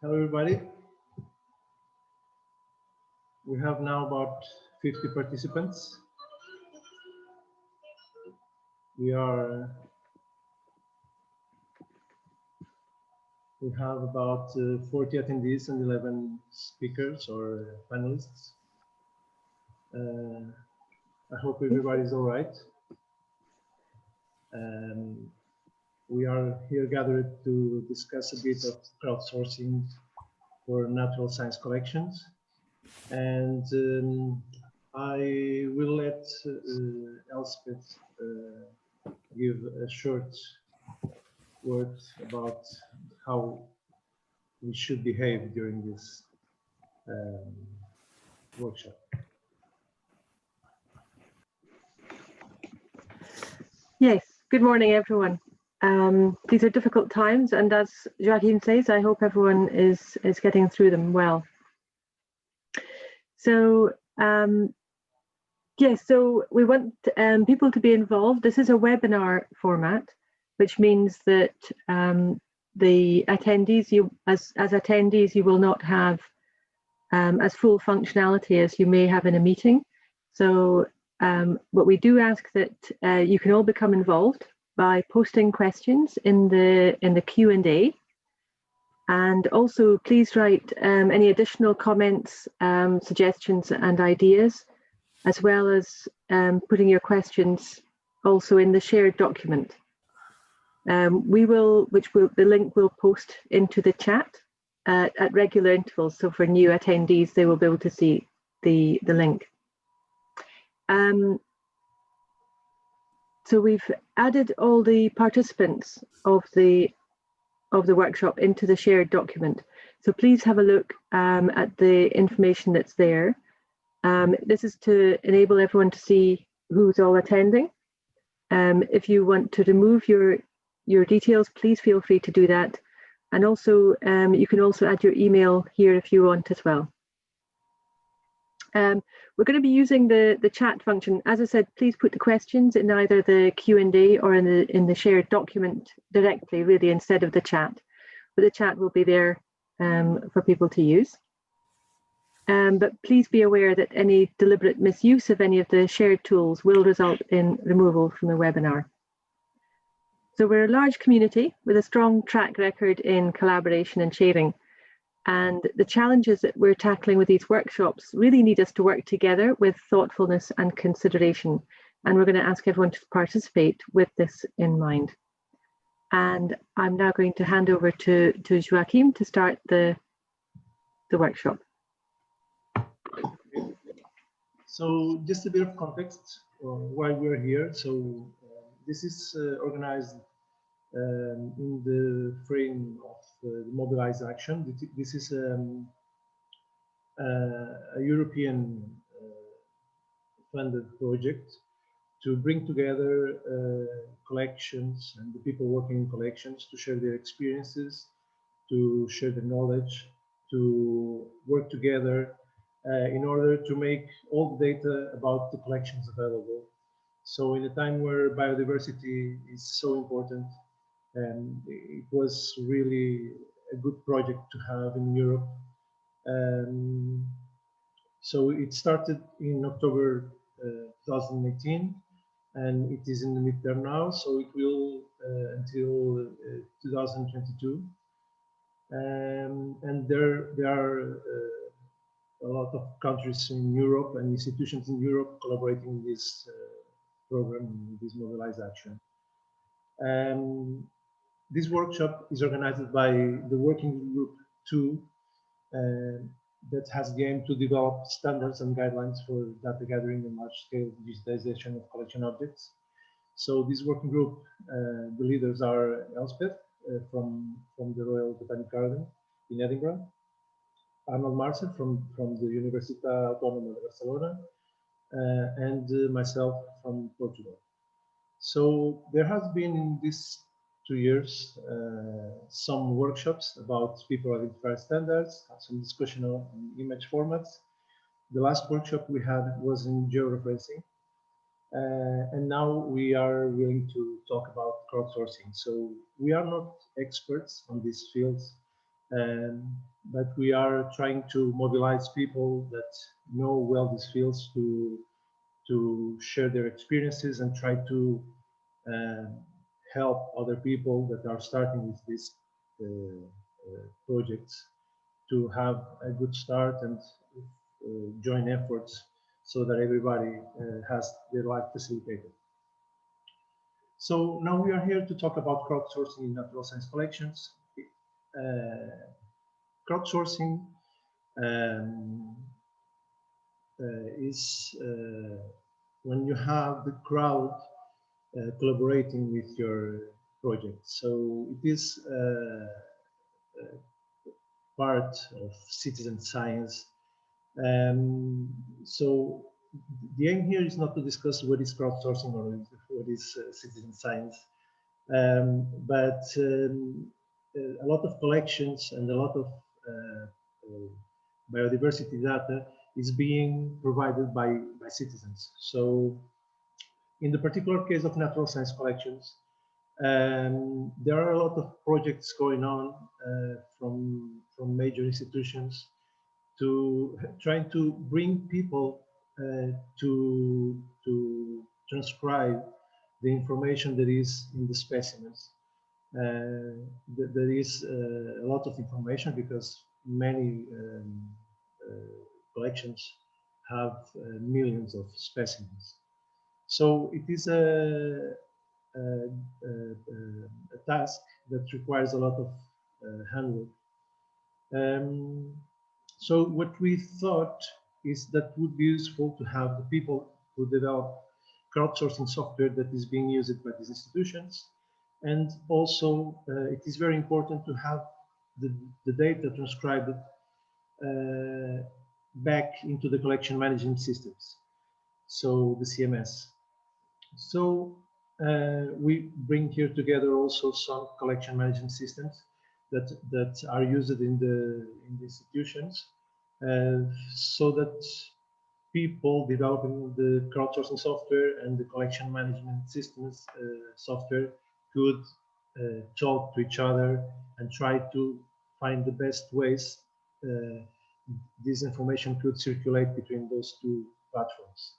Hello, everybody. We have now about 50 participants. We have about 40 attendees and 11 speakers or panelists. I hope everybody's all right. We are here gathered to discuss a bit of crowdsourcing for natural science collections. And I will let Elspeth give a short word about how we should behave during this workshop. Yes, good morning, everyone. These are difficult times, and as Joachim says, I hope everyone is getting through them well. So, yes, so we want people to be involved. This is a webinar format, which means that the attendees, as attendees, you will not have as full functionality as you may have in a meeting. So But we do ask that you can all become involved by posting questions in the Q&A. And also, please write any additional comments, suggestions and ideas, as well as putting your questions also in the shared document. The link will post into the chat at regular intervals. So for new attendees, they will be able to see the link. So we've added all the participants of the workshop into the shared document. So please have a look at the information that's there. This is to enable everyone to see who's all attending. If you want to remove your details, please feel free to do that. And also, you can also add your email here if you want as well. We're going to be using the chat function. As I said, please put the questions in either the Q&A or in the shared document directly, really, instead of the chat. But the chat will be there for people to use. But please be aware that any deliberate misuse of any of the shared tools will result in removal from the webinar. So we're a large community with a strong track record in collaboration and sharing. And the challenges that we're tackling with these workshops really need us to work together with thoughtfulness and consideration. And we're going to ask everyone to participate with this in mind. And I'm now going to hand over to Joachim to start the workshop. So just a bit of context why we're here. So this is organized in the frame of the Mobilize Action. This is a European funded project to bring together collections and the people working in collections to share their experiences, to share the knowledge, to work together in order to make all the data about the collections available. So in a time where biodiversity is so important, it was really a good project to have in Europe. So it started in October 2018, and it is in the midterm now, so it will until 2022. And there are a lot of countries in Europe and institutions in Europe collaborating in this program, this Mobilize Action. This workshop is organized by the Working Group 2 that has the aim to develop standards and guidelines for data gathering and large-scale digitization of collection objects. So this working group, the leaders are Elspeth from the Royal Botanic Garden in Edinburgh, Arnold Marcel from the Universitat Autónoma de Barcelona, and myself from Portugal. So there has been in these 2 years some workshops about people identifier standards, some discussion on image formats. The last workshop we had was in georeferencing, and now we are willing to talk about crowdsourcing. So we are not experts on these fields, but we are trying to mobilize people that know well these fields to share their experiences and try to help other people that are starting with these projects to have a good start and join efforts so that everybody has their life facilitated. So now we are here to talk about crowdsourcing in natural science collections. Crowdsourcing is when you have the crowd collaborating with your project. So it is part of citizen science. So the aim here is not to discuss what is crowdsourcing or what is citizen science, but a lot of collections and a lot of biodiversity data is being provided by citizens. So in the particular case of natural science collections, there are a lot of projects going on from major institutions to trying to bring people to to transcribe the information that is in the specimens. There is a lot of information because many collections have millions of specimens. So it is a task that requires a lot of handwork. So what we thought is that would be useful to have the people who develop crowdsourcing software that is being used by these institutions. And also, it is very important to have the data transcribed back into the collection management systems, so the CMS. So we bring here together also some collection management systems that are used in the institutions, so that people developing the crowdsourcing software and the collection management systems software could talk to each other and try to find the best ways this information could circulate between those two platforms.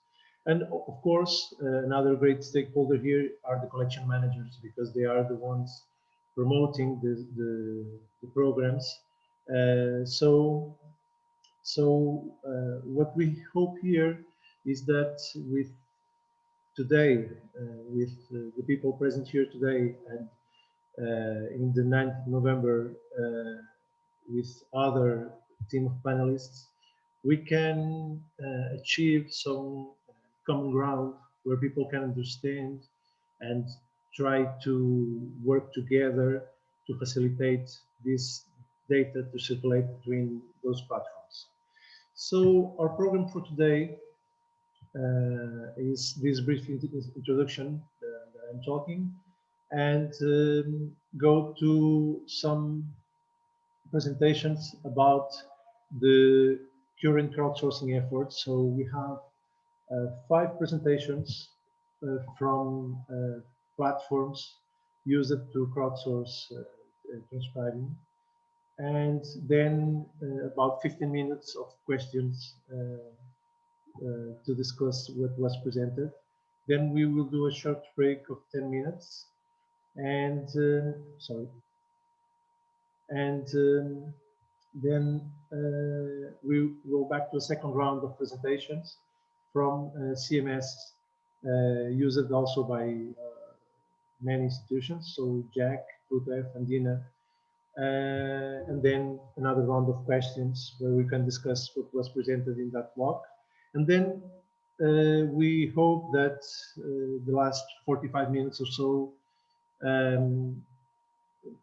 And of course, another great stakeholder here are the collection managers, because they are the ones promoting the programs. What we hope here is that with today, with the people present here today, and in the 9th of November, with other team of panelists, we can achieve some common ground where people can understand and try to work together to facilitate this data to circulate between those platforms. So our program for today is this brief introduction that I'm talking, and go to some presentations about the current crowdsourcing efforts. So we have 5 presentations from platforms used to crowdsource transcribing, and then about 15 minutes of questions to discuss what was presented. Then we will do a short break of 10 minutes, and then we go back to a second round of presentations from CMS used also by many institutions, so Jack, Utef, and Dina, and then another round of questions where we can discuss what was presented in that block. And then we hope that the last 45 minutes or so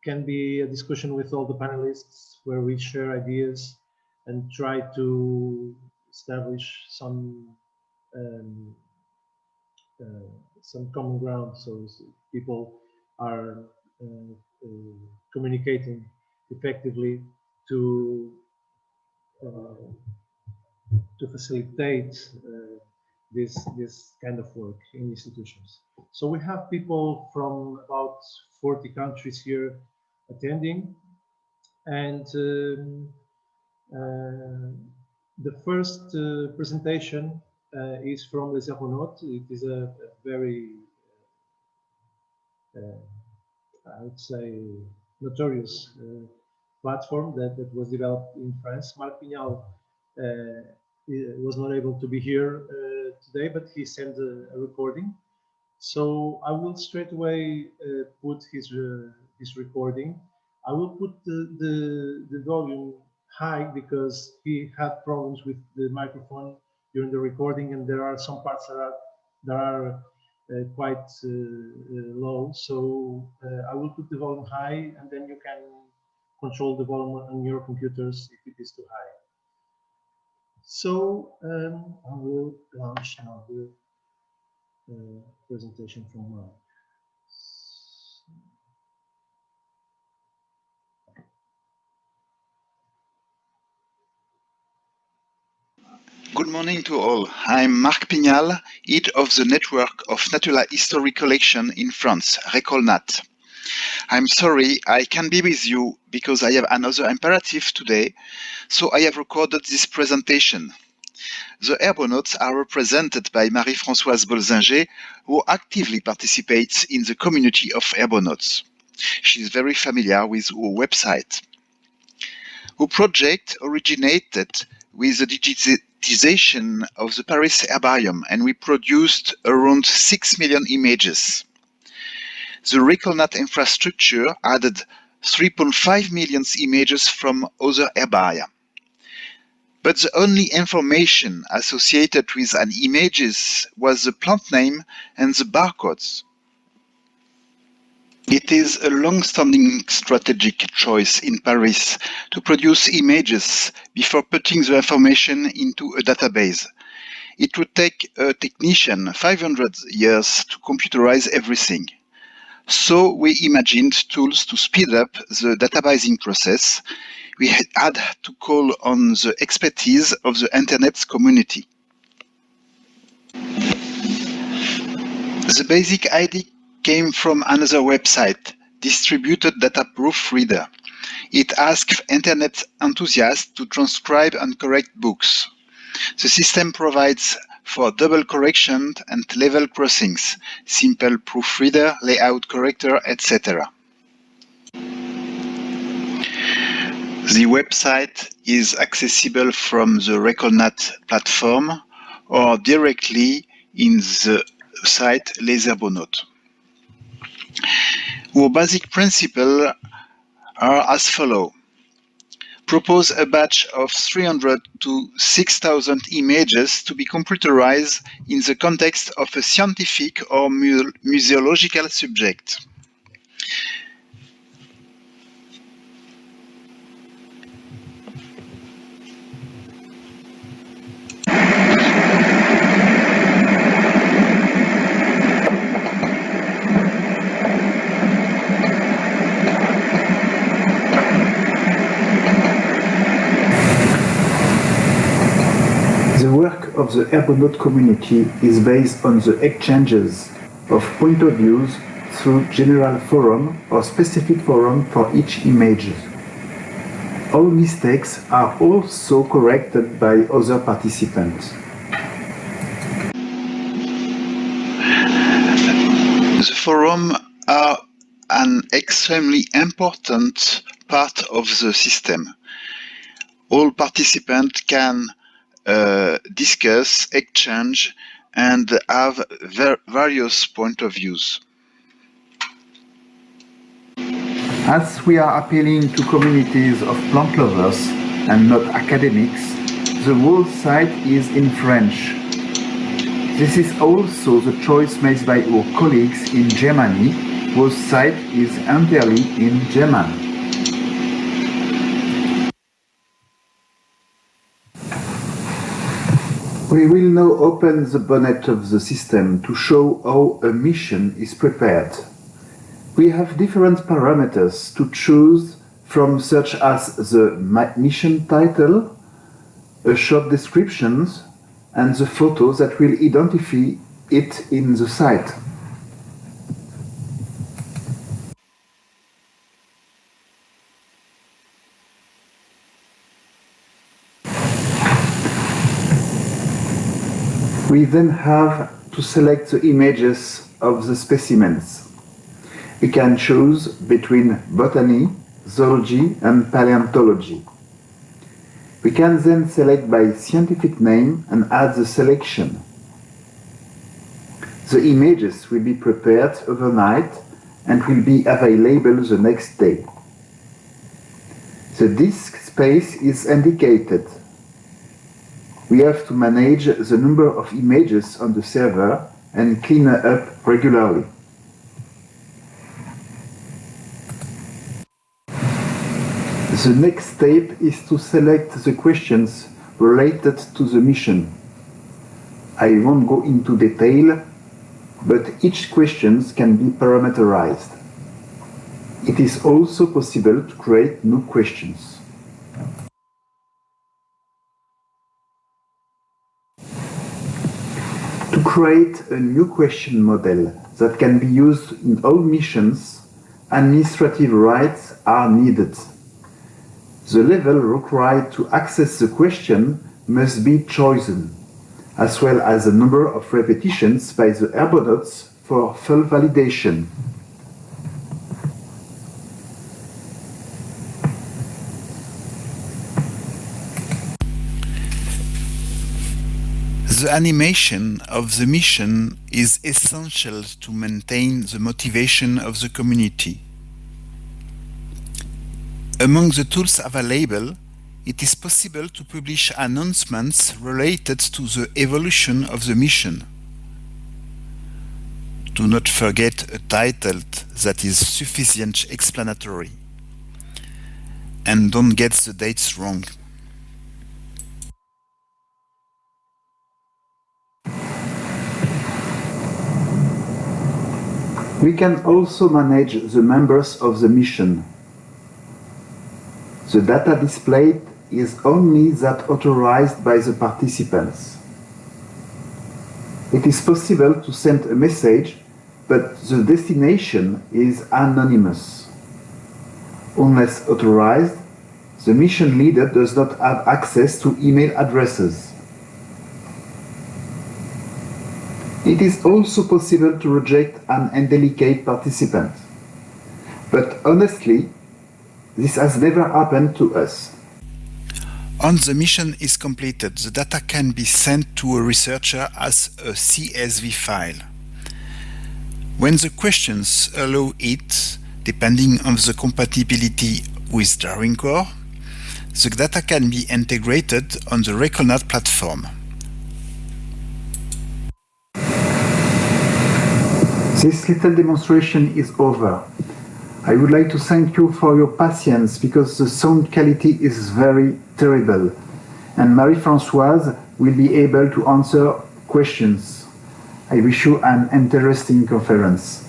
can be a discussion with all the panelists where we share ideas and try to establish some common ground, so people are communicating effectively to facilitate this kind of work in institutions. So we have people from about 40 countries here attending, and the first presentation is from Les Aeronautes. It is a very, I would say, notorious platform that was developed in France. Marc Pignal was not able to be here today, but he sent a recording. So I will straight away put his recording. I will put the volume high because he had problems with the microphone during the recording, and there are some parts that are quite low. So I will put the volume high, and then you can control the volume on your computers if it is too high. So I will launch now the presentation from Mark. Good morning to all. I'm Marc Pignal, head of the network of Natural History Collection in France, Recolnat. I'm sorry I can't be with you because I have another imperative today, so I have recorded this presentation. The aeronauts are represented by Marie-Françoise Bolzinger, who actively participates in the community of aeronauts. She is very familiar with our website. Our project originated with the digitization of the Paris herbarium, and we produced around 6 million images. The RecallNet infrastructure added 3.5 million images from other herbaria. But the only information associated with an images was the plant name and the barcodes. It is a long-standing strategic choice in Paris to produce images before putting the information into a database. It would take a technician 500 years to computerize everything. So we imagined tools to speed up the databasing process. We had to call on the expertise of the Internet community. The basic idea came from another website, Distributed Data Proofreader. It asks Internet enthusiasts to transcribe and correct books. The system provides for double correction and level crossings, simple proofreader, layout corrector, etc. The website is accessible from the RecallNet platform or directly in the site Les Herbonautes. Our basic principles are as follows. Propose a batch of 300 to 6,000 images to be computerized in the context of a scientific or museological subject. The work of the Herbonaut community is based on the exchanges of point of views through general forum or specific forum for each image. All mistakes are also corrected by other participants. The forum are an extremely important part of the system. All participants can discuss, exchange, and have various point of views. As we are appealing to communities of plant lovers and not academics, the whole site is in French. This is also the choice made by our colleagues in Germany, whose site is entirely in German. We will now open the bonnet of the system to show how a mission is prepared. We have different parameters to choose from, such as the mission title, a short description, and the photos that will identify it in the site. We then have to select the images of the specimens. We can choose between botany, zoology, and paleontology. We can then select by scientific name and add the selection. The images will be prepared overnight and will be available the next day. The disk space is indicated. We have to manage the number of images on the server and clean up regularly. The next step is to select the questions related to the mission. I won't go into detail, but each question can be parameterized. It is also possible to create new questions. To create a new question model that can be used in all missions, administrative rights are needed. The level required to access the question must be chosen, as well as the number of repetitions by the aeronauts for full validation. The animation of the mission is essential to maintain the motivation of the community. Among the tools available, it is possible to publish announcements related to the evolution of the mission. Do not forget a title that is sufficiently explanatory. And don't get the dates wrong. We can also manage the members of the mission. The data displayed is only that authorized by the participants. It is possible to send a message, but the destination is anonymous. Unless authorized, the mission leader does not have access to email addresses. It is also possible to reject an indelicate participant. But honestly, this has never happened to us. Once the mission is completed, the data can be sent to a researcher as a CSV file. When the questions allow it, depending on the compatibility with Drawing Core, the data can be integrated on the Recalnat platform. This little demonstration is over. I would like to thank you for your patience because the sound quality is very terrible, and Marie-Françoise will be able to answer questions. I wish you an interesting conference.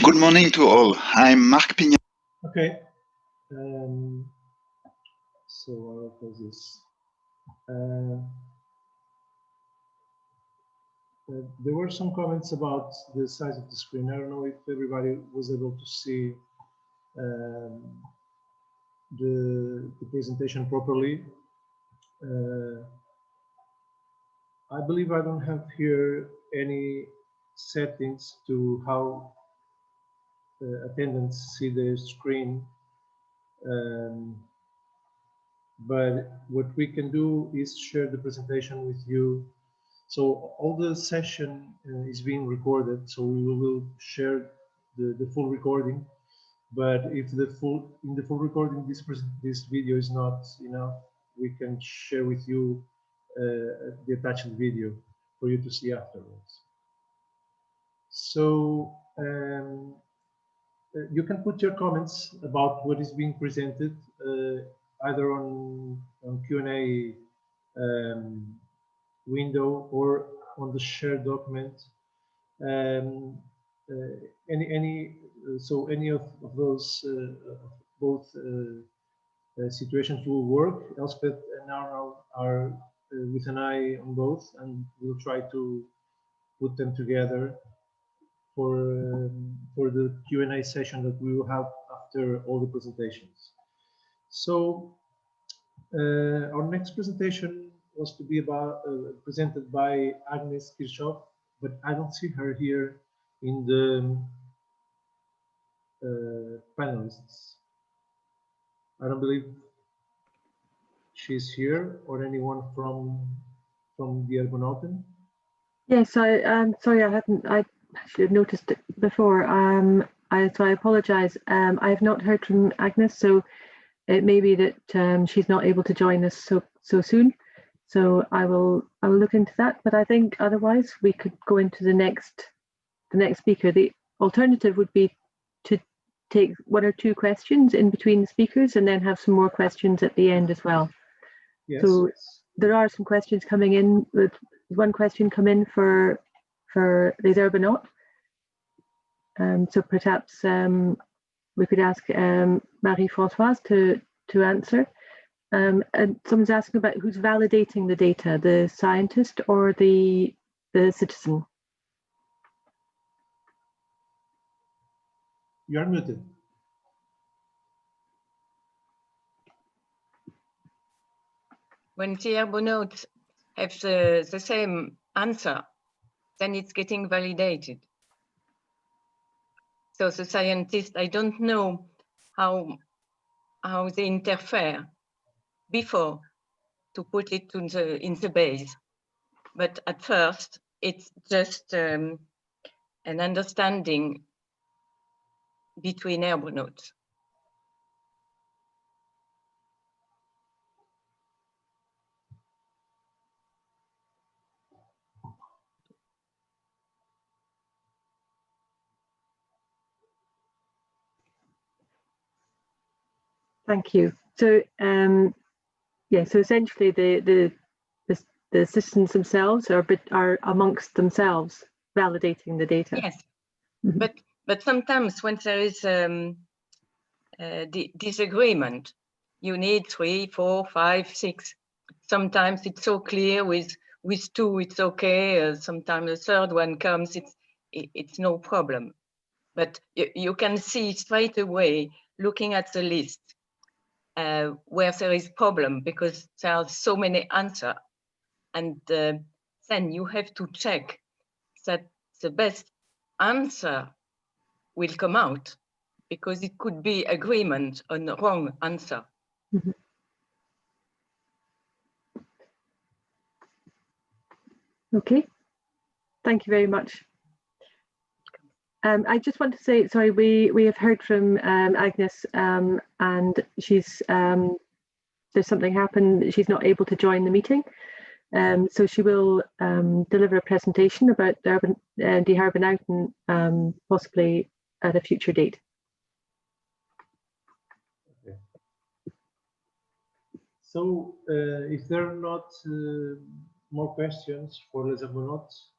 Good morning to all. I'm Marc Pignat. Okay. So I'll close this. There were some comments about the size of the screen. I don't know if everybody was able to see the presentation properly. I believe I don't have here any settings to how attendants see the screen. But what we can do is share the presentation with you. So all the session is being recorded, so we will share the full recording. But if in the full recording this video is not enough, we can share with you the attached video for you to see afterwards. So you can put your comments about what is being presented either on Q&A window or on the shared document. So any of those both situations will work. Elspeth and Arno are with an eye on both, and we'll try to put them together for the Q&A session that we will have after all the presentations. So our next presentation was to be about presented by Agnes Kirchhoff, but I don't see her here in the panelists. I don't believe she's here, or anyone from the Argonauten. Yes, I'm sorry, I should have noticed it before. So I apologize. I have not heard from Agnes, so it may be that she's not able to join us so soon. So I will look into that. But I think otherwise we could go into the next speaker. The alternative would be to take one or two questions in between the speakers and then have some more questions at the end as well. Yes. So there are some questions coming in. With one question come in for Les Argonauts. So perhaps we could ask Marie-Françoise to answer. And someone's asking about who's validating the data, the scientist or the citizen. You are muted. when the Argonauts have the same answer, then it's getting validated. So the scientists, I don't know how they interfere before to put it in the base. But at first, it's just an understanding between Argonauts. Thank you. So yeah, so essentially the systems themselves are amongst themselves validating the data. Yes, but sometimes when there is disagreement, you need 3, 4, 5, 6. Sometimes it's so clear with 2, it's okay. Sometimes the third one comes, it's no problem. But you can see straight away, looking at the list, where there is problem, because there are so many answers. And then you have to check that the best answer will come out, because it could be agreement on the wrong answer. Mm-hmm. Okay, thank you very much. I just want to say, sorry, we have heard from Agnes, and she's there's something happened. She's not able to join the meeting, so she will deliver a presentation about Die Harbenauten, possibly at a future date. Okay. So, if there are not more questions for Les Argonauts,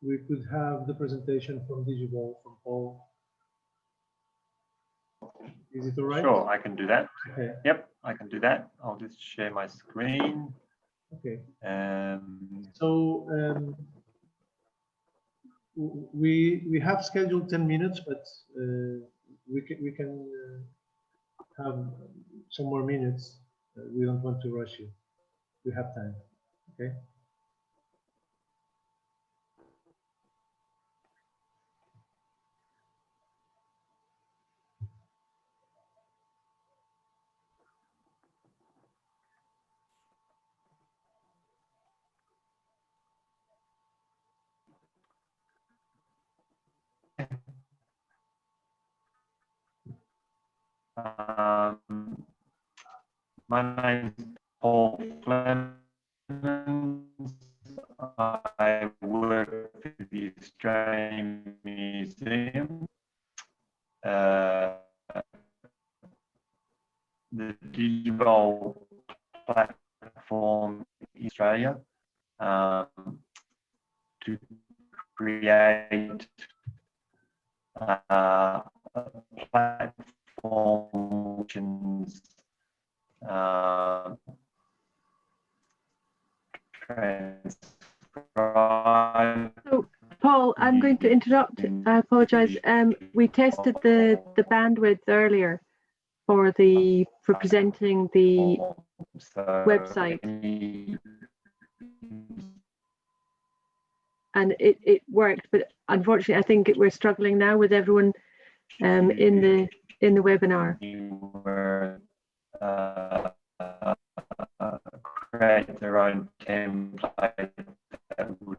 we could have the presentation from Digiball from Paul. Is it all right? Sure, I can do that. Okay. Yep, I can do that. I'll just share my screen. Okay. So we have scheduled 10 minutes, but we can have some more minutes. We don't want to rush you. We have time. Okay. My name is Paul Clemens. I work for the Australian Museum. The Digiball platform in Australia to create a platform which is So, Paul, I'm going to interrupt. I apologise. We tested the bandwidth earlier for presenting the website, and it worked. But unfortunately, I think we're struggling now with everyone in the webinar. Create their own template that would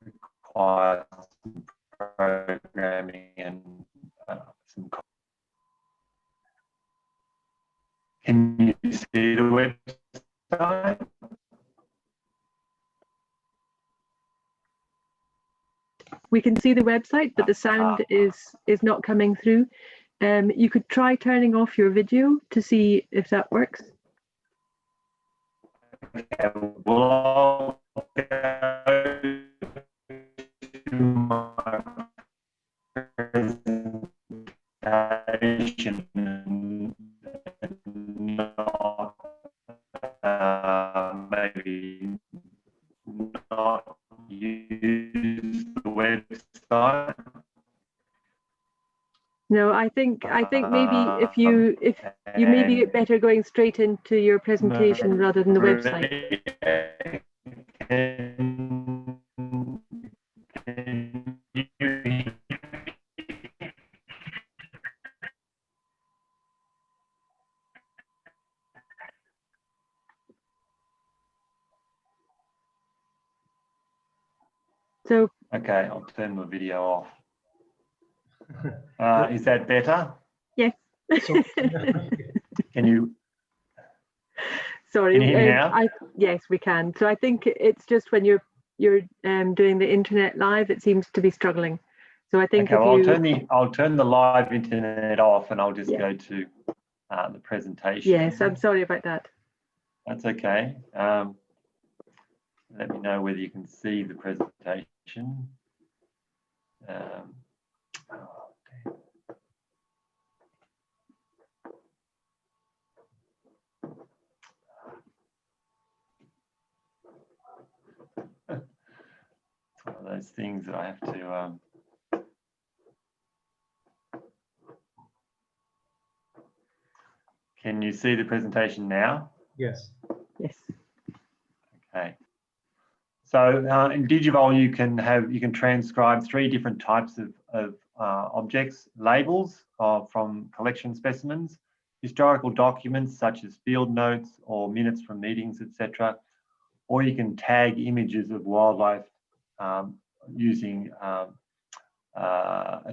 require some programming and some. Can you see the website? We can see the website, but the sound is not coming through. You could try turning off your video to see if that works. Okay, well, I'll go to my presentation and not, maybe not use the website. No, I think maybe if you maybe get better going straight into your presentation rather than the website. So Okay, I'll turn my video off. Is that better? yes. So, Can you? Sorry. Can you hear me now? Yes, we can. So I think it's just when you're doing the internet live, it seems to be struggling. So I think Okay, well, I'll turn the live internet off, and I'll just go to the presentation. Yes, I'm sorry about that. That's okay. Let me know whether you can see the presentation. It's one of those things that I have to. Can you see the presentation now? yes. Yes. Okay. So in Digivol, you can transcribe 3 different types of objects: labels from collection specimens, historical documents such as field notes or minutes from meetings, etc. Or you can tag images of wildlife using a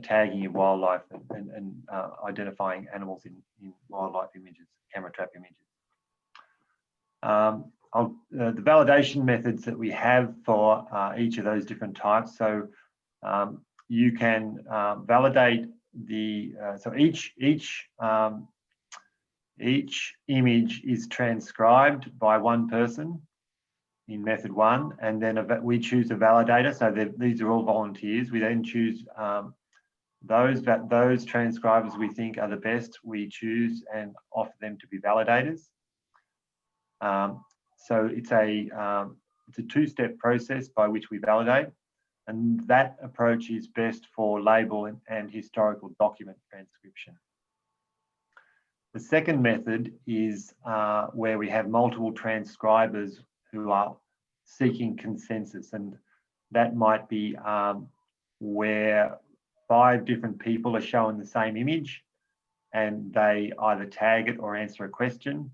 tagging of wildlife and identifying animals in wildlife images, camera trap images. The validation methods that we have for each of those different types. So you can validate so each image is transcribed by one person in method 1, and then we choose a validator. So these are all volunteers. We then choose those transcribers we think are the best. We choose and offer them to be validators. So it's a 2-step process by which we validate, and that approach is best for label and historical document transcription. The second method is where we have multiple transcribers who are seeking consensus, and that might be where 5 different people are shown the same image and they either tag it or answer a question.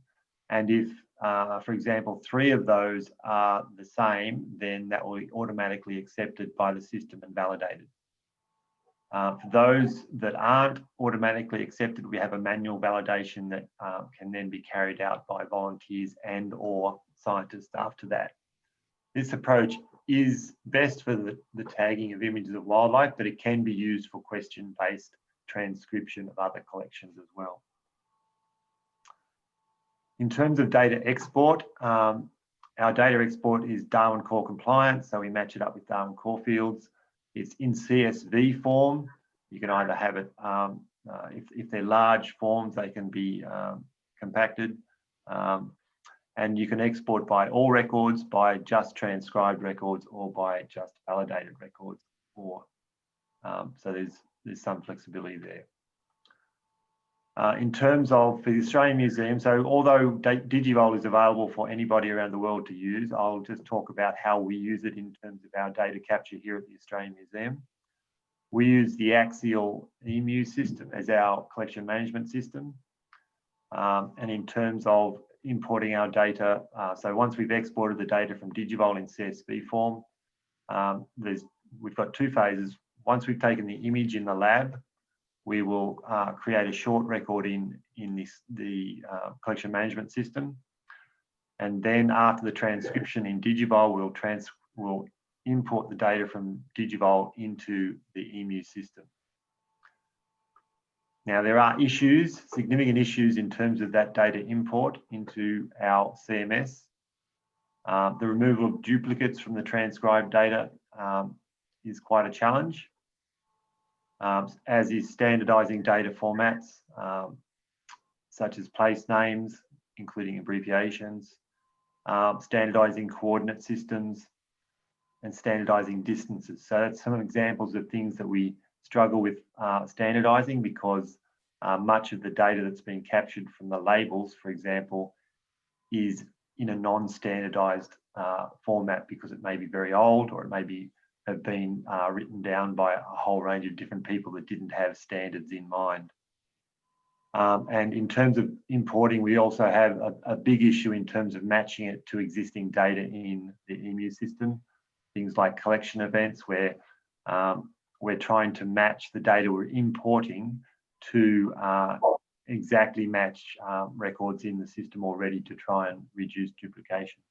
And if, for example, 3 of those are the same, then that will be automatically accepted by the system and validated. For those that aren't automatically accepted, we have a manual validation that can then be carried out by volunteers and or scientists after that. This approach is best for the tagging of images of wildlife, but it can be used for question-based transcription of other collections as well. In terms of data export, our data export is Darwin Core compliant, so we match it up with Darwin Core fields. It's in CSV form. You can either have it, if they're large forms, they can be compacted. And you can export by all records, by just transcribed records, or by just validated records. So there's some flexibility there. In terms of for the Australian Museum, so although Digivol is available for anybody around the world to use, I'll just talk about how we use it in terms of our data capture here at the Australian Museum. We use the Axial EMU system as our collection management system. And in terms of importing our data, so once we've exported the data from Digivol in CSV form, we've got 2 phases. Once we've taken the image in the lab, we will create a short record in the collection management system. And then after the transcription in Digivol, we'll import the data from Digivol into the EMU system. Now, there are issues, significant issues in terms of that data import into our CMS. The removal of duplicates from the transcribed data is quite a challenge, as is standardizing data formats, such as place names, including abbreviations, standardizing coordinate systems, and standardizing distances. So that's some examples of things that we struggle with standardizing because much of the data that's been captured from the labels, for example, is in a non-standardized format because it may be very old, or it may have been written down by a whole range of different people that didn't have standards in mind. And in terms of importing, we also have a big issue in terms of matching it to existing data in the EMU system. Things like collection events, where we're trying to match the data we're importing to exactly match records in the system already to try and reduce duplication.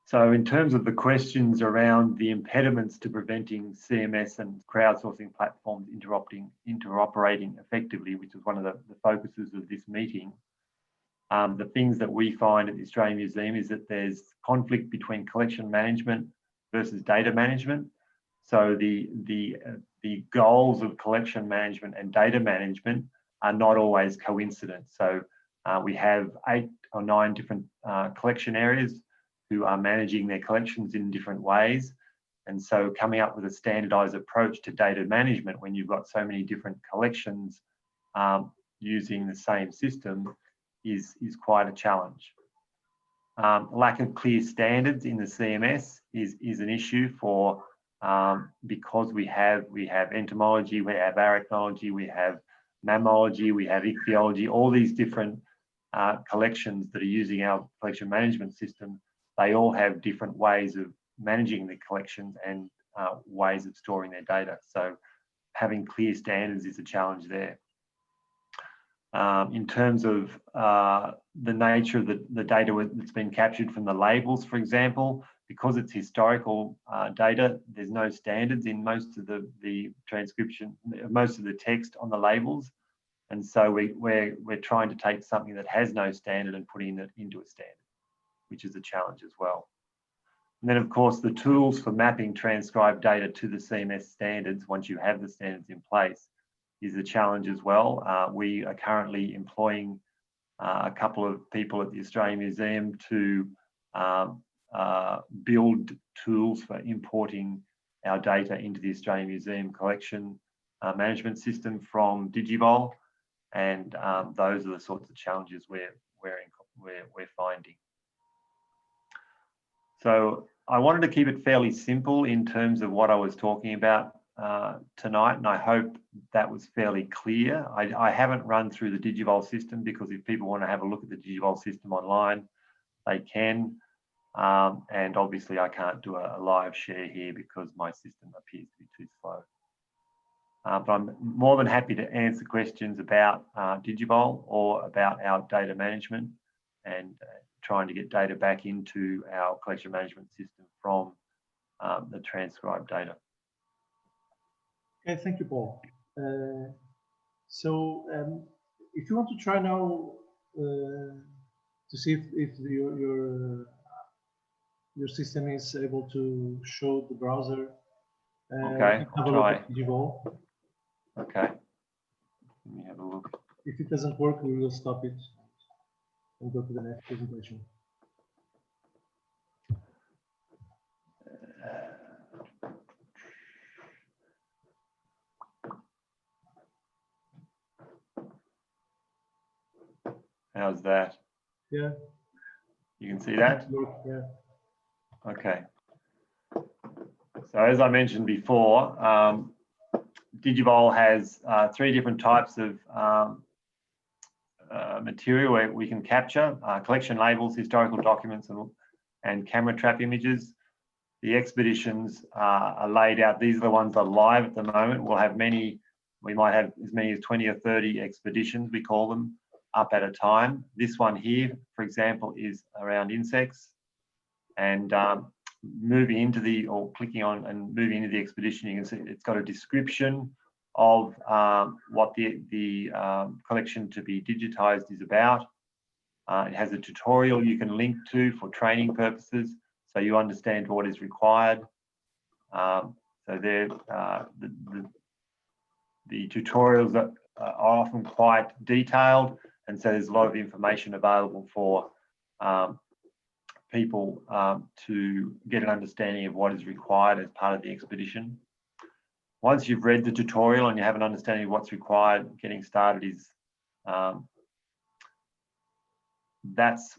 So in terms of the questions around the impediments to preventing CMS and crowdsourcing platforms interoperating effectively, which is one of the focuses of this meeting, the things that we find at the Australian Museum is that there's conflict between collection management versus data management. So the goals of collection management and data management are not always coincident. So we have 8 or 9 different collection areas who are managing their collections in different ways. And so coming up with a standardized approach to data management when you've got so many different collections using the same system is quite a challenge. Lack of clear standards in the CMS is an issue for because we have entomology, we have arachnology, we have mammalogy, we have ichthyology, all these different collections that are using our collection management system. They all have different ways of managing the collections and ways of storing their data. So having clear standards is a challenge there. In terms of the nature of the data that's been captured from the labels, for example, because it's historical data, there's no standards in most of the transcription, most of the text on the labels. And so we're trying to take something that has no standard and putting it into a standard, which is a challenge as well. And then, of course, the tools for mapping transcribed data to the CMS standards, once you have the standards in place, is a challenge as well. We are currently employing a couple of people at the Australian Museum to build tools for importing our data into the Australian Museum collection management system from Digivol, and those are the sorts of challenges we're finding. So I wanted to keep it fairly simple in terms of what I was talking about tonight, and I hope that was fairly clear. I haven't run through the Digivol system because if people want to have a look at the Digivol system online, they can. And obviously I can't do a live share here because my system appears to be too slow. But I'm more than happy to answer questions about Digivol or about our data management and trying to get data back into our collection management system from the transcribed data. Okay, thank you, Paul. So if you want to try now to see if your system is able to show the browser, Okay, have a try. look at Digivol. Okay, let me have a look. If it doesn't work, we will stop it and go to the next presentation. How's that? Yeah. You can see that? Yeah. Okay. So as I mentioned before, Digivol has 3 different types of material where we can capture collection labels, historical documents, and camera trap images. The expeditions are laid out. These are the ones that are live at the moment. We'll have many, we might have as many as 20 or 30 expeditions, we call them, up at a time. This one here, for example, is around insects, and moving into the, or clicking on and moving into the expedition, you can see it's got a description of what the collection to be digitized is about. It has a tutorial you can link to for training purposes, so you understand what is required. So there, the tutorials are often quite detailed, and so there's a lot of information available for people to get an understanding of what is required as part of the expedition. Once you've read the tutorial and you have an understanding of what's required, getting started is that's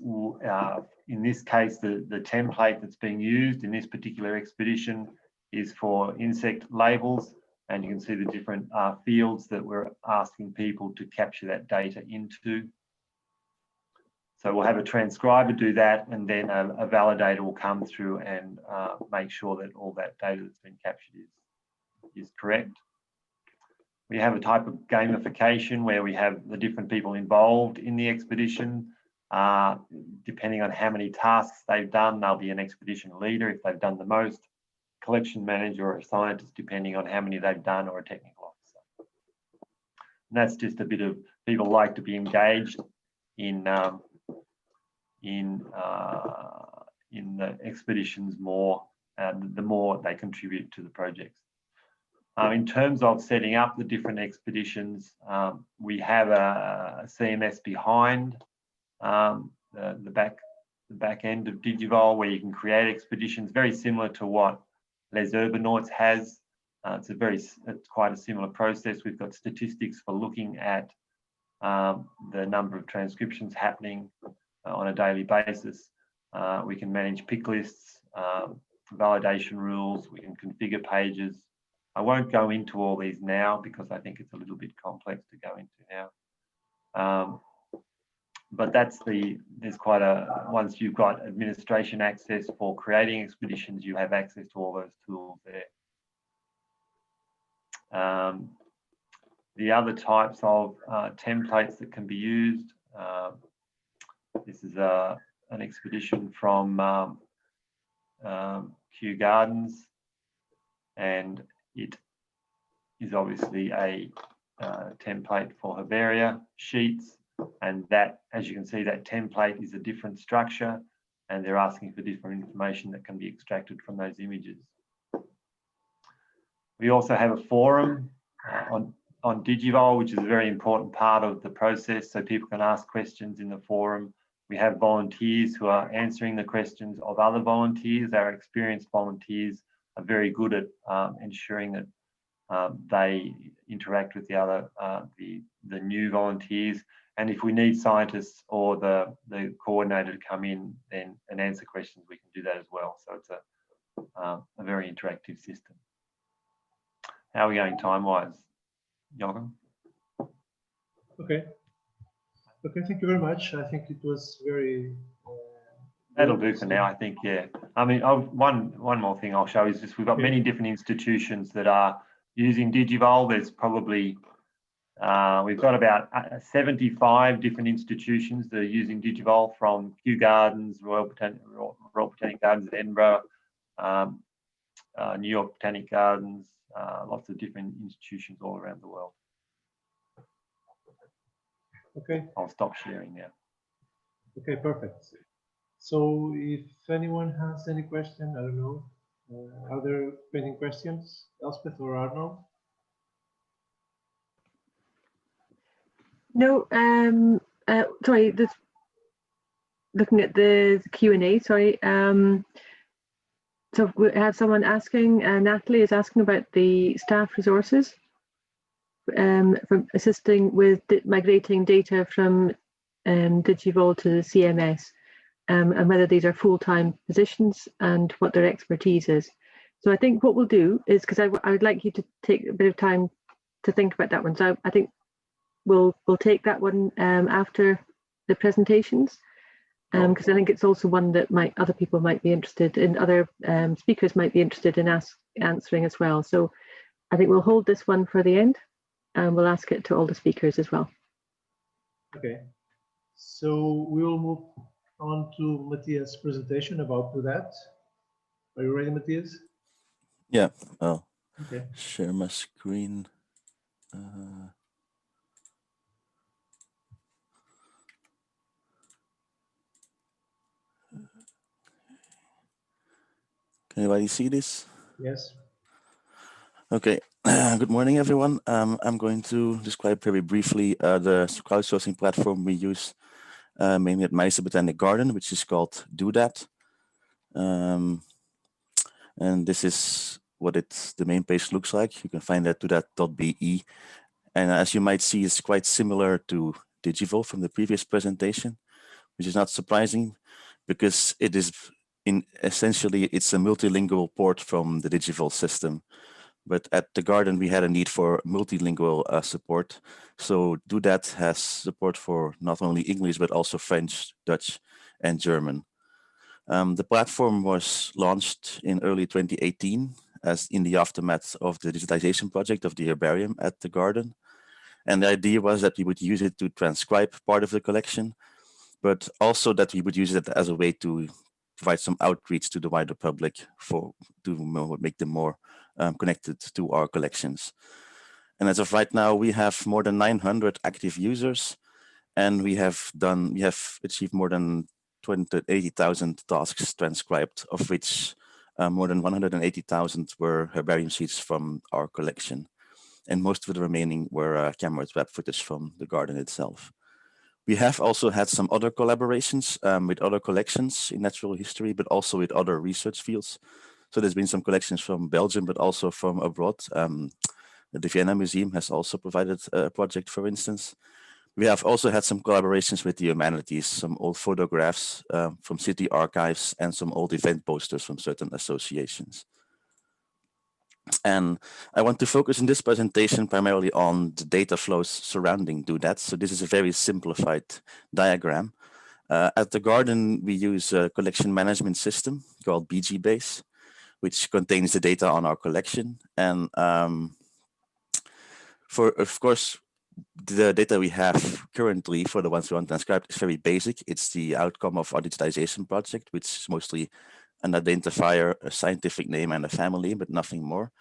in this case the template that's being used in this particular expedition is for insect labels, and you can see the different fields that we're asking people to capture that data into. So we'll have a transcriber do that, and then a validator will come through and make sure that all that data that's been captured is correct. We have a type of gamification where we have the different people involved in the expedition. Depending on how many tasks they've done, there'll be an expedition leader if they've done the most, collection manager or a scientist depending on how many they've done, or a technical officer. And that's just a bit of, people like to be engaged in the expeditions more, the more they contribute to the projects. In terms of setting up the different expeditions, we have a CMS behind the back end of Digivol, where you can create expeditions very similar to what Les Urbanauts has. It's quite a similar process. We've got statistics for looking at the number of transcriptions happening on a daily basis. We can manage pick lists, validation rules, we can configure pages. I won't go into all these now because I think it's a little bit complex to go into now. But there's quite once you've got administration access for creating expeditions, you have access to all those tools there. The other types of templates that can be used, this is an expedition from Kew Gardens, and it is obviously a template for Herbaria sheets, and that, as you can see, that template is a different structure, and they're asking for different information that can be extracted from those images. We also have a forum on Digivol, which is a very important part of the process, so people can ask questions in the forum. We have volunteers who are answering the questions of other volunteers. Our experienced volunteers are very good at ensuring that they interact with the other the new volunteers. And if we need scientists or the coordinator to come in then and answer questions, we can do that as well. So it's a very interactive system. How are we going time-wise, Jochen? Okay. Okay, thank you very much. I think it was very... That'll do for now, I think, yeah. I mean, one more thing I'll show is just we've got many different institutions that are using Digivol. There's probably, we've got about 75 different institutions that are using Digivol, from Kew Gardens, Royal Botanic Gardens at Edinburgh, New York Botanic Gardens, lots of different institutions all around the world. Okay. I'll stop sharing now. Okay, perfect. So if anyone has any question, I don't know, are there pending questions, Elspeth or Arno? No, sorry, just looking at the Q&A, sorry. So we have someone asking, Natalie is asking about the staff resources from assisting with migrating data from Digivol to the CMS, and whether these are full-time positions and what their expertise is. So I think what we'll do is, because I would like you to take a bit of time to think about that one. So I think we'll take that one after the presentations, because I think it's also one that other people might be interested in, other speakers might be interested in answering as well. So I think we'll hold this one for the end, and we'll ask it to all the speakers as well. Okay, so we will move on to Matthias' presentation about that. Are you ready, Matthias? Yeah, I'll okay. Share my screen. Can anybody see this? Yes. Okay, good morning, everyone. I'm going to describe very briefly the crowdsourcing platform we use mainly at Meister Botanic Garden, which is called Do That. And this is what the main page looks like. You can find that to.be. And as you might see, it's quite similar to Digivolve from the previous presentation, which is not surprising because it is essentially it's a multilingual port from the Digivolve system. But at the Garden, we had a need for multilingual support. So DoThat has support for not only English, but also French, Dutch, and German. The platform was launched in early 2018 as in the aftermath of the digitization project of the herbarium at the Garden. And the idea was that we would use it to transcribe part of the collection, but also that we would use it as a way to provide some outreach to the wider public to make them more connected to our collections. And as of right now, we have more than 900 active users, and we have achieved more than 80,000 tasks transcribed, of which more than 180,000 were herbarium seeds from our collection. And most of the remaining were camera trap footage from the garden itself. We have also had some other collaborations with other collections in natural history, but also with other research fields. So there's been some collections from Belgium, but also from abroad. The Vienna Museum has also provided a project, for instance. We have also had some collaborations with the humanities, some old photographs from city archives and some old event posters from certain associations. And I want to focus in this presentation primarily on the data flows surrounding DoThat. So this is a very simplified diagram. At the Garden, we use a collection management system called BGBase, which contains the data on our collection. And of course, the data we have currently for the ones we want to transcribe is very basic. It's the outcome of our digitization project, which is mostly an identifier, a scientific name, and a family, but nothing more.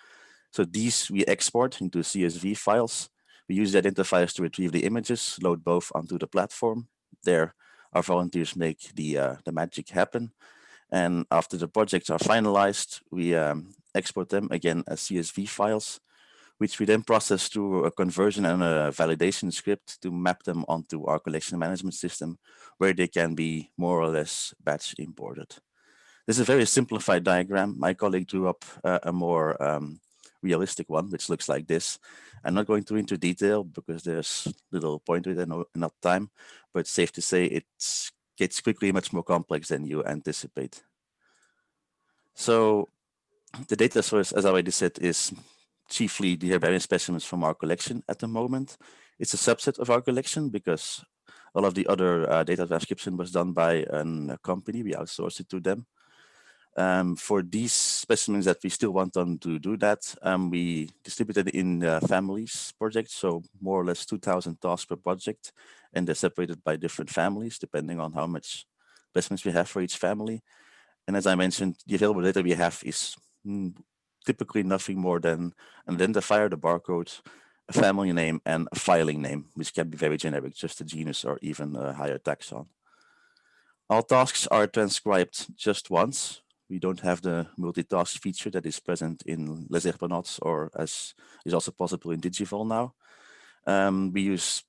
So these we export into CSV files. We use the identifiers to retrieve the images, load both onto the platform. There, our volunteers make the magic happen. And after the projects are finalized, we export them again as CSV files, which we then process through a conversion and a validation script to map them onto our collection management system, where they can be more or less batch imported. This is a very simplified diagram. My colleague drew up a more realistic one, which looks like this. I'm not going into detail because there's little point to it and not time, but it's safe to say it gets quickly much more complex than you anticipate. So the data source, as I already said, is chiefly the herbarium specimens from our collection at the moment. It's a subset of our collection because all of the other data transcription was done by a company. We outsourced it to them. For these specimens that we still want them to do that, we distributed in families projects, so more or less 2,000 tasks per project, and they're separated by different families depending on how much specimens we have for each family. And as I mentioned, the available data we have is typically nothing more than an identifier, the barcode, a family name, and a filing name, which can be very generic, just a genus or even a higher taxon. All tasks are transcribed just once. We don't have the multitask feature that is present in Les Herbonots or as is also possible in Digivolve now. We use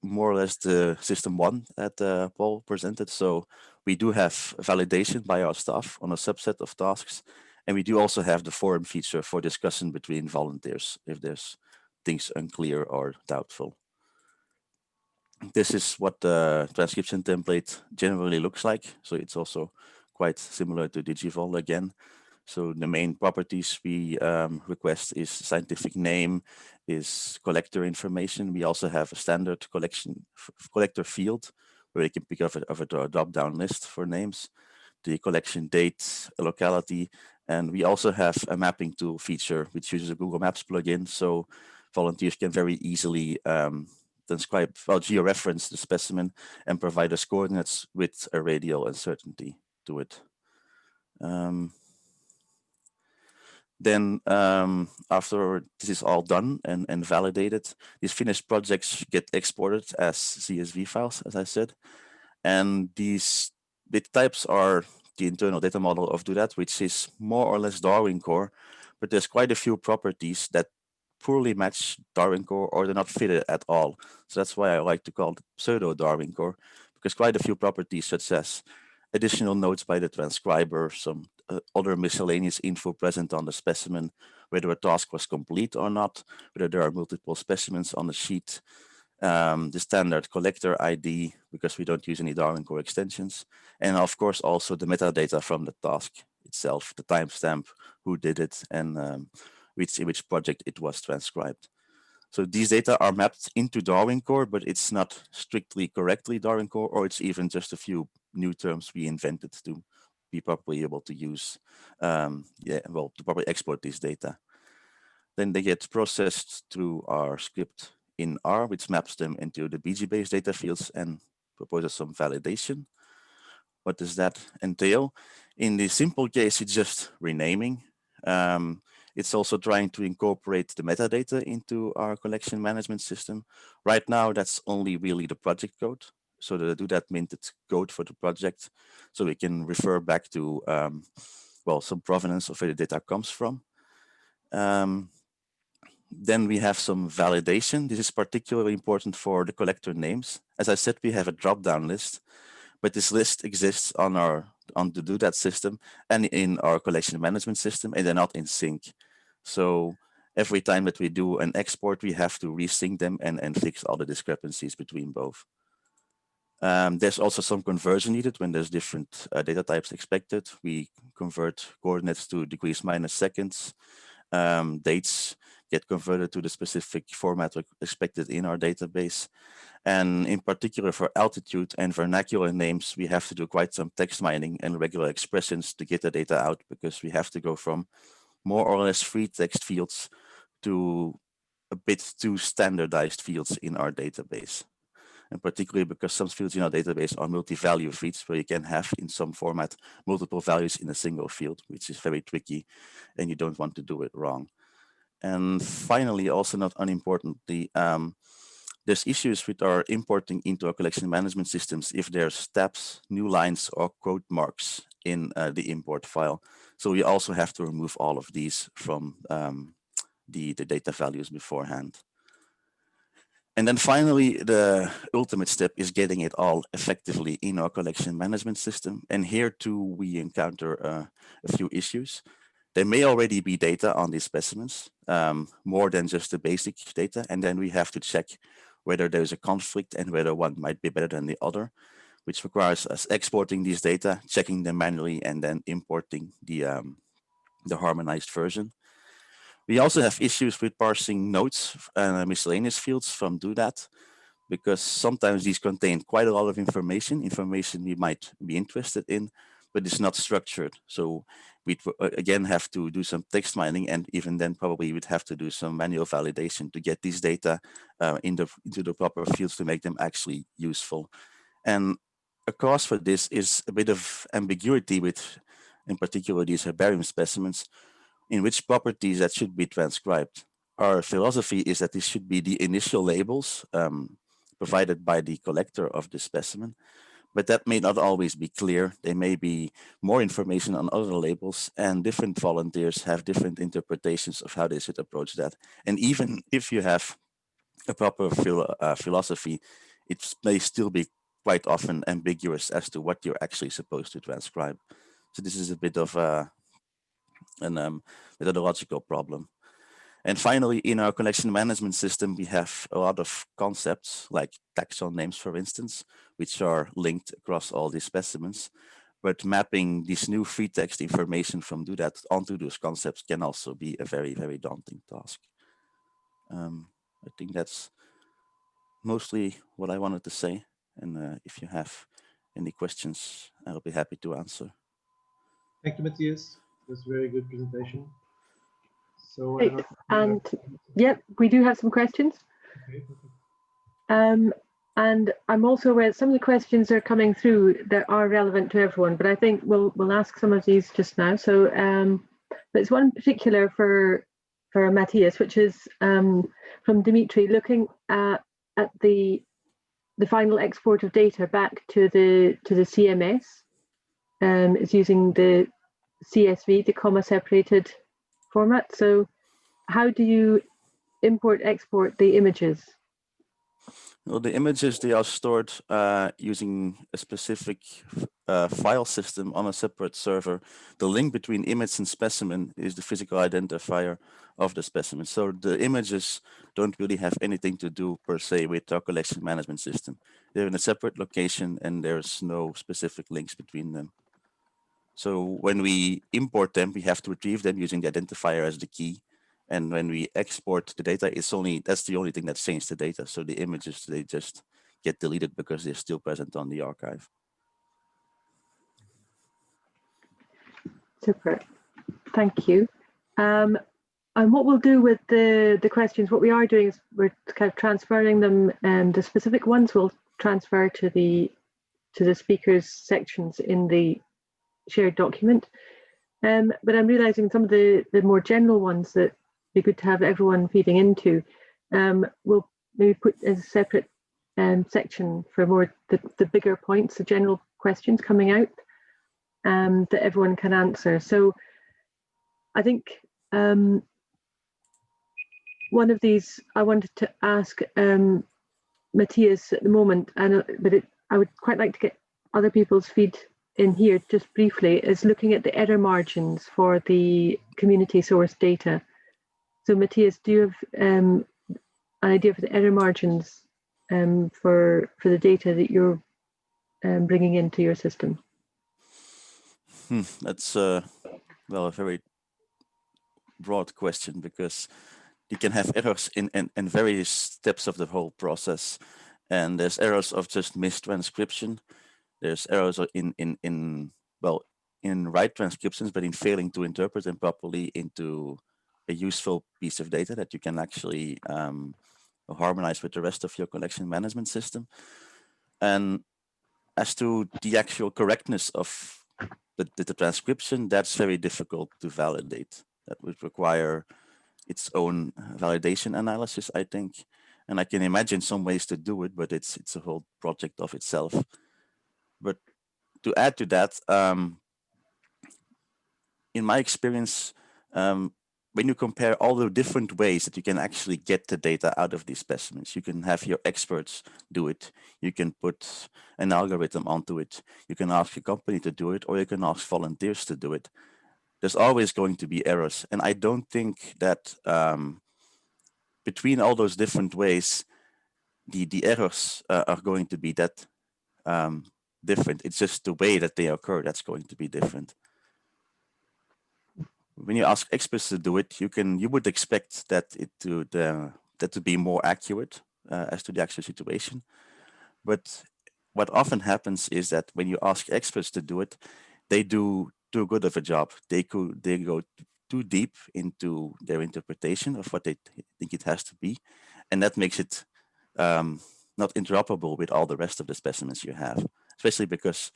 more or less the system one that Paul presented. So we do have validation by our staff on a subset of tasks. And we do also have the forum feature for discussion between volunteers if there's things unclear or doubtful. This is what the transcription template generally looks like. So it's also quite similar to Digivolve again. So the main properties we request is scientific name, is collector information. We also have a standard collector field where you can pick up a drop-down list for names, the collection date, a locality, and we also have a mapping tool feature which uses a Google Maps plugin, so volunteers can very easily transcribe, georeference the specimen and provide us coordinates with a radial uncertainty to it. Then after this is all done and validated, these finished projects get exported as CSV files, as I said. And these data types are the internal data model of DoThat, which is more or less Darwin core, but there's quite a few properties that poorly match Darwin core or they're not fitted at all. So that's why I like to call it pseudo Darwin core, because quite a few properties such as additional notes by the transcriber, some other miscellaneous info present on the specimen, whether a task was complete or not, whether there are multiple specimens on the sheet, the standard collector ID, because we don't use any Darwin Core extensions, and of course also the metadata from the task itself, the timestamp, who did it, and which project it was transcribed. So these data are mapped into Darwin Core, but it's not strictly correctly Darwin Core, or it's even just a few new terms we invented to be properly able to use, to properly export these data. Then they get processed through our script in R, which maps them into the BG-based data fields and proposes some validation. What does that entail? In the simple case, it's just renaming. It's also trying to incorporate the metadata into our collection management system. Right now, that's only really the project code. So to do that minted code for the project, so we can refer back to, some provenance of where the data comes from. Then we have some validation. This is particularly important for the collector names. As I said, we have a drop-down list, but this list exists on the DoDat system and in our collection management system, and they're not in sync. So every time that we do an export, we have to resync them and fix all the discrepancies between both. There's also some conversion needed when there's different data types expected. We convert coordinates to degrees minus seconds. Dates get converted to the specific format expected in our database. And in particular for altitude and vernacular names, we have to do quite some text mining and regular expressions to get the data out, because we have to go from more or less free text fields to a bit too standardized fields in our database. And particularly because some fields in our database are multi-value fields, where you can have in some format multiple values in a single field, which is very tricky and you don't want to do it wrong. And finally, also not unimportantly, there's issues with our importing into our collection management systems if there's tabs, new lines, or quote marks in the import file. So we also have to remove all of these from the data values beforehand. And then finally, the ultimate step is getting it all effectively in our collection management system. And here too, we encounter a few issues. There may already be data on these specimens, more than just the basic data. And then we have to check whether there's a conflict and whether one might be better than the other, which requires us exporting these data, checking them manually, and then importing the harmonized version. We also have issues with parsing notes and miscellaneous fields from DoDat, because sometimes these contain quite a lot of information we might be interested in, but it's not structured. So we'd again have to do some text mining, and even then probably we'd have to do some manual validation to get these data into the proper fields to make them actually useful. And a cause for this is a bit of ambiguity with, in particular, these herbarium specimens, in which properties that should be transcribed. Our philosophy is that this should be the initial labels provided by the collector of the specimen, but that may not always be clear. There may be more information on other labels, and different volunteers have different interpretations of how they should approach that. And even if you have a proper philosophy, it may still be quite often ambiguous as to what you're actually supposed to transcribe. So this is a bit of a methodological problem. And finally, in our collection management system, we have a lot of concepts like taxon names, for instance, which are linked across all these specimens. But mapping this new free text information from DoDat onto those concepts can also be a very, very daunting task. I think that's mostly what I wanted to say. And if you have any questions, I'll be happy to answer. Thank you, Matthias. It was a very good presentation. So, and yep, we do have some questions. Okay. And I'm also aware some of the questions are coming through that are relevant to everyone, but I think we'll ask some of these just now. So there's one particular for Matthias, which is from Dimitri, looking at the final export of data back to the CMS. Is using the CSV, the comma separated format. So how do you import export the images? Well, the images, they are stored using a specific file system on a separate server. The link between image and specimen is the physical identifier of the specimen. So the images don't really have anything to do per se with our collection management system. They're in a separate location and there's no specific links between them. So when we import them, we have to retrieve them using the identifier as the key. And when we export the data, that's the only thing that changed the data. So the images, they just get deleted because they're still present on the archive. Super, thank you. And what we'll do with the questions, what we are doing is we're kind of transferring them, and the specific ones will transfer to the speakers sections in the shared document. But I'm realizing some of the more general ones that be good to have everyone feeding into, we'll maybe put as a separate section for more the bigger points, the general questions coming out that everyone can answer. So I think one of these I wanted to ask Matthias at the moment, but I would quite like to get other people's feed in here just briefly, is looking at the error margins for the community source data. So Matthias, do you have an idea for the error margins for the data that you're bringing into your system? That's well, a very broad question, because you can have errors in various steps of the whole process. And there's errors of just mistranscription. There's errors in right transcriptions, but in failing to interpret them properly into a useful piece of data that you can actually harmonize with the rest of your collection management system. And as to the actual correctness of the transcription, that's very difficult to validate. That would require its own validation analysis, I think. And I can imagine some ways to do it, but it's a whole project of itself. But to add to that, in my experience, when you compare all the different ways that you can actually get the data out of these specimens, you can have your experts do it. You can put an algorithm onto it. You can ask a company to do it, or you can ask volunteers to do it. There's always going to be errors. And I don't think that between all those different ways, the errors are going to be that different. It's just the way that they occur that's going to be different. When you ask experts to do it, you would expect that to be more accurate as to the actual situation. But what often happens is that when you ask experts to do it, they do too good of a job. They go too deep into their interpretation of what they think it has to be, and that makes it not interoperable with all the rest of the specimens you have. Especially because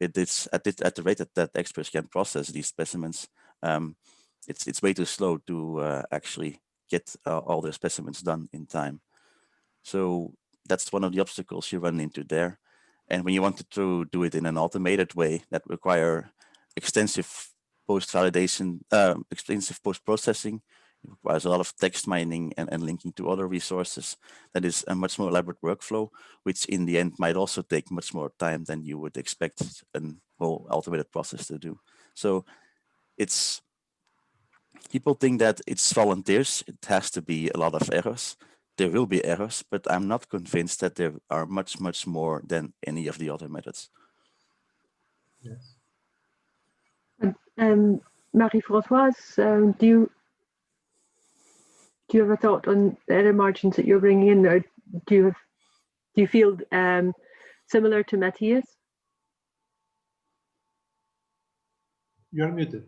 it's at the rate that experts can process these specimens, it's way too slow to actually get all the specimens done in time. So that's one of the obstacles you run into there. And when you want to do it in an automated way that require extensive post-validation, extensive post-processing, it requires a lot of text mining and linking to other resources. That is a much more elaborate workflow, which in the end might also take much more time than you would expect a whole automated process to do. So people think that it's volunteers. It has to be a lot of errors. There will be errors, but I'm not convinced that there are much, much more than any of the other methods. Yes. Marie-Françoise, do you have a thought on the error margins that you're bringing in, or do you feel similar to Matthias? You're muted.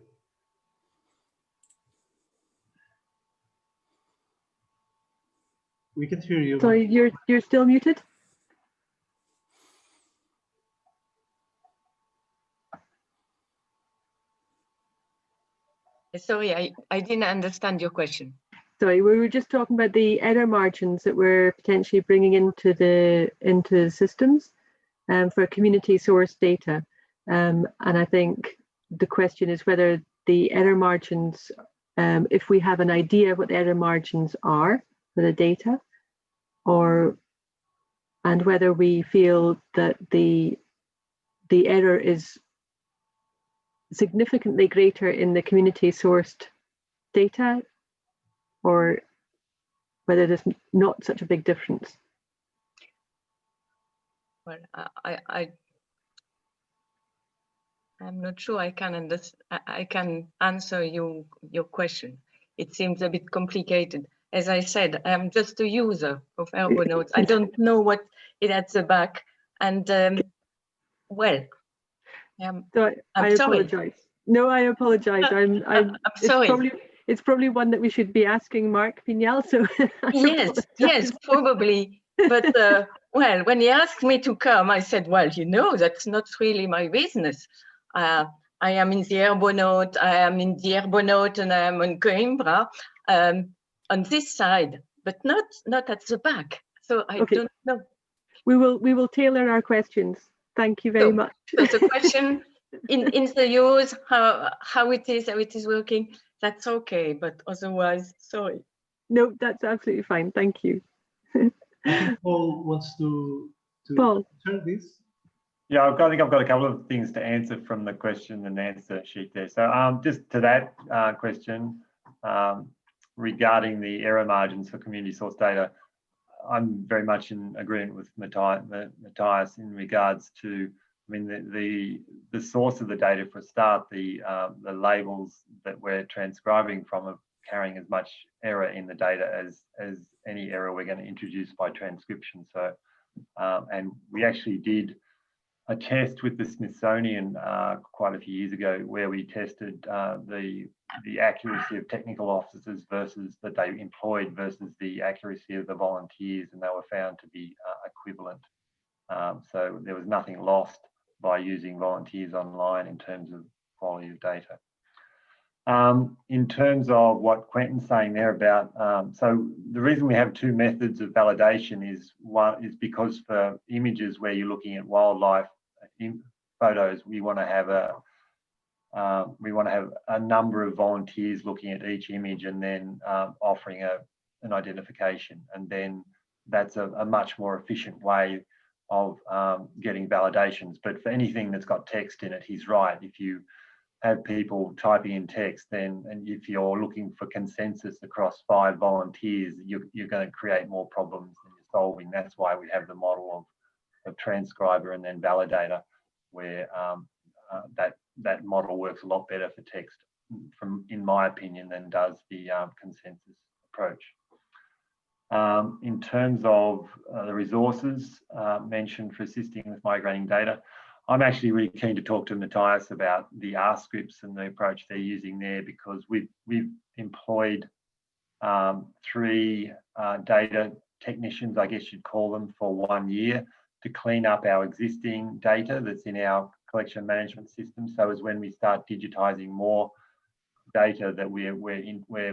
We can hear you. Sorry, you're still muted? Sorry, I didn't understand your question. Sorry, we were just talking about the error margins that we're potentially bringing into the systems for community source data. And I think the question is whether the error margins, if we have an idea what the error margins are for the data, or and whether we feel that the error is significantly greater in the community sourced data, or whether there's not such a big difference. Well, I'm not sure I can answer your question. It seems a bit complicated. As I said, I'm just a user of Ergonotes. I don't know what it at the back, and well, so I apologize. No, I apologize. I'm sorry. It's probably one that we should be asking Mark Pignal. So yes, probably. But well, when he asked me to come, I said, well, that's not really my business. I am in the Ergonote, I am in the Ergonote, and I am on Coimbra on this side, but not at the back. So I don't know. We will tailor our questions. Thank you very much. So the question in the use, how it is working, that's okay. But otherwise, sorry. No, that's absolutely fine. Thank you. I think Paul wants to answer this. Yeah, I think I've got a couple of things to answer from the question and answer sheet there. So just to that question regarding the error margins for community source data, I'm very much in agreement with Matthias in regards to, I mean, the source of the data for a start, the labels that we're transcribing from are carrying as much error in the data as any error we're going to introduce by transcription. So, and we actually did a test with the Smithsonian quite a few years ago where we tested the accuracy of technical officers versus that they employed versus the accuracy of the volunteers, and they were found to be equivalent. So there was nothing lost by using volunteers online in terms of quality of data. In terms of what Quentin's saying there about, so the reason we have two methods of validation is because for images where you're looking at wildlife photos, we want to have a number of volunteers looking at each image and then offering an identification, and then that's a much more efficient way of getting validations. But for anything that's got text in it, he's right. If you have people typing in text, then, and if you're looking for consensus across 5 volunteers, you're going to create more problems than you're solving. That's why we have the model of transcriber and then validator, where that model works a lot better for text, in my opinion, than does the consensus approach. In terms of the resources mentioned for assisting with migrating data, I'm actually really keen to talk to Matthias about the R scripts and the approach they're using there, because we've employed 3 data technicians, I guess you'd call them, for 1 year to clean up our existing data that's in our collection management system. So as when we start digitizing more data, that we're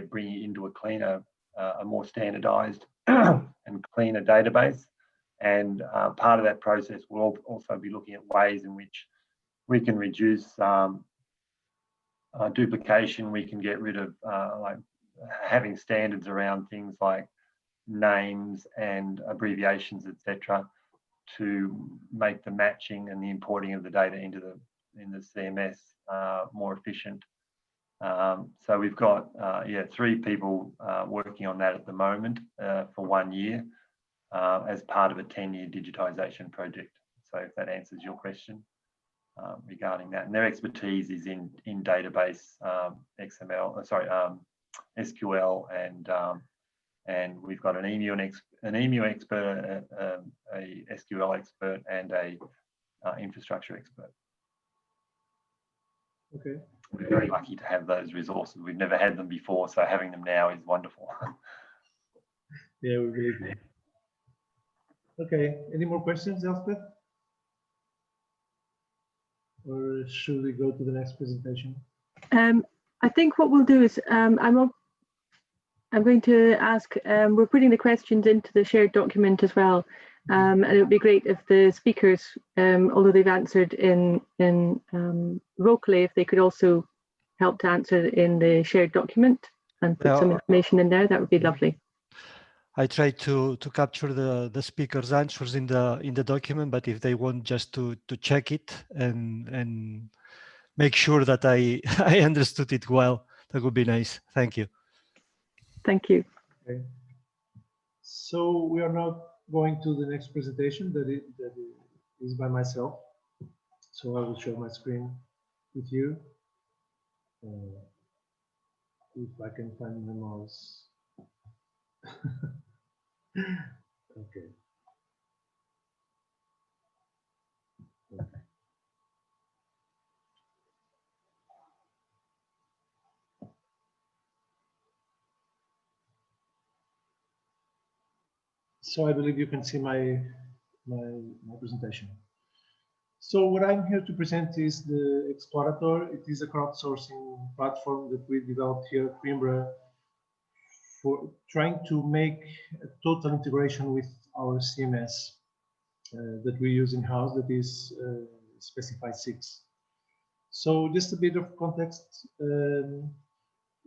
bringing into a cleaner, a more standardized and cleaner database. And part of that process will also be looking at ways in which we can reduce duplication. We can get rid of like having standards around things like names and abbreviations, etc., to make the matching and the importing of the data in the CMS more efficient. So we've got 3 people working on that at the moment for 1 year as part of a 10-year digitisation project. So if that answers your question regarding that, and their expertise is in database SQL, and we've got an EMU expert, a SQL expert, and a infrastructure expert. Okay. We're very lucky to have those resources. We've never had them before, so having them now is wonderful. Yeah, we believe that. Okay, any more questions, Elspeth? Or should we go to the next presentation? I think what we'll do is I'm going to ask, we're putting the questions into the shared document as well, and it would be great if the speakers, although they've answered in vocally, if they could also help to answer in the shared document and put some information in there, that would be lovely. I try to capture the speaker's answers in the document, but if they want just to check it and make sure that I I understood it well, that would be nice. Thank you. Thank you. Okay. So we are now going to the next presentation that is by myself. So I will share my screen with you. If I can find the mouse. Okay. Okay. So I believe you can see my presentation. So what I'm here to present is the Explorator. It is a crowdsourcing platform that we developed here at Coimbra for trying to make a total integration with our CMS that we use in-house, that is Specify 6. So just a bit of context.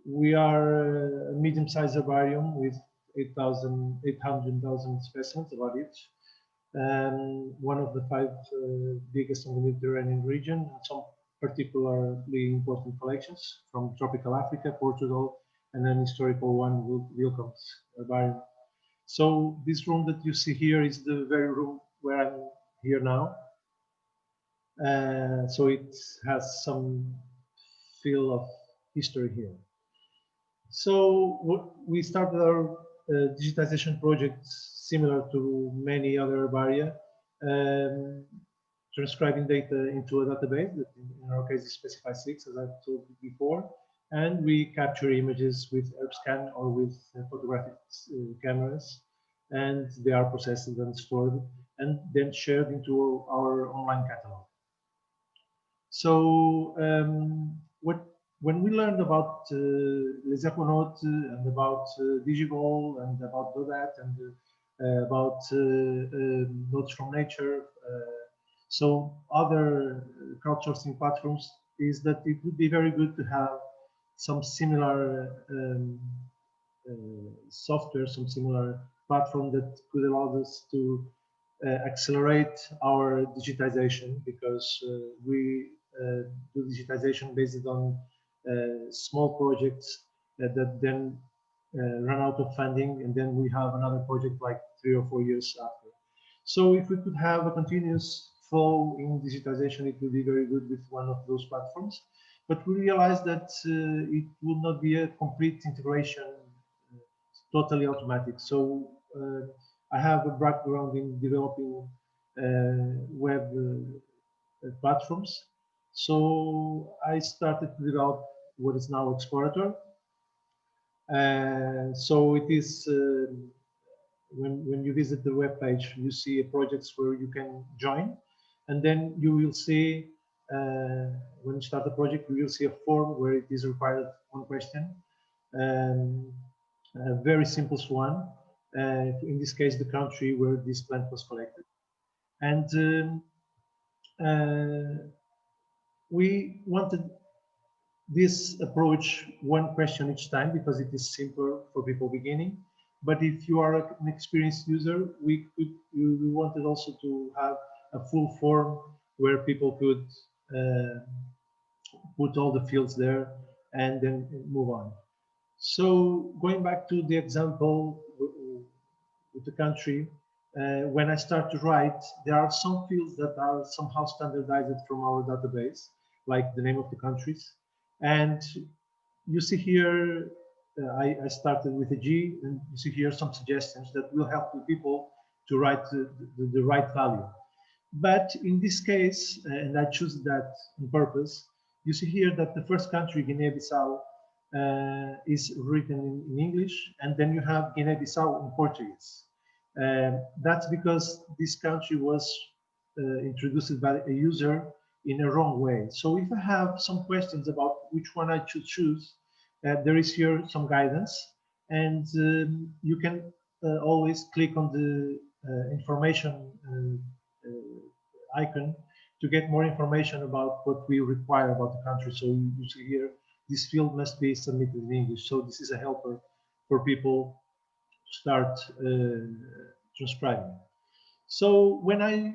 We are a medium-sized herbarium with 800,000 specimens, about each. One of the 5 biggest in the Mediterranean region, and some particularly important collections from tropical Africa, Portugal, and an historical one, Wilcomb's herbarium. So this room that you see here is the very room where I'm here now. So it has some feel of history here. So we started our digitization project similar to many other herbaria, transcribing data into a database that in our case is Specify 6, as I've told you before, and we capture images with HerbScan or with photographic cameras, and they are processed and stored and then shared into our online catalog. So when we learned about Les Aquanautes and about Digivol and about Dodat and about Notes from Nature, so other crowdsourcing platforms, is that it would be very good to have some similar software, some similar platform that could allow us to accelerate our digitization, because we do digitization based on small projects that then run out of funding, and then we have another project like 3 or 4 years after. So if we could have a continuous flow in digitization, it would be very good with one of those platforms. But we realized that it would not be a complete integration, totally automatic. So I have a background in developing web platforms. So I started to develop what is now Explorator. So it is, when you visit the web page, you see projects where you can join, and then you will see, when you start the project, you will see a form where it is required one question, a very simple one, in this case, the country where this plant was collected. And we wanted this approach, one question each time, because it is simpler for people beginning. But if you are an experienced user, we wanted also to have a full form where people could put all the fields there and then move on. So going back to the example with the country, when I start to write, there are some fields that are somehow standardized from our database, like the name of the countries. And you see here, I started with a G, and you see here some suggestions that will help the people to write the right value. But in this case, and I choose that on purpose, you see here that the first country, Guinea-Bissau, is written in English, and then you have Guinea-Bissau in Portuguese. That's because this country was introduced by a user in a wrong way. So if I have some questions about which one I should choose, there is here some guidance, and you can always click on the information icon to get more information about what we require about the country. So you see here, this field must be submitted in English. So this is a helper for people start transcribing. So when I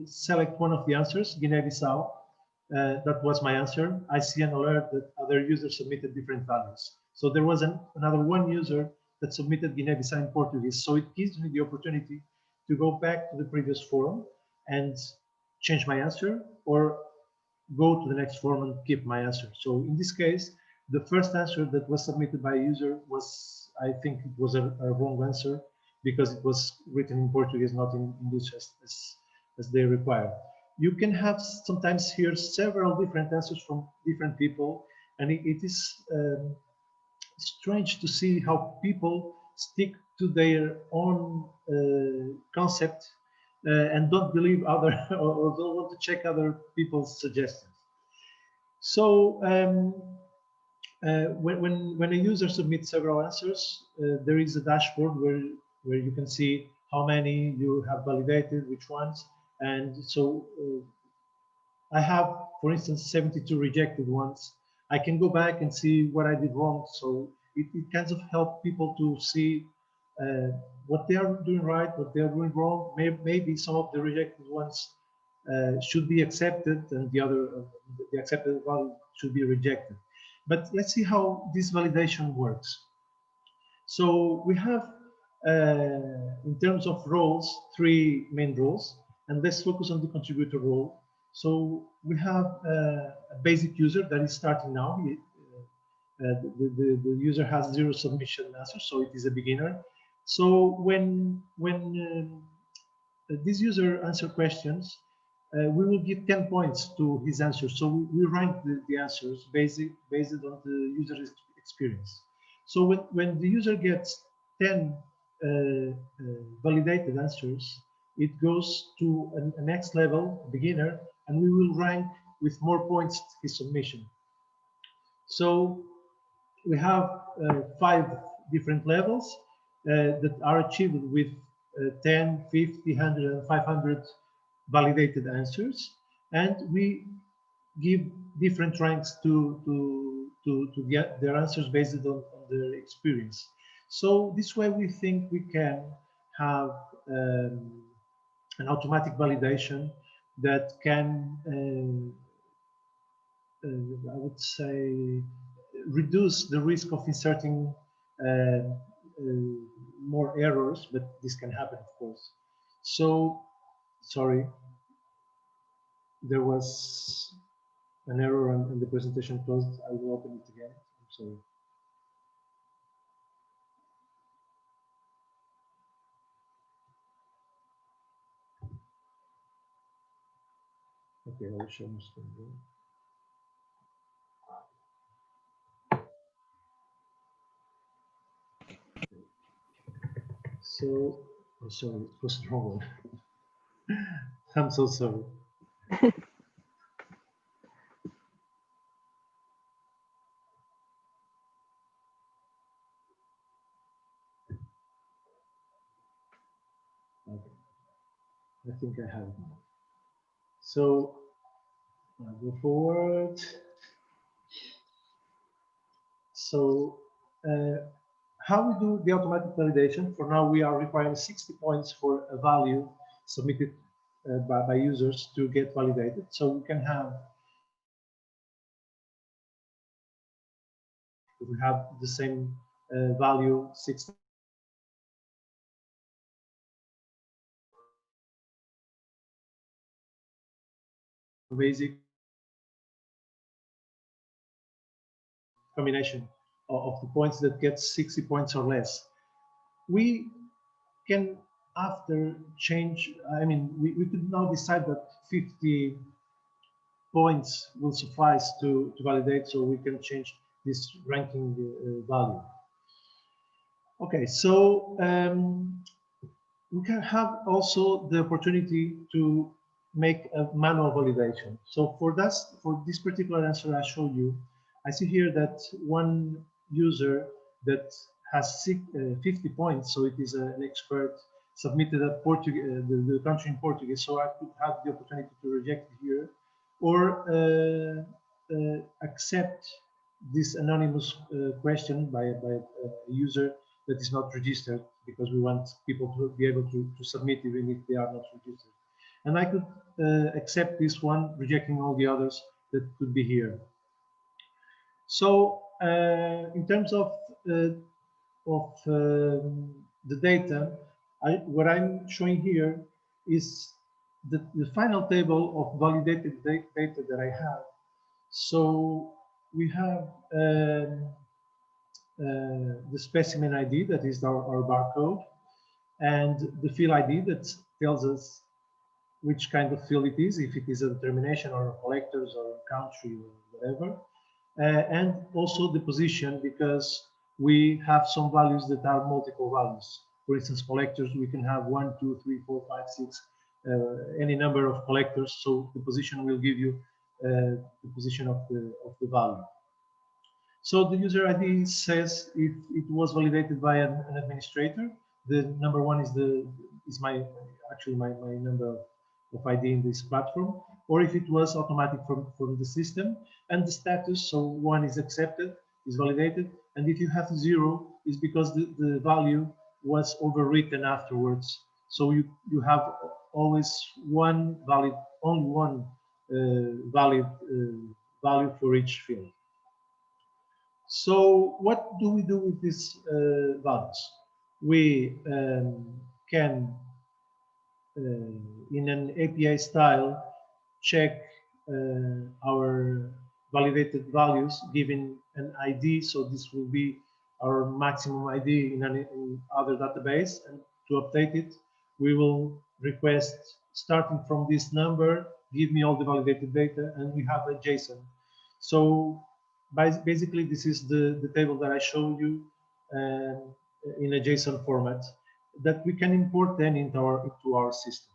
select one of the answers, Guinea-Bissau, that was my answer, I see an alert that other users submitted different values. So there was another one user that submitted Guinea-Bissau in Portuguese. So it gives me the opportunity to go back to the previous form and change my answer, or go to the next form and keep my answer. So in this case, the first answer that was submitted by a user was, I think it was a wrong answer, because it was written in Portuguese, not in English as they require. You can have sometimes here several different answers from different people, and it is strange to see how people stick to their own concept and don't believe other or don't want to check other people's suggestions. So when a user submits several answers, there is a dashboard where you can see how many you have validated, which ones, and so I have, for instance, 72 rejected ones. I can go back and see what I did wrong. So it kind of helps people to see what they are doing right, what they are doing wrong. Maybe some of the rejected ones should be accepted, and the accepted one should be rejected. But let's see how this validation works. So we have, in terms of roles, 3 main roles, and let's focus on the contributor role. So we have a basic user that is starting now. The user has 0 submission answers, so it is a beginner. So when this user answers questions, we will give 10 points to his answers. So we rank the answers based on the user's experience. So when the user gets 10 validated answers, it goes to a next level, beginner, and we will rank with more points his submission. So we have 5 different levels that are achieved with 10, 50, 100, and 500 validated answers, and we give different ranks to get their answers based on their experience. So this way we think we can have an automatic validation that can, I would say, reduce the risk of inserting more errors, but this can happen, of course. So, sorry, there was an error and the presentation closed. I will open it again. I'm sorry. Okay, I will show my screen. So, oh, sorry, it was the wrong one. I'm so sorry. Okay. I think I have it now. So I'll go forward. So how we do the automatic validation? For now, we are requiring 60 points for a value submitted by users to get validated. So we can have, if we have the same value, 60 basic combination of the points that gets 60 points or less. We can, after change, I mean, we could now decide that 50 points will suffice to validate, so we can change this ranking value. Okay, so we can have also the opportunity to make a manual validation. So for this particular answer I showed you, I see here that one user that has 50 points, so it is an expert, submitted a the country in Portuguese, so I could have the opportunity to reject it here, or accept this anonymous question by a user that is not registered, because we want people to be able to submit even if they are not registered. And I could accept this one, rejecting all the others that could be here. So in terms of the data, what I'm showing here is the final table of validated data that I have. So we have the specimen ID, that is our barcode, and the field ID that tells us which kind of field it is, if it is a determination or collectors or country or whatever, and also the position, because we have some values that are multiple values. For instance, collectors, we can have 1, 2, 3, 4, 5, 6, any number of collectors. So the position will give you the position of the value. So the user ID says if it was validated by an administrator. The number 1 is my number of ID in this platform, or if it was automatic from the system, and the status. So 1 is accepted, is validated, and if you have 0, is because the value was overwritten afterwards. So you have always one valid, only one valid value for each field. So what do we do with these values? We can, in an API style, check our validated values given an ID. So this will be our maximum ID in other database, and to update it, we will request, starting from this number, give me all the validated data, and we have a JSON. So basically, this is the table that I showed you in a JSON format that we can import then into our system.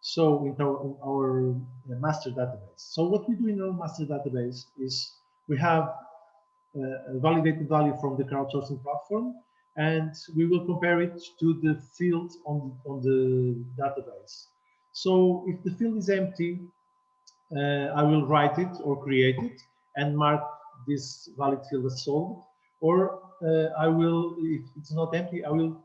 So into our master database. So what we do in our master database is we have a validated value from the crowdsourcing platform, and we will compare it to the field on the database. So if the field is empty, I will write it or create it and mark this valid field as solved. Or I will, if it's not empty, I will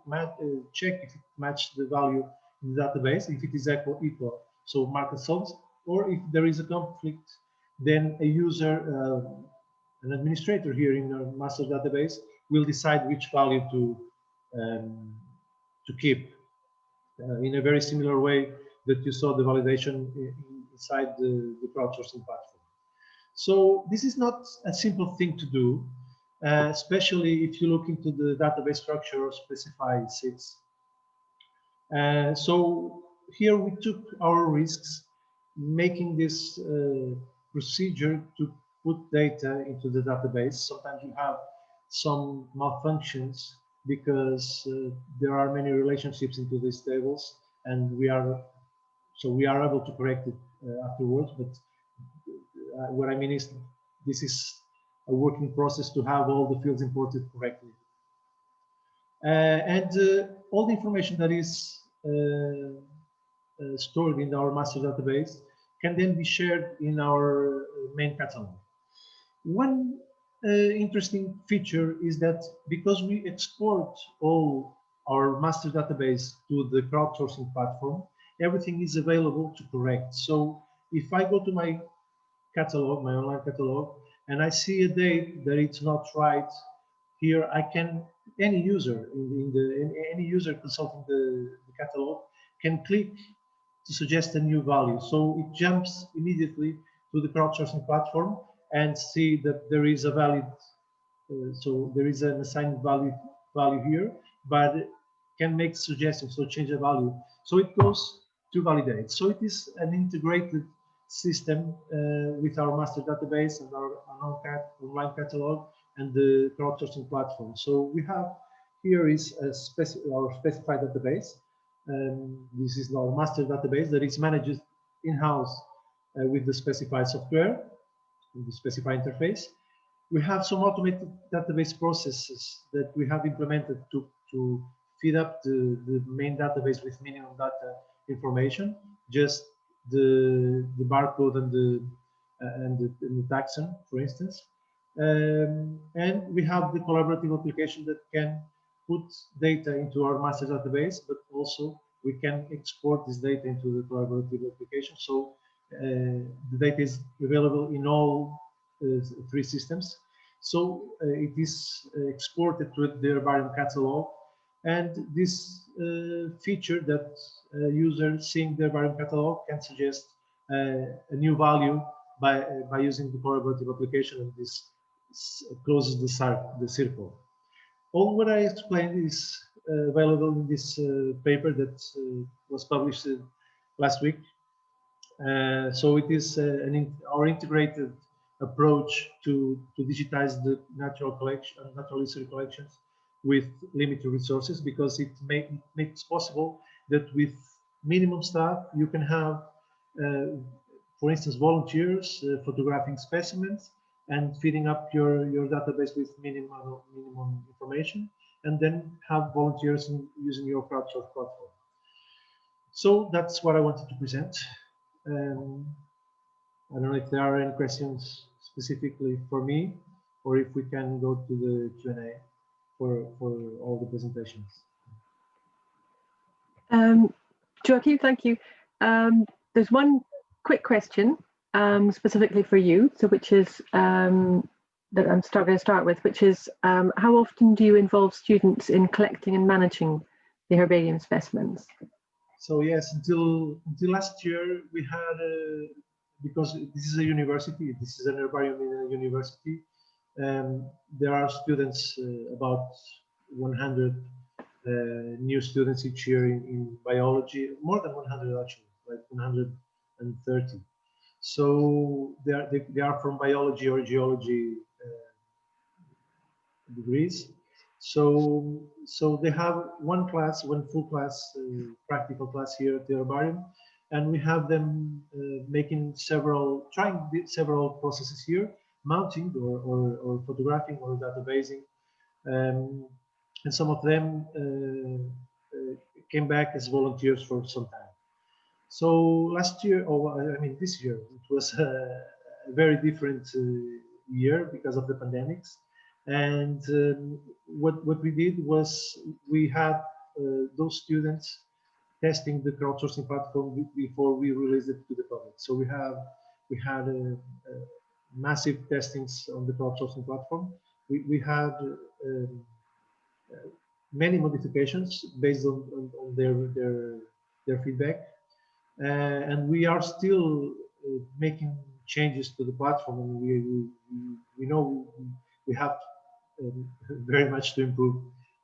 check if it matches the value in the database. If it is equal, so mark as solved. Or if there is a conflict, then a user, an administrator here in our master database, will decide which value to keep. In a very similar way that you saw the validation inside the crowdsourcing platform. So this is not a simple thing to do, especially if you look into the database structure or specify SIDS. So here we took our risks, making this procedure to put data into the database. Sometimes you have some malfunctions because there are many relationships into these tables, and we are able to correct it afterwards. But what I mean is, this is a working process to have all the fields imported correctly, and all the information that is stored in our master database can then be shared in our main catalog. One interesting feature is that because we export all our master database to the crowdsourcing platform, everything is available to correct. So if I go to my catalog, my online catalog, and I see a date that it's not right, here I can, any user any user consulting the catalog can click to suggest a new value. So it jumps immediately to the crowdsourcing platform and see that there is a valid, so there is an assigned value here, but can make suggestions, so change a value. So it goes to validate. So it is an integrated system with our master database and our online catalog and the crowdsourcing platform. So we have here is our specified database. This is our master database that is managed in-house with the specified software, with the specified interface. We have some automated database processes that we have implemented to feed up the main database with minimum data information, just the barcode and the taxon, for instance. And we have the collaborative application that can put data into our master database, but also we can export this data into the collaborative application. So the data is available in all 3 systems. So it is exported to the herbarium catalog, and this feature that user seeing the herbarium catalog can suggest a new value by using the collaborative application, and this closes the circle. All what I explained is available in this paper that was published last week. So it is our integrated approach to digitize the natural history collections with limited resources, because it makes possible that with minimum staff you can have, for instance, volunteers photographing specimens and feeding up your database with minimum information, and then have volunteers using your crowdsourcing platform. So that's what I wanted to present. I don't know if there are any questions specifically for me, or if we can go to the Q&A for all the presentations. Joachim, thank you. There's one quick question specifically for you, so which is that I'm going to start with, which is how often do you involve students in collecting and managing the herbarium specimens? So yes, until last year we had, because this is a university, this is an herbarium in a university, there are students, about 100 new students each year in biology, more than 100 actually, like 130. So they are from biology or geology degrees. So they have one full class, practical class here at the herbarium, and we have them trying several processes here, mounting or photographing or databasing, and some of them came back as volunteers for some time. So last year, this year, it was a very different year because of the pandemics. And what we did was we had those students testing the crowdsourcing platform before we released it to the public. So we had massive testings on the crowdsourcing platform. We had many modifications based on their feedback, and we are still making changes to the platform, and we know we have very much to improve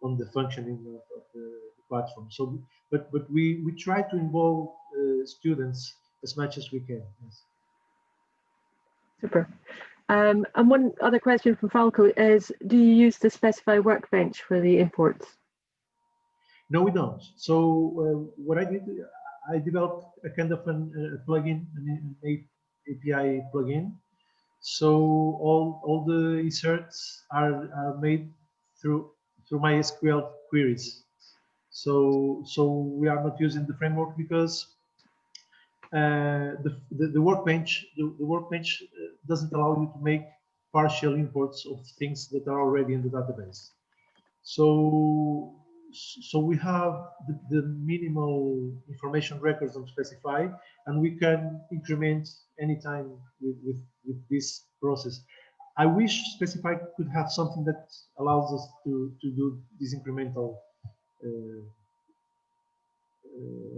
on the functioning of the platform. So, but we try to involve students as much as we can. Yes. Super. And one other question from Falco is: do you use the specify workbench for the imports? No, we don't. So what I did, I developed a kind of a plugin, an API plugin. So all the inserts are made through MySQL queries. So we are not using the framework because the workbench doesn't allow you to make partial imports of things that are already in the database. So we have the minimal information records on Specify, and we can increment anytime with this process. I wish Specify could have something that allows us to do these incremental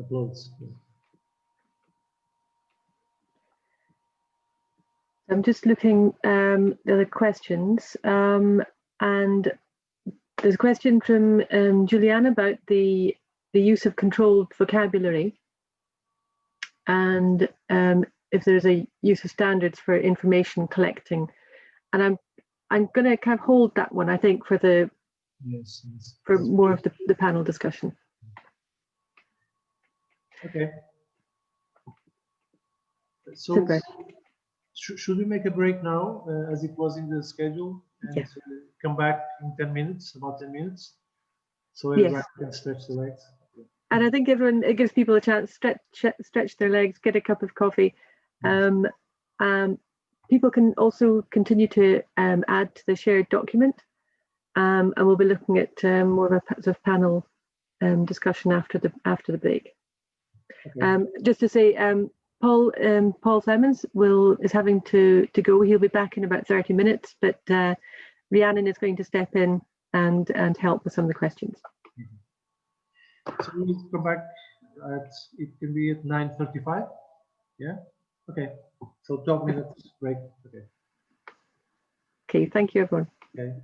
uploads. I'm just looking at the questions, and there's a question from Juliana about the use of controlled vocabulary, and if there's a use of standards for information collecting. And I'm going to kind of hold that one, I think, for the for more of the panel discussion. Okay. So Super. Should we make a break now, as it was in the schedule, and yes. Come back in 10 minutes, about 10 minutes, so everyone can stretch the legs? And I think it gives people a chance to stretch their legs, get a cup of coffee. People can also continue to add to the shared document, and we'll be looking at more of a sort of panel discussion after the break. Okay. Just to say, Paul Simons is having to go. He'll be back in about 30 minutes, but Rhiannon is going to step in and help with some of the questions. So we need to come back it can be at 9:35. Yeah. Okay. So 12 minutes break. Okay. Okay. Thank you, everyone. Okay.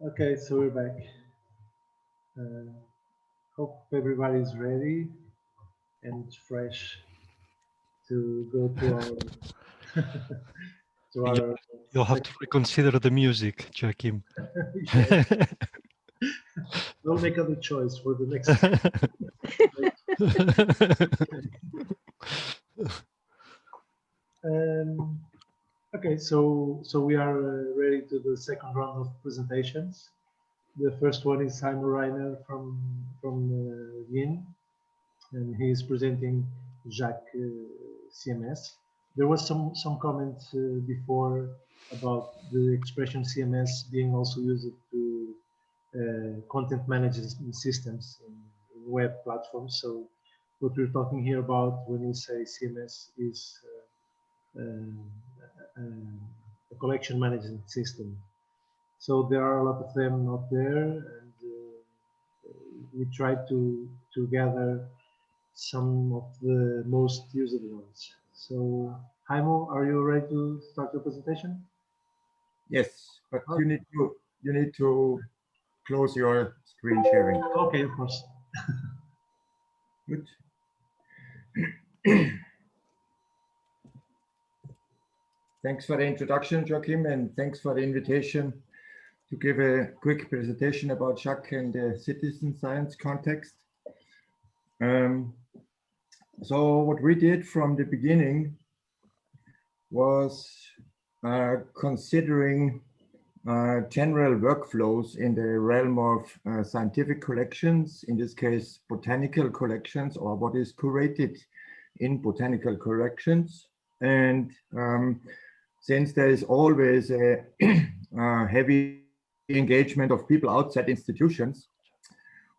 Okay, so we're back. Hope everybody is ready and fresh to go to our to our. You'll have to reconsider the music, Joachim. Yes, we'll make other choice for the next. Okay, so we are ready to the second round of presentations. The first one is Heimo Reiner from Wien, and he is presenting Jacques CMS. There was some comments before about the expression CMS being also used to content management systems in web platforms. So what we're talking here about when we say CMS is a collection management system. So there are a lot of them out there, and we try to gather some of the most used ones. So Heimo, are you ready to start your presentation? Yes, but you need to close your screen sharing. Okay, of course. Good. Thanks for the introduction, Joachim, and thanks for the invitation to give a quick presentation about Jacques and the citizen science context. So what we did from the beginning was considering general workflows in the realm of scientific collections, in this case, botanical collections, or what is curated in botanical collections. And since there is always a heavy engagement of people outside institutions,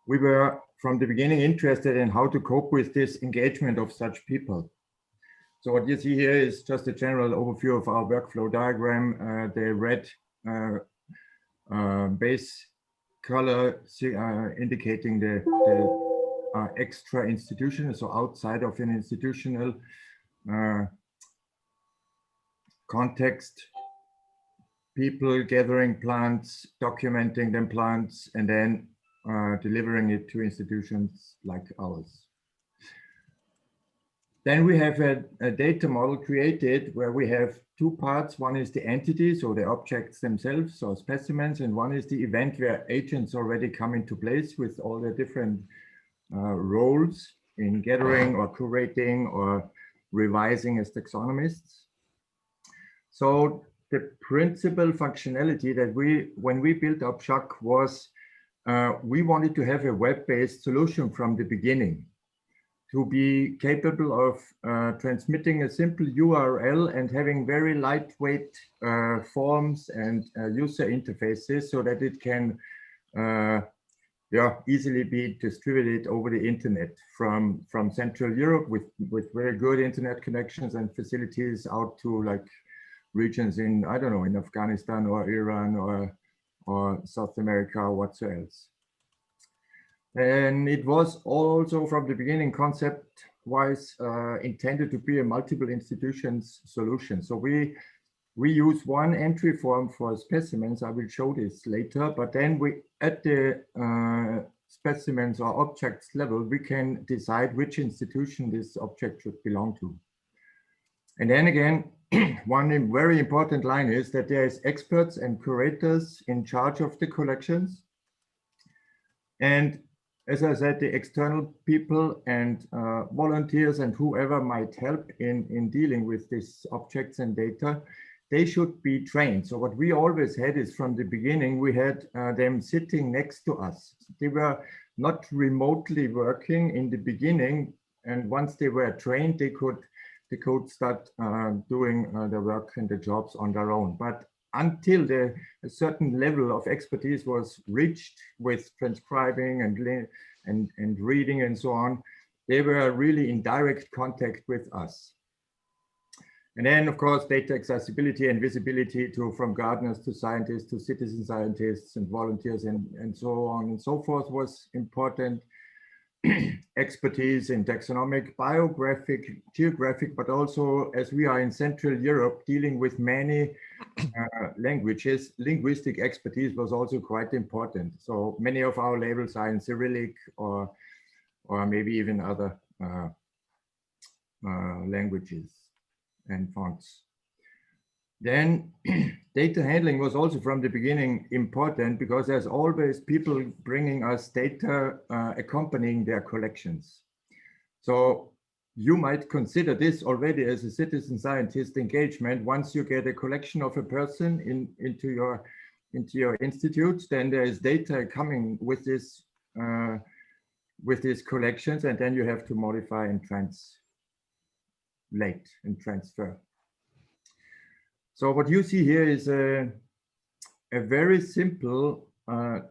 we were from the beginning interested in how to cope with this engagement of such people. So what you see here is just a general overview of our workflow diagram. The red base color indicating the extra institutional, so outside of an institutional context, people gathering plants, documenting them plants, and then delivering it to institutions like ours. Then we have a data model created where we have two parts. One is the entity, so the objects themselves, or specimens, and one is the event where agents already come into place with all the different roles in gathering or curating or revising as taxonomists. So the principal functionality that when we built up Jacques was we wanted to have a web-based solution from the beginning, to be capable of transmitting a simple URL and having very lightweight forms and user interfaces so that it can easily be distributed over the internet from Central Europe with very good internet connections and facilities out to like regions in, I don't know, in Afghanistan or Iran or South America or whatsoever else. And it was also from the beginning concept-wise intended to be a multiple institutions solution. So we use one entry form for specimens. I will show this later, but then we at the specimens or objects level, we can decide which institution this object should belong to. And then again, one very important line is that there is experts and curators in charge of the collections. And as I said, the external people and volunteers and whoever might help in dealing with these objects and data, they should be trained. So what we always had is from the beginning, we had them sitting next to us. They were not remotely working in the beginning. And once they were trained, they could start doing the work and the jobs on their own. But until a certain level of expertise was reached with transcribing and reading and so on, they were really in direct contact with us. And then, of course, data accessibility and visibility from gardeners to scientists to citizen scientists and volunteers and so on and so forth was important. expertise in taxonomic, biographic, geographic, but also as we are in Central Europe dealing with many languages, linguistic expertise was also quite important. So many of our labels are in Cyrillic or maybe even other languages and fonts. Then data handling was also from the beginning important because there's always people bringing us data accompanying their collections. So you might consider this already as a citizen scientist engagement. Once you get a collection of a person into your institute, then there is data coming with these collections, and then you have to modify and translate and transfer. So what you see here is a very simple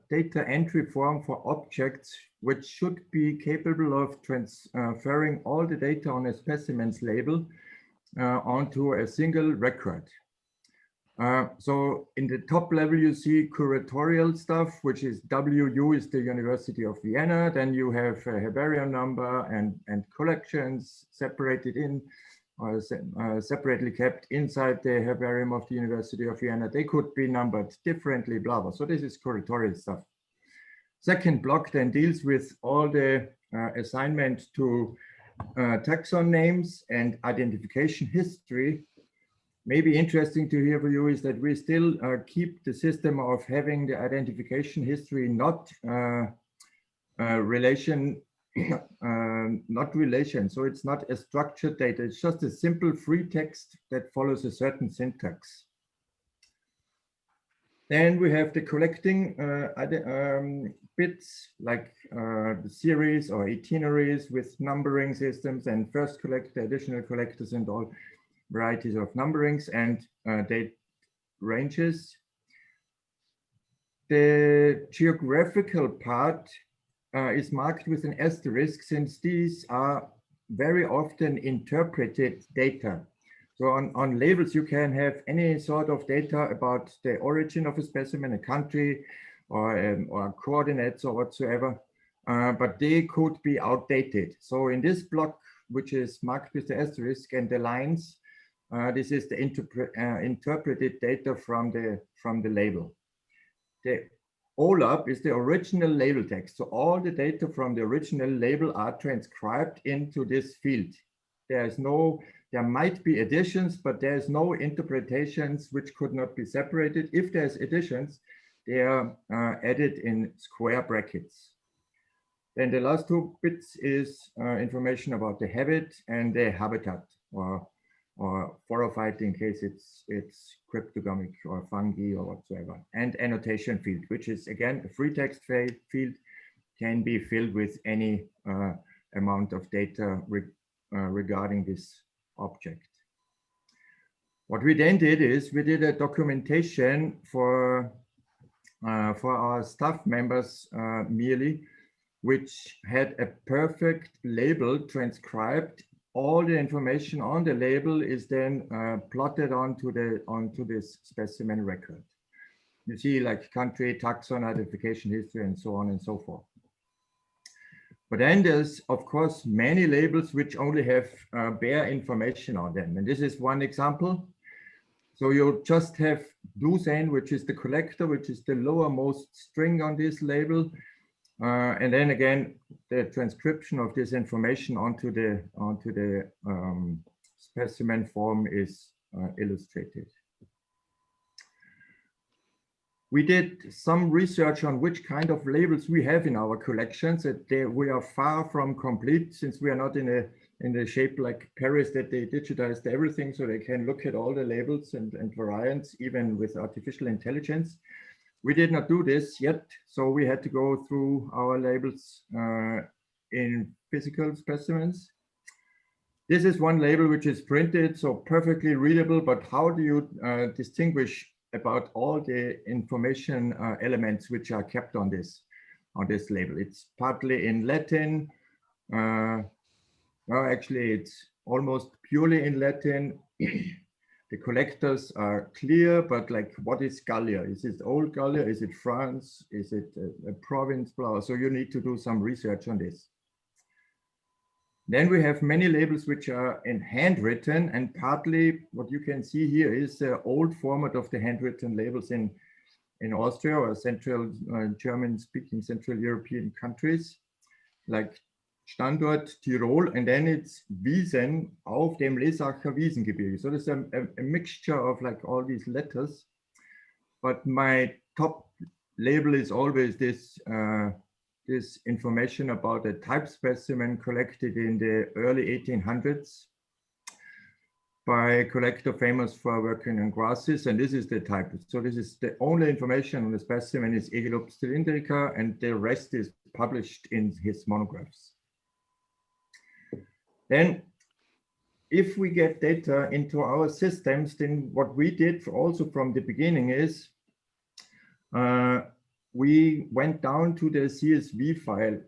data entry form for objects, which should be capable of transferring all the data on a specimens label onto a single record. So in the top level, you see curatorial stuff, which is WU is the University of Vienna. Then you have a herbarium number and collections separated in, or separately kept inside the herbarium of the University of Vienna. They could be numbered differently, blah, blah. So this is curatorial stuff. Second block then deals with all the assignment to taxon names and identification history. Maybe interesting to hear for you is that we still keep the system of having the identification history not relation. Not relation, so it's not a structured data, it's just a simple free text that follows a certain syntax. Then we have the collecting bits like the series or itineraries with numbering systems and first collector, additional collectors, and all varieties of numberings and date ranges. The geographical part is marked with an asterisk, since these are very often interpreted data. So on labels, you can have any sort of data about the origin of a specimen, a country, or coordinates or whatsoever, but they could be outdated. So in this block, which is marked with the asterisk and the lines, this is the interpreted data from the label. The OLAP is the original label text. So all the data from the original label are transcribed into this field. There might be additions, but there's no interpretations which could not be separated. If there's additions, they are added in square brackets. Then the last two bits is information about the habit and the habitat, or phorophyte in case it's cryptogamic or fungi or whatsoever, and annotation field, which is again a free text field, can be filled with any amount of data regarding this object. What we then did is we did a documentation for our staff members merely, which had a perfect label transcribed. All the information on the label is then plotted onto this specimen record. You see, like country, taxon, identification history, and so on and so forth. But then there's, of course, many labels which only have bare information on them. And this is one example. So you just have Dusan, which is the collector, which is the lowermost string on this label. And then again, the transcription of this information onto the specimen form is illustrated. We did some research on which kind of labels we have in our collections. We are far from complete, since we are not in the shape like Paris that they digitized everything, so they can look at all the labels and variants, even with artificial intelligence. We did not do this yet, so we had to go through our labels in physical specimens. This is one label which is printed, so perfectly readable, but how do you distinguish about all the information elements which are kept on this label? It's partly in Latin. No, actually, it's almost purely in Latin. The collectors are clear, but like, what is Gallia? Is it old Gallia? Is it France? Is it a province? Blah. So you need to do some research on this. Then we have many labels which are in handwritten, and partly what you can see here is the old format of the handwritten labels in Austria or Central German-speaking Central European countries like Standort Tirol, and then it's Wiesen auf dem Lesacher Wiesengebirge. So there's a mixture of like all these letters, but my top label is always this this information about a type specimen collected in the early 1800s by a collector famous for working on grasses, and this is the type. So this is the only information on the specimen is Egelops cylindrica, and the rest is published in his monographs. Then if we get data into our systems, then what we did also from the beginning is we went down to the CSV file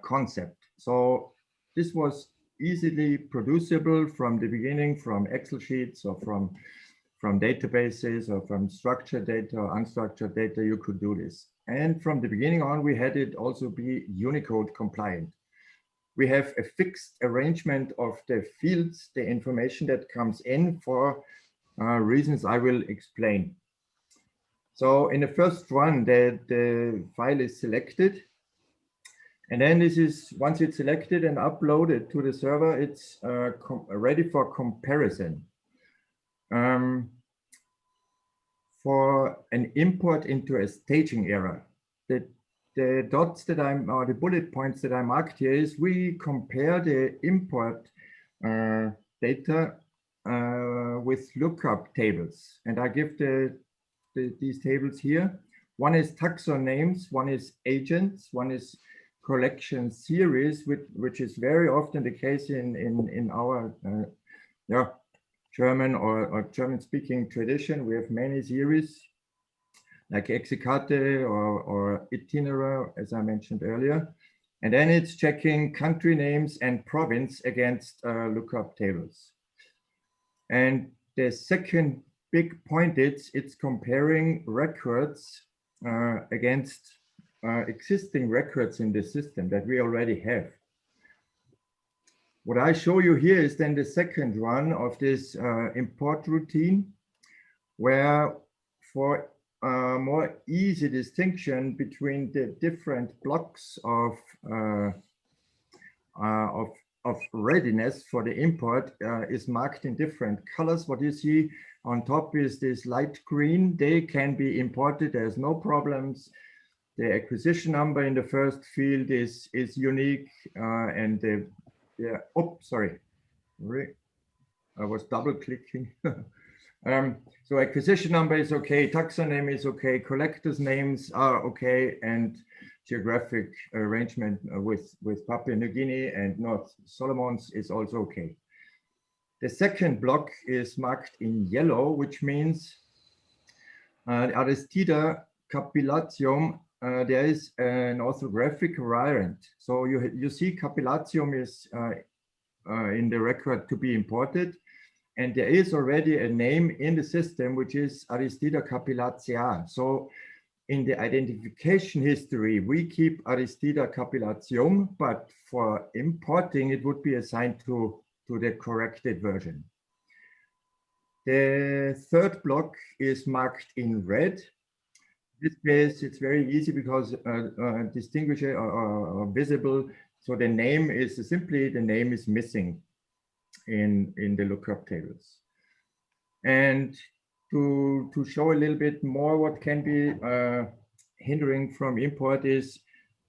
concept. So this was easily producible from the beginning, from Excel sheets or from databases or from structured data or unstructured data. You could do this. And from the beginning on, we had it also be Unicode compliant. We have a fixed arrangement of the fields, the information that comes in for reasons I will explain. So in the first run, the file is selected. And then this is, once it's selected and uploaded to the server, it's ready for comparison. For an import into a staging area, the dots that or the bullet points that I marked here is we compare the import data with lookup tables. And I give these tables here. One is taxon names, one is agents, one is collection series, which is very often the case in our German or German-speaking tradition. We have many series like Exicate or Itinera, as I mentioned earlier. And then it's checking country names and province against lookup tables. And the second big point is it's comparing records against existing records in the system that we already have. What I show you here is then the second run of this import routine, where for more easy distinction between the different blocks of readiness for the import is marked in different colors. What you see on top is this light green. They can be imported, there's no problems. The acquisition number in the first field is unique, and sorry, I was double clicking. So acquisition number is okay, taxon name is okay, collectors names are okay, and geographic arrangement with Papua New Guinea and North Solomons is also okay. The second block is marked in yellow, which means Aristida capillatium, there is an orthographic variant. So you see capillatium is in the record to be imported, and there is already a name in the system, which is Aristida capillatia. So in the identification history, we keep Aristida capillatium, but for importing, it would be assigned to the corrected version. The third block is marked in red. In this case, it's very easy because distinguishable or visible. So the name is simply, the name is missing in the lookup tables. And to show a little bit more what can be hindering from import is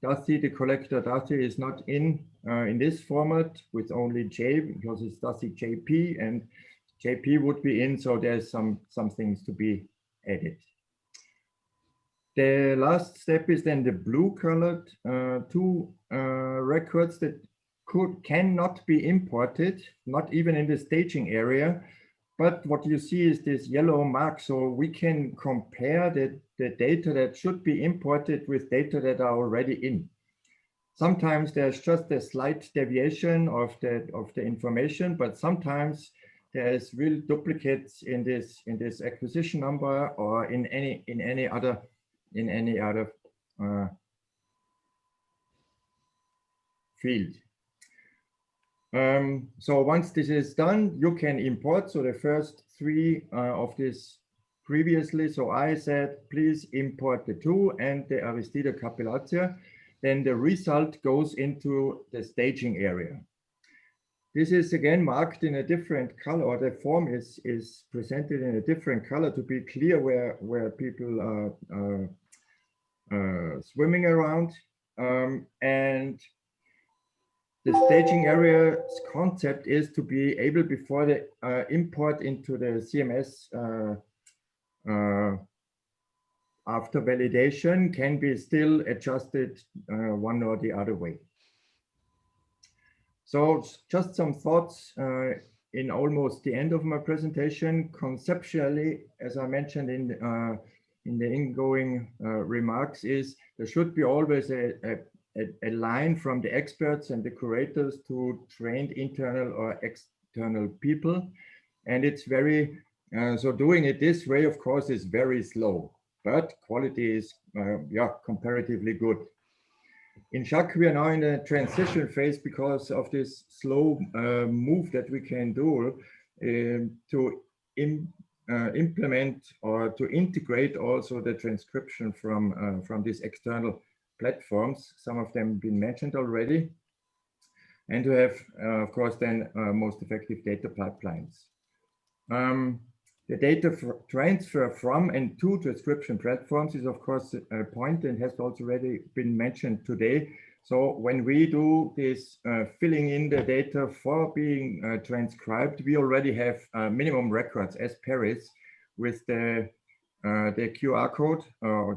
DASI, the collector DASI is not in this format with only J, because it's DASI JP, and JP would be in, so there's some things to be added. The last step is then the blue colored two records that cannot be imported, not even in the staging area. But what you see is this yellow mark, so we can compare the data that should be imported with data that are already in. Sometimes there's just a slight deviation of the information, but sometimes there's real duplicates in this acquisition number or in any other field. So once this is done, you can import. So the first three of this previously. So I said, please import the 2 and the Aristide Capillacea. Then the result goes into the staging area. This is again marked in a different color, or the form is presented in a different color to be clear where people are swimming around. And the staging area's concept is to be able, before the import into the CMS after validation, can be still adjusted one or the other way. So just some thoughts in almost the end of my presentation. Conceptually, as I mentioned in the ingoing remarks, is there should be always a line from the experts and the curators to trained internal or external people. And it's very, so doing it this way, of course, is very slow, but quality is comparatively good. In Jacques, we are now in a transition phase because of this slow move that we can do to implement or to integrate also the transcription from these external platforms, some of them been mentioned already, and to have, of course, then most effective data pipelines. The data transfer from and to transcription platforms is, of course, a point and has also already been mentioned today. So when we do this filling in the data for being transcribed, we already have minimum records as Paris with the QR code,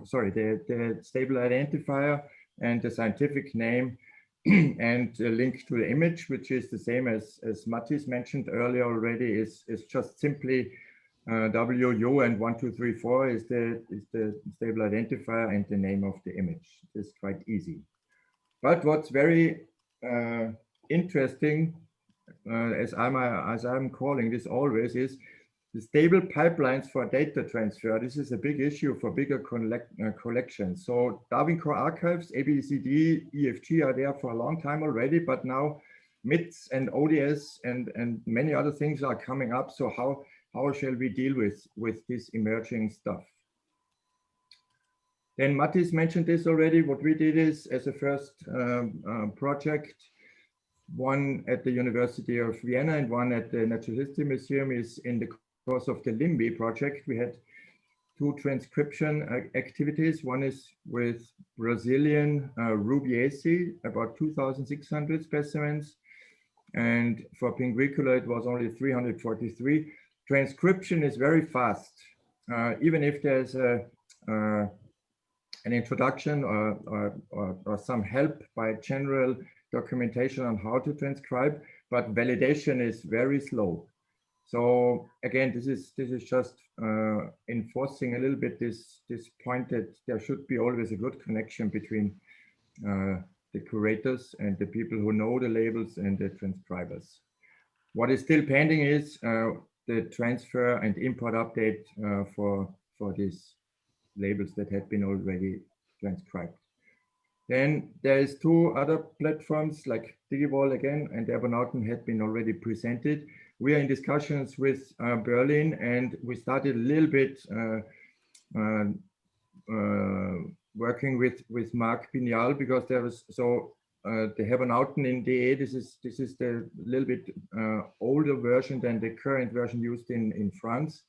sorry, the stable identifier and the scientific name and a link to the image, which is the same as Mattis mentioned earlier already, is just simply WU and 1234 is the stable identifier and the name of the image. It's quite easy. But what's very interesting, as I'm calling this always, is the stable pipelines for data transfer. This is a big issue for bigger collections. So Darwin Core Archives, ABCD, EFG are there for a long time already, but now MITS and ODS and many other things are coming up. So how shall we deal with this emerging stuff? Then Mattis mentioned this already. What we did is, as a first project, one at the University of Vienna and one at the Natural History Museum, is in the course of the LIMBY project. We had 2 transcription activities. One is with Brazilian Rubiaceae, about 2,600 specimens. And for Pinguicula, it was only 343. Transcription is very fast. Even if there's an introduction or some help by general documentation on how to transcribe, but validation is very slow. So again, this is just enforcing a little bit this point that there should be always a good connection between the curators and the people who know the labels and the transcribers. What is still pending is the transfer and import update for these labels that have been already transcribed. Then there's 2 other platforms like DigiWall again and Evernoten had been already presented. We are in discussions with Berlin, and we started a little bit working with Marc Pignal, because there was the Evernoten in DE. This is the little bit older version than the current version used in France.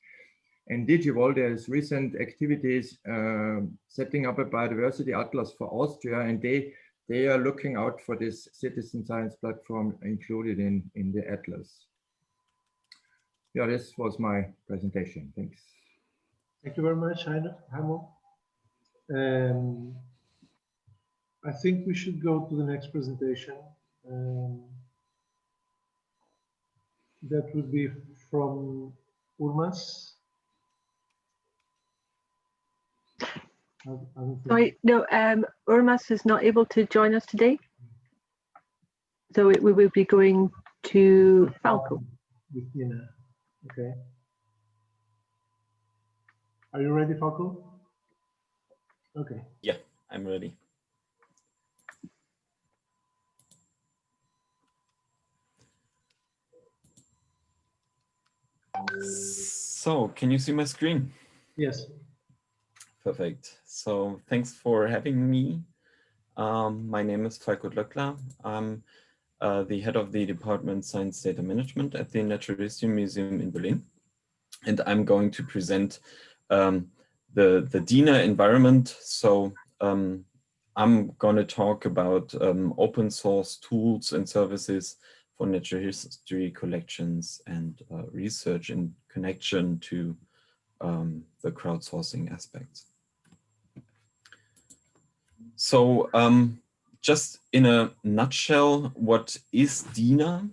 And DigiWall, there's recent activities setting up a biodiversity atlas for Austria, and they are looking out for this citizen science platform included in the atlas. Yeah, this was my presentation. Thanks. Thank you very much, Heimo. I think we should go to the next presentation. That would be from Urmas. Sorry, no, Urmas is not able to join us today. So we will be going to Falco. With Nina. Okay. Are you ready, Falco? Okay. Yeah, I'm ready. So, can you see my screen? Yes. Perfect. So, thanks for having me. My name is Falco Löckler. I'm the head of the Department Science Data Management at the Natural History Museum in Berlin. And I'm going to present the DINA environment. So I'm going to talk about open source tools and services for natural history collections and research in connection to the crowdsourcing aspects. So just in a nutshell, what is DINA?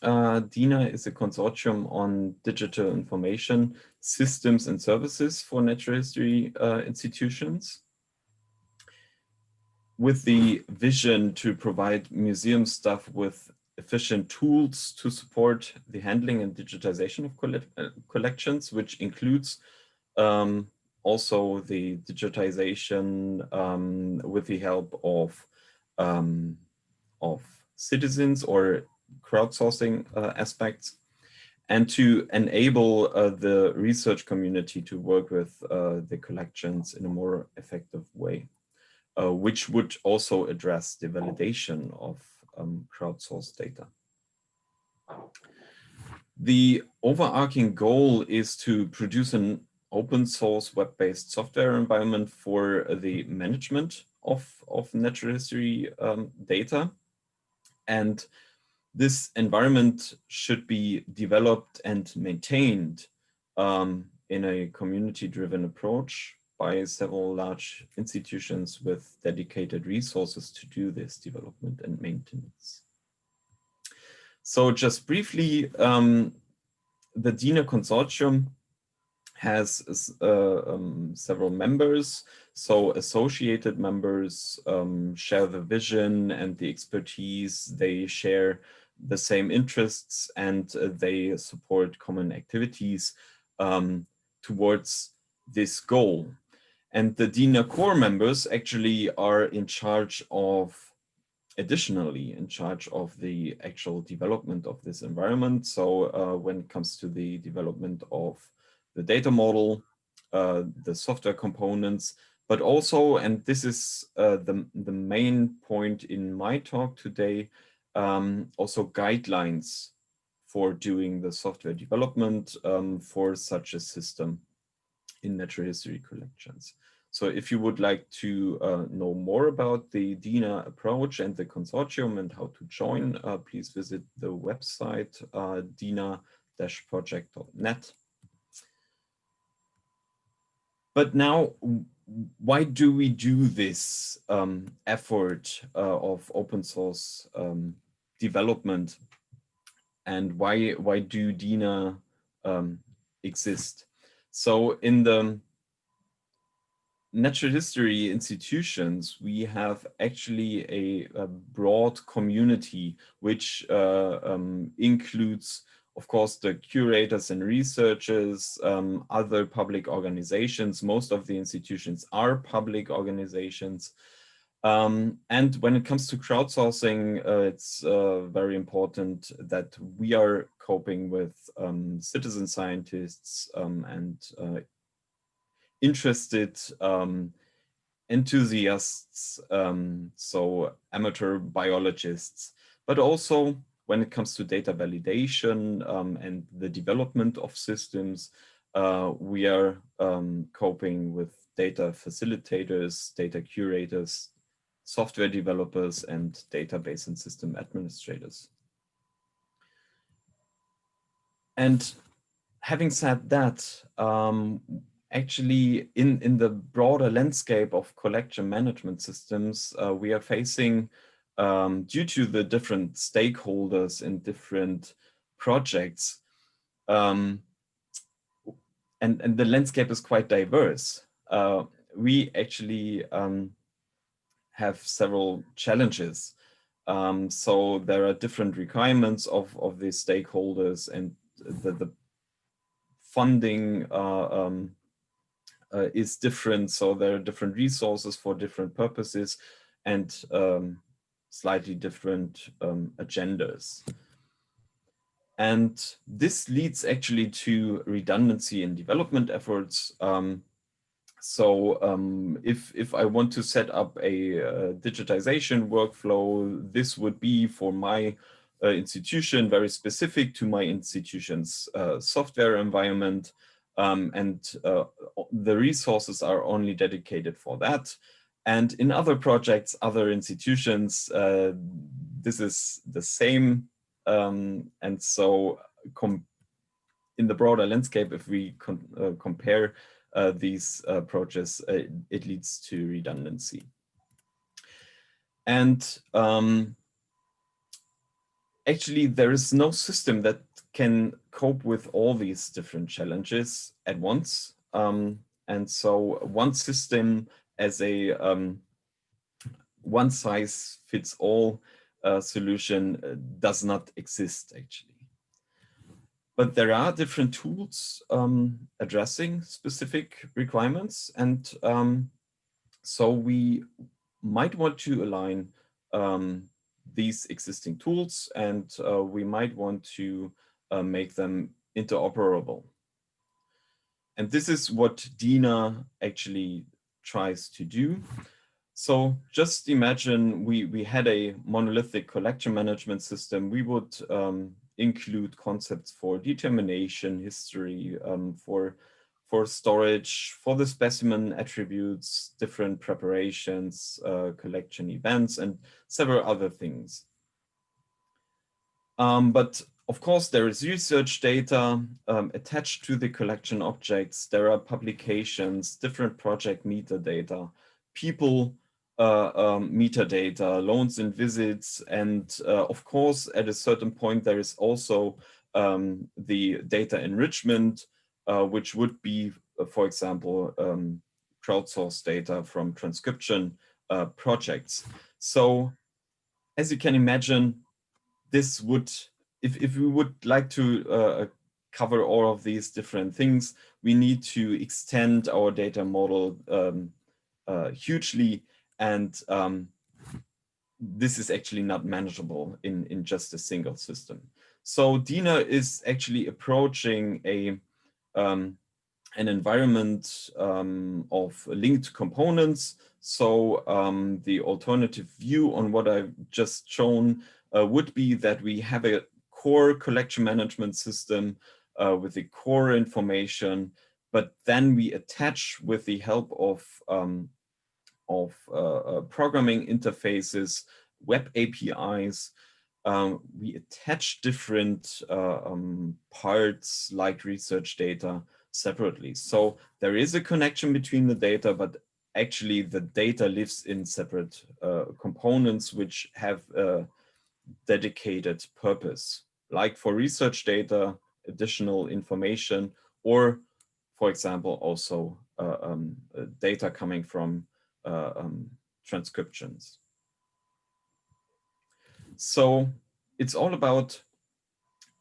DINA is a consortium on digital information systems and services for natural history institutions, with the vision to provide museum staff with efficient tools to support the handling and digitization of collections, which includes also the digitization with the help of citizens or crowdsourcing aspects, and to enable the research community to work with the collections in a more effective way, which would also address the validation of crowdsourced data. The overarching goal is to produce an open source web-based software environment for the management of natural history data. And this environment should be developed and maintained in a community-driven approach by several large institutions with dedicated resources to do this development and maintenance. So just briefly, the DINA consortium has several members. So associated members share the vision and the expertise. They share the same interests, and they support common activities towards this goal. And the DINA core members actually are additionally in charge of the actual development of this environment. So when it comes to the development of the data model, the software components, but also, and this is the main point in my talk today, also guidelines for doing the software development for such a system in natural history collections. So if you would like to know more about the DINA approach and the consortium and how to join, please visit the website dina-project.net. But now, why do we do this effort of open source development, and why do DINA exist? So in the natural history institutions, we have actually a broad community, which includes, of course, the curators and researchers, other public organizations. Most of the institutions are public organizations. And when it comes to crowdsourcing, it's very important that we are coping with citizen scientists and interested enthusiasts, so amateur biologists, but also when it comes to data validation and the development of systems, we are coping with data facilitators, data curators, software developers, and database and system administrators. And having said that, actually in the broader landscape of collection management systems, we are facing, due to the different stakeholders in different projects, and the landscape is quite diverse. We actually have several challenges. So there are different requirements of the stakeholders, and the funding is different. So there are different resources for different purposes and slightly different agendas. And this leads actually to redundancy in development efforts. If I want to set up a digitization workflow, this would be for my institution very specific to my institution's software environment, and the resources are only dedicated for that. And in other projects, other institutions, this is the same. And so in the broader landscape, if we compare these approaches, it leads to redundancy. And actually, there is no system that can cope with all these different challenges at once. And so one system as a one-size-fits-all solution does not exist, actually. But there are different tools addressing specific requirements. And so we might want to align these existing tools, and we might want to make them interoperable. And this is what DINA actually tries to do. So just imagine we had a monolithic collection management system. We would include concepts for determination, history, for storage, for the specimen attributes, different preparations, collection events, and several other things. But of course, there is research data attached to the collection objects. There are publications, different project metadata, people metadata, loans and visits, and of course, at a certain point, there is also the data enrichment, which would be, for example, crowdsourced data from transcription projects. So, as you can imagine, this would, if we would like to cover all of these different things, we need to extend our data model hugely, and this is actually not manageable in just a single system. So DINA is actually approaching an environment of linked components. So the alternative view on what I've just shown would be that we have a core collection management system with the core information, but then we attach, with the help of programming interfaces, web APIs, we attach different parts like research data separately. So there is a connection between the data, but actually the data lives in separate components which have a dedicated purpose, like for research data, additional information, or for example, also data coming from transcriptions. So it's all about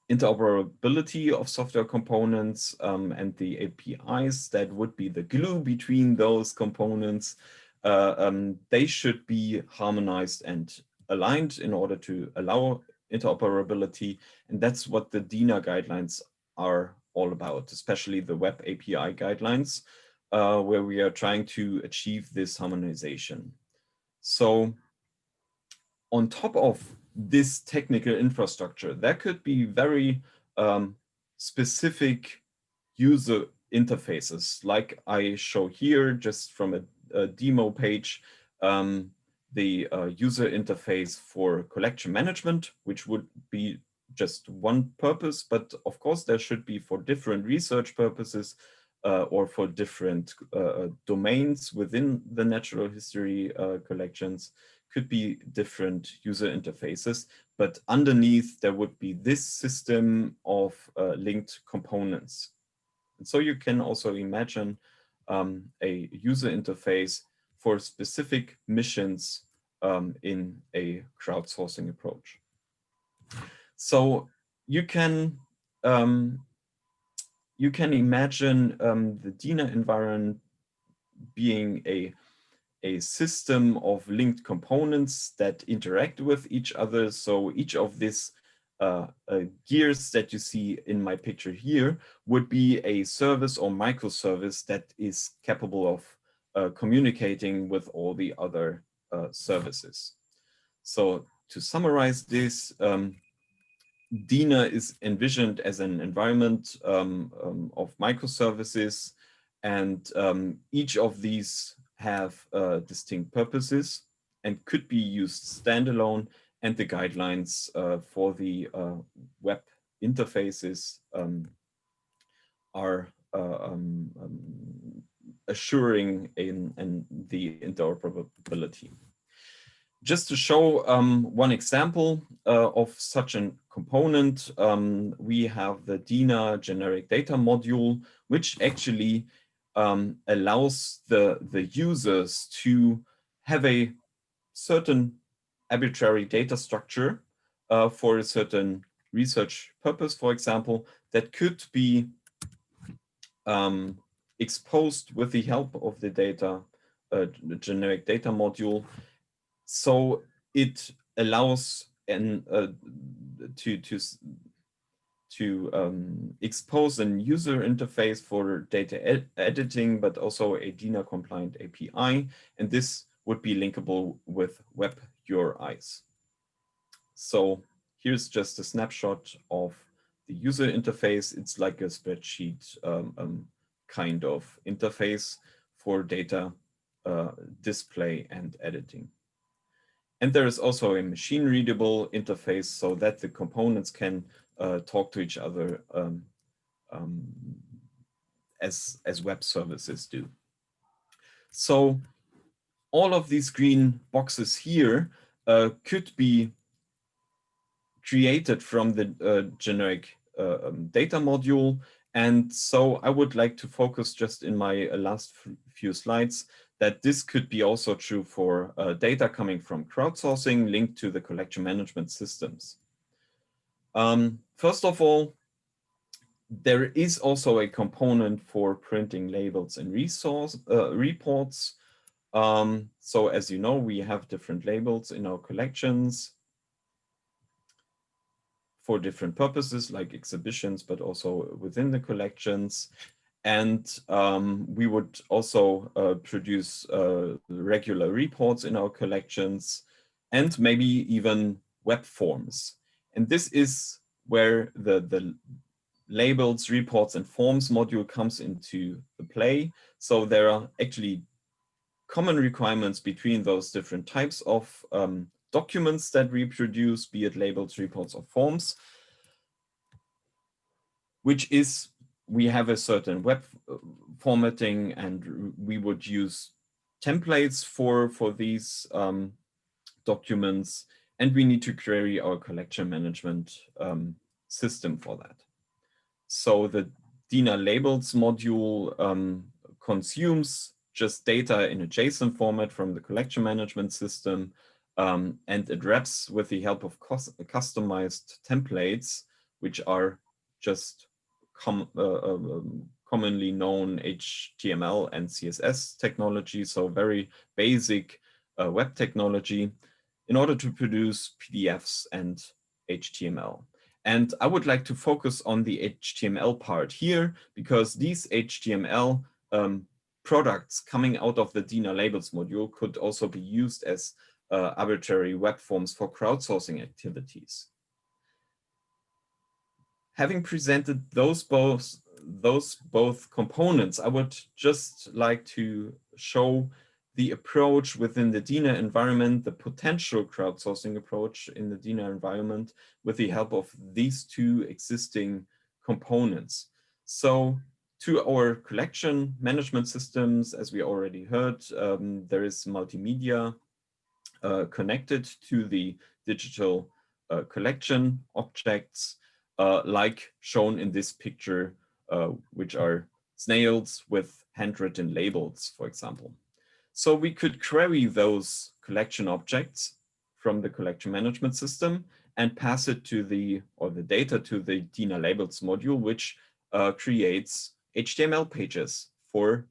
interoperability of software components and the APIs that would be the glue between those components. They should be harmonized and aligned in order to allow interoperability. And that's what the DINA guidelines are all about, especially the web API guidelines, where we are trying to achieve this harmonization. So on top of this technical infrastructure, there could be very specific user interfaces, like I show here just from a demo page, the user interface for collection management, which would be just one purpose, but of course there should be for different research purposes or for different domains within the natural history collections. Could be different user interfaces, but underneath there would be this system of linked components. And so you can also imagine a user interface for specific missions in a crowdsourcing approach. So you can imagine the DINA environment being a system of linked components that interact with each other. So each of these gears that you see in my picture here would be a service or microservice that is capable of communicating with all the other services. So to summarize this, DINA is envisioned as an environment of microservices, and each of these have distinct purposes and could be used standalone, and the guidelines for the web interfaces are assuring in the interoperability. Just to show one example of such a component, we have the DINA generic data module, which actually allows the users to have a certain arbitrary data structure for a certain research purpose, for example, that could be exposed with the help of the data generic data module. So it allows to expose a user interface for data editing, but also a DINA compliant API, and this would be linkable with web URIs. So here's just a snapshot of the user interface. It's like a spreadsheet kind of interface for data display and editing. And there is also a machine readable interface so that the components can talk to each other as web services do. So all of these green boxes here could be created from the generic data module. And so I would like to focus just in my last few slides that this could be also true for data coming from crowdsourcing linked to the collection management systems. First of all, there is also a component for printing labels and reports. So as you know, we have different labels in our collections for different purposes like exhibitions, but also within the collections. And we would also produce regular reports in our collections and maybe even web forms. And this is where the labels, reports, and forms module comes into the play. So there are actually common requirements between those different types of documents that we produce, be it labels, reports, or forms, which is we have a certain web formatting, and we would use templates for these documents, and we need to query our collection management system for that. So the DINA labels module consumes just data in a JSON format from the collection management system, and it wraps with the help of customized templates, which are just commonly known HTML and CSS technology, so very basic web technology, in order to produce PDFs and HTML. And I would like to focus on the HTML part here, because these HTML products coming out of the DINA labels module could also be used as arbitrary web forms for crowdsourcing activities. Having presented those both components, I would just like to show the approach within the DINA environment, the potential crowdsourcing approach in the DINA environment with the help of these two existing components. So to our collection management systems, as we already heard, there is multimedia connected to the digital collection objects, like shown in this picture, which are snails with handwritten labels, for example. So we could query those collection objects from the collection management system and pass it to the data to the DINA labels module, which creates HTML pages for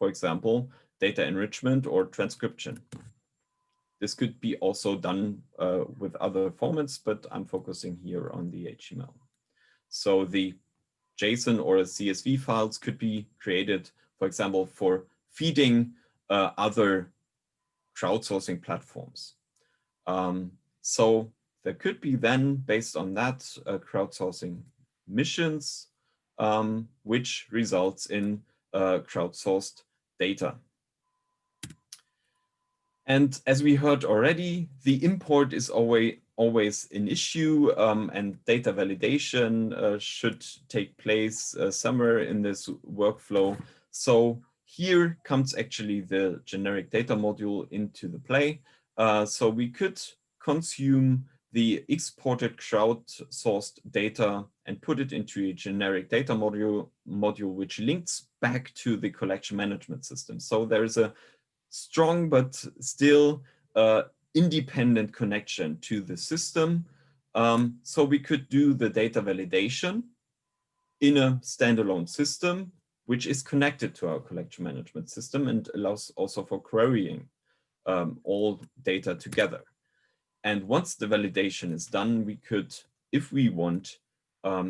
example, data enrichment or transcription. this could be also done with other formats, but I'm focusing here on the HTML. So the JSON or CSV files could be created, for example, for feeding other crowdsourcing platforms. So there could be then, based on that, crowdsourcing missions, which results in crowdsourced data. And as we heard already, the import is always an issue, and data validation should take place somewhere in this workflow. So here comes actually the generic data module into the play. So we could consume the exported crowdsourced data and put it into a generic data module which links back to the collection management system. So there's a strong but still independent connection to the system. So we could do the data validation in a standalone system, which is connected to our collection management system and allows also for querying all data together. And once the validation is done, we could, if we want,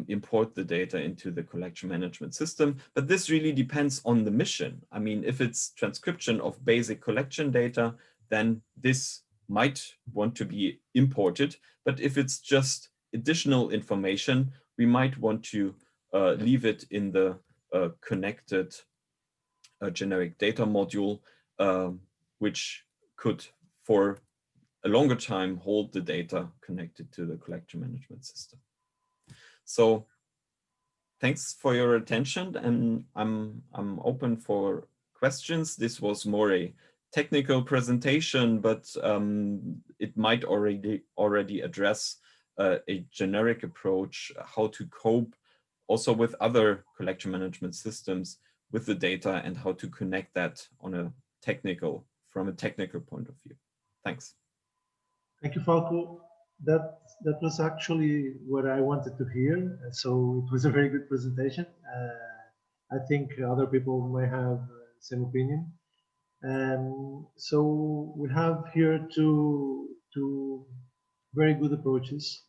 import the data into the collection management system. But this really depends on the mission. I mean, if it's transcription of basic collection data, then this might want to be imported. But if it's just additional information, we might want to leave it in the connected generic data module, which could, for a longer time, hold the data connected to the collection management system. So thanks for your attention, and I'm open for questions. This was more a technical presentation, but it might already address a generic approach, how to cope also with other collection management systems with the data and how to connect that on a from a technical point of view. Thanks. Thank you, Falco. That was actually what I wanted to hear. So it was a very good presentation. I think other people may have the same opinion. So we have here two very good approaches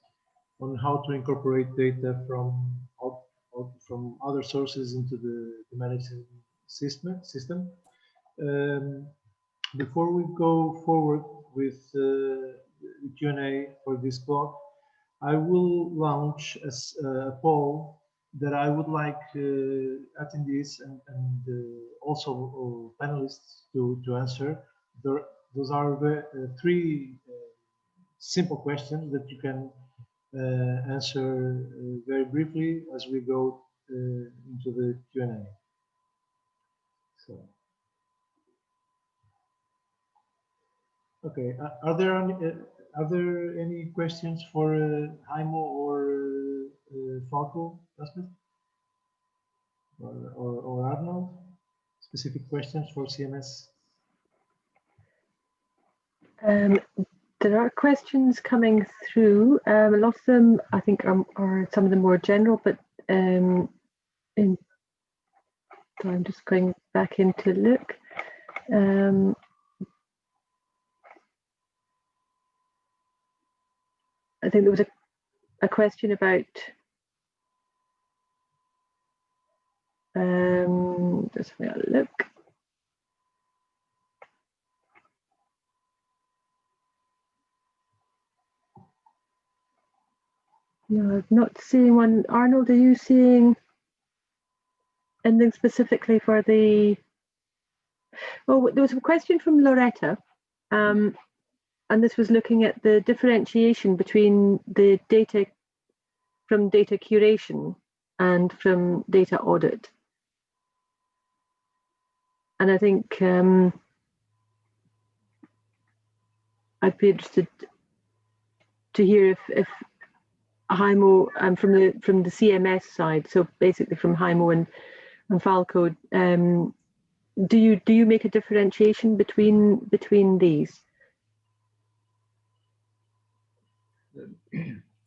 on how to incorporate data from other sources into the management system. Before we go forward with the Q&A for this blog, I will launch a poll that I would like attendees and also panelists to answer. Those are three simple questions that you can answer very briefly as we go into the Q&A. So. Okay, are there any questions for Heimo or Falco, or Arnold? Specific questions for CMS? There are questions coming through. A lot of them, I think, are some of them more general, but so I'm just going back in to look. I think there was a question about just having a look. No, I'm not seeing one. Arnold, are you seeing anything specifically for the? Oh, there was a question from Loretta. And this was looking at the differentiation between the data from data curation and from data audit. And I think I'd be interested to hear if Heimo from the CMS side, so basically from Heimo and Falco, do you make a differentiation between these?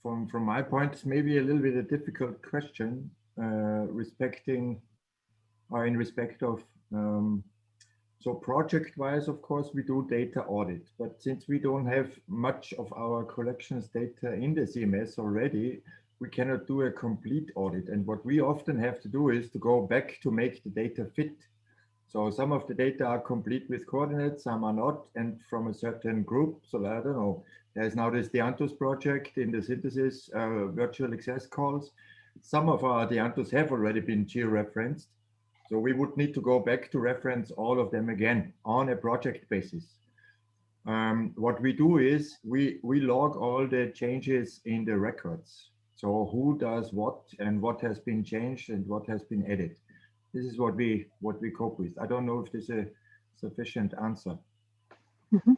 From my point, it's maybe a little bit a difficult question, in respect of So project-wise, of course, we do data audit, but since we don't have much of our collections data in the CMS already, we cannot do a complete audit. And what we often have to do is to go back to make the data fit. So some of the data are complete with coordinates, some are not, and from a certain group. So I don't know, there's now this Dianthus project in the synthesis virtual access calls. Some of our Dianthus have already been georeferenced. So we would need to go back to reference all of them again on a project basis. What we do is we log all the changes in the records. So who does what and what has been changed and what has been added. This is what we cope with. I don't know if this is a sufficient answer. Mm-hmm.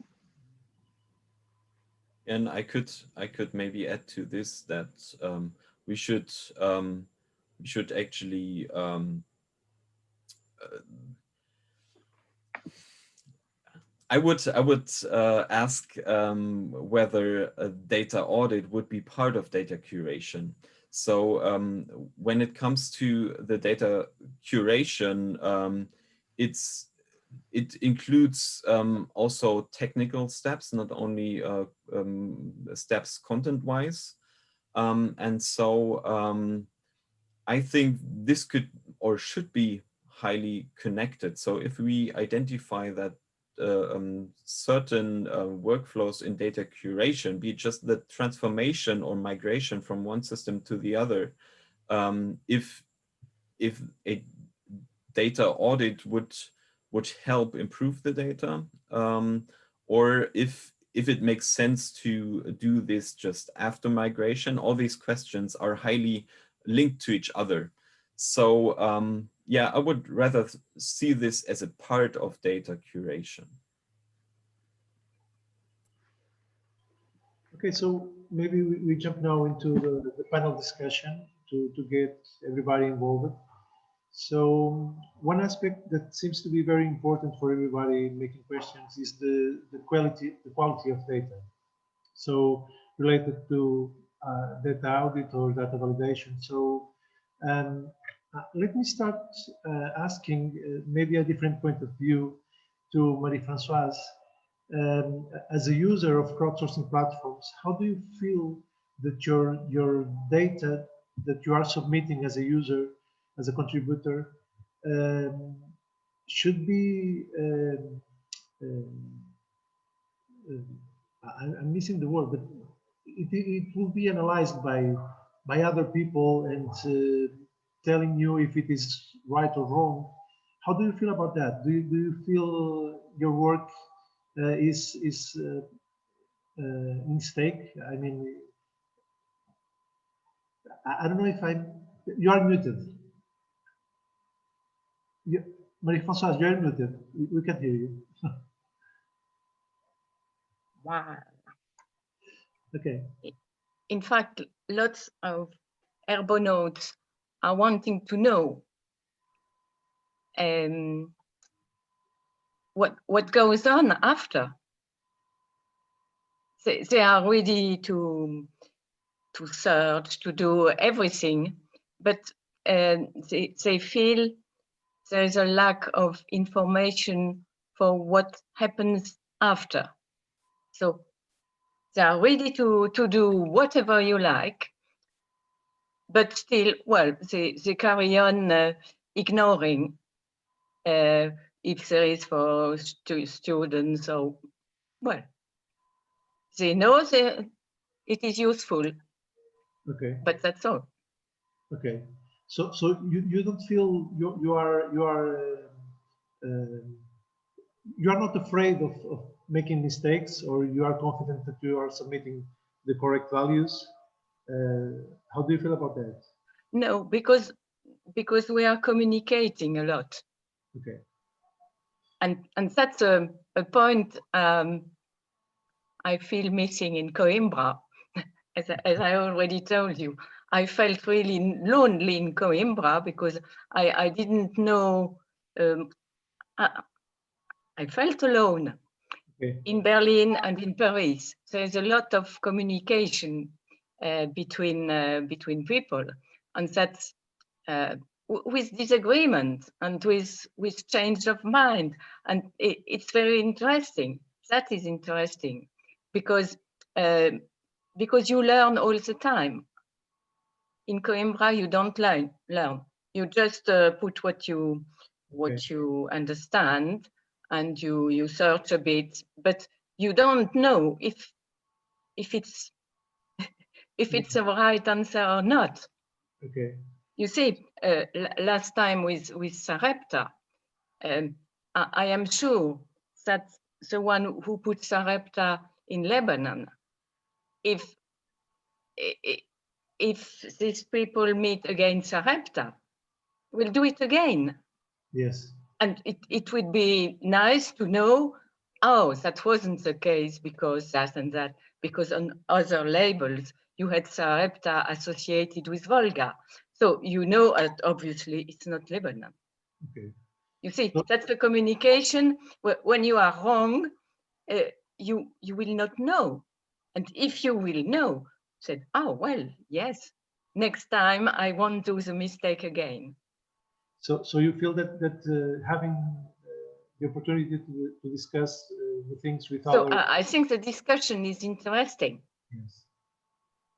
And I could maybe add to this that we should actually I would ask whether a data audit would be part of data curation. So when it comes to the data curation, it includes also technical steps, not only steps content-wise. And so I think this could or should be highly connected. So if we identify that certain workflows in data curation, be it just the transformation or migration from one system to the other, if a data audit would help improve the data, or if it makes sense to do this just after migration, all these questions are highly linked to each other. So yeah, I would rather see this as a part of data curation. Okay, so maybe we jump now into the panel discussion to get everybody involved. So one aspect that seems to be very important for everybody making questions is the quality of data. So related to data audit or data validation. So let me start asking maybe a different point of view to Marie-Françoise. As a user of crowdsourcing platforms, how do you feel that your data that you are submitting as a user, as a contributor, should be I'm missing the word, but it will be analyzed by other people and telling you if it is right or wrong. How do you feel about that? Do you feel your work is in stake? I mean, I don't know if you are muted. Marie-Françoise, you're muted. We can hear you. Wow. Okay. In fact, lots of Herbonauts are wanting to know what goes on after. They are ready to search, to do everything, but they feel there is a lack of information for what happens after. So they are ready to do whatever you like, but still, well, they carry on ignoring if there is for students. So, well, they know it is useful. Okay. But that's all. Okay. So you don't feel you are not afraid of making mistakes, or you are confident that you are submitting the correct values? How do you feel about that? No, because we are communicating a lot. Okay. And that's a point I feel missing in Coimbra. As I already told you, I felt really lonely in Coimbra because I didn't know, I felt alone. Okay. In Berlin and in Paris. There's a lot of communication between people, and that's with disagreement and with change of mind. And it's very interesting. That is interesting because you learn all the time. In Coimbra, you don't learn. You just put what you understand, and you search a bit, but you don't know if it's a right answer or not. Okay. You see, last time with Sarepta, I am sure that the one who put Sarepta in Lebanon, if these people meet again Sarepta, will do it again. Yes. And it would be nice to know, oh, that wasn't the case because that and that, because on other labels, you had Sarepta associated with Volga. So you know, obviously, it's not Lebanon. Okay. You see, that's the communication. When you are wrong, you will not know. And if you will know, said, oh, well, yes, next time I won't do the mistake again. So you feel that having the opportunity to discuss the things with so other. I think the discussion is interesting. Yes.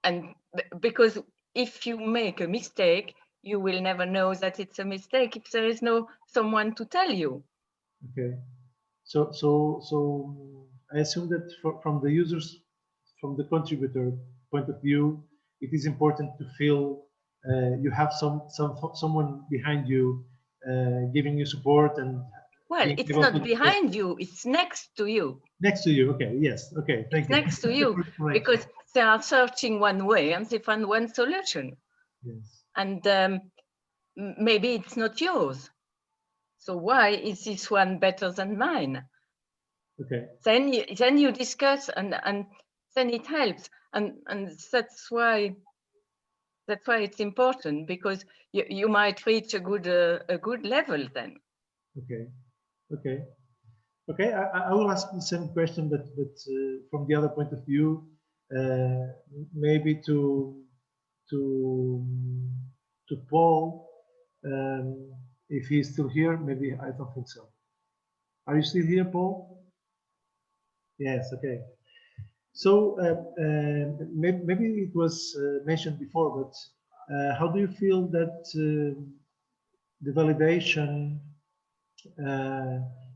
And because if you make a mistake, you will never know that it's a mistake if there is no someone to tell you. Okay. So I assume that from the users, from the contributor point of view, it is important to feel you have someone behind you giving you support and. Well, it's not behind you; it's next to you. Next to you, okay. Yes, okay. Thank you. Next to you, because they are searching one way and they find one solution. Yes. And maybe it's not yours. So why is this one better than mine? Okay. Then you discuss and then it helps, and that's why it's important, because you might reach a good level then. Okay. Okay. Okay. I will ask the same question, but from the other point of view, maybe to Paul, if he's still here. Maybe I don't think so. Are you still here, Paul? Yes. Okay. So maybe it was mentioned before, but how do you feel that the validation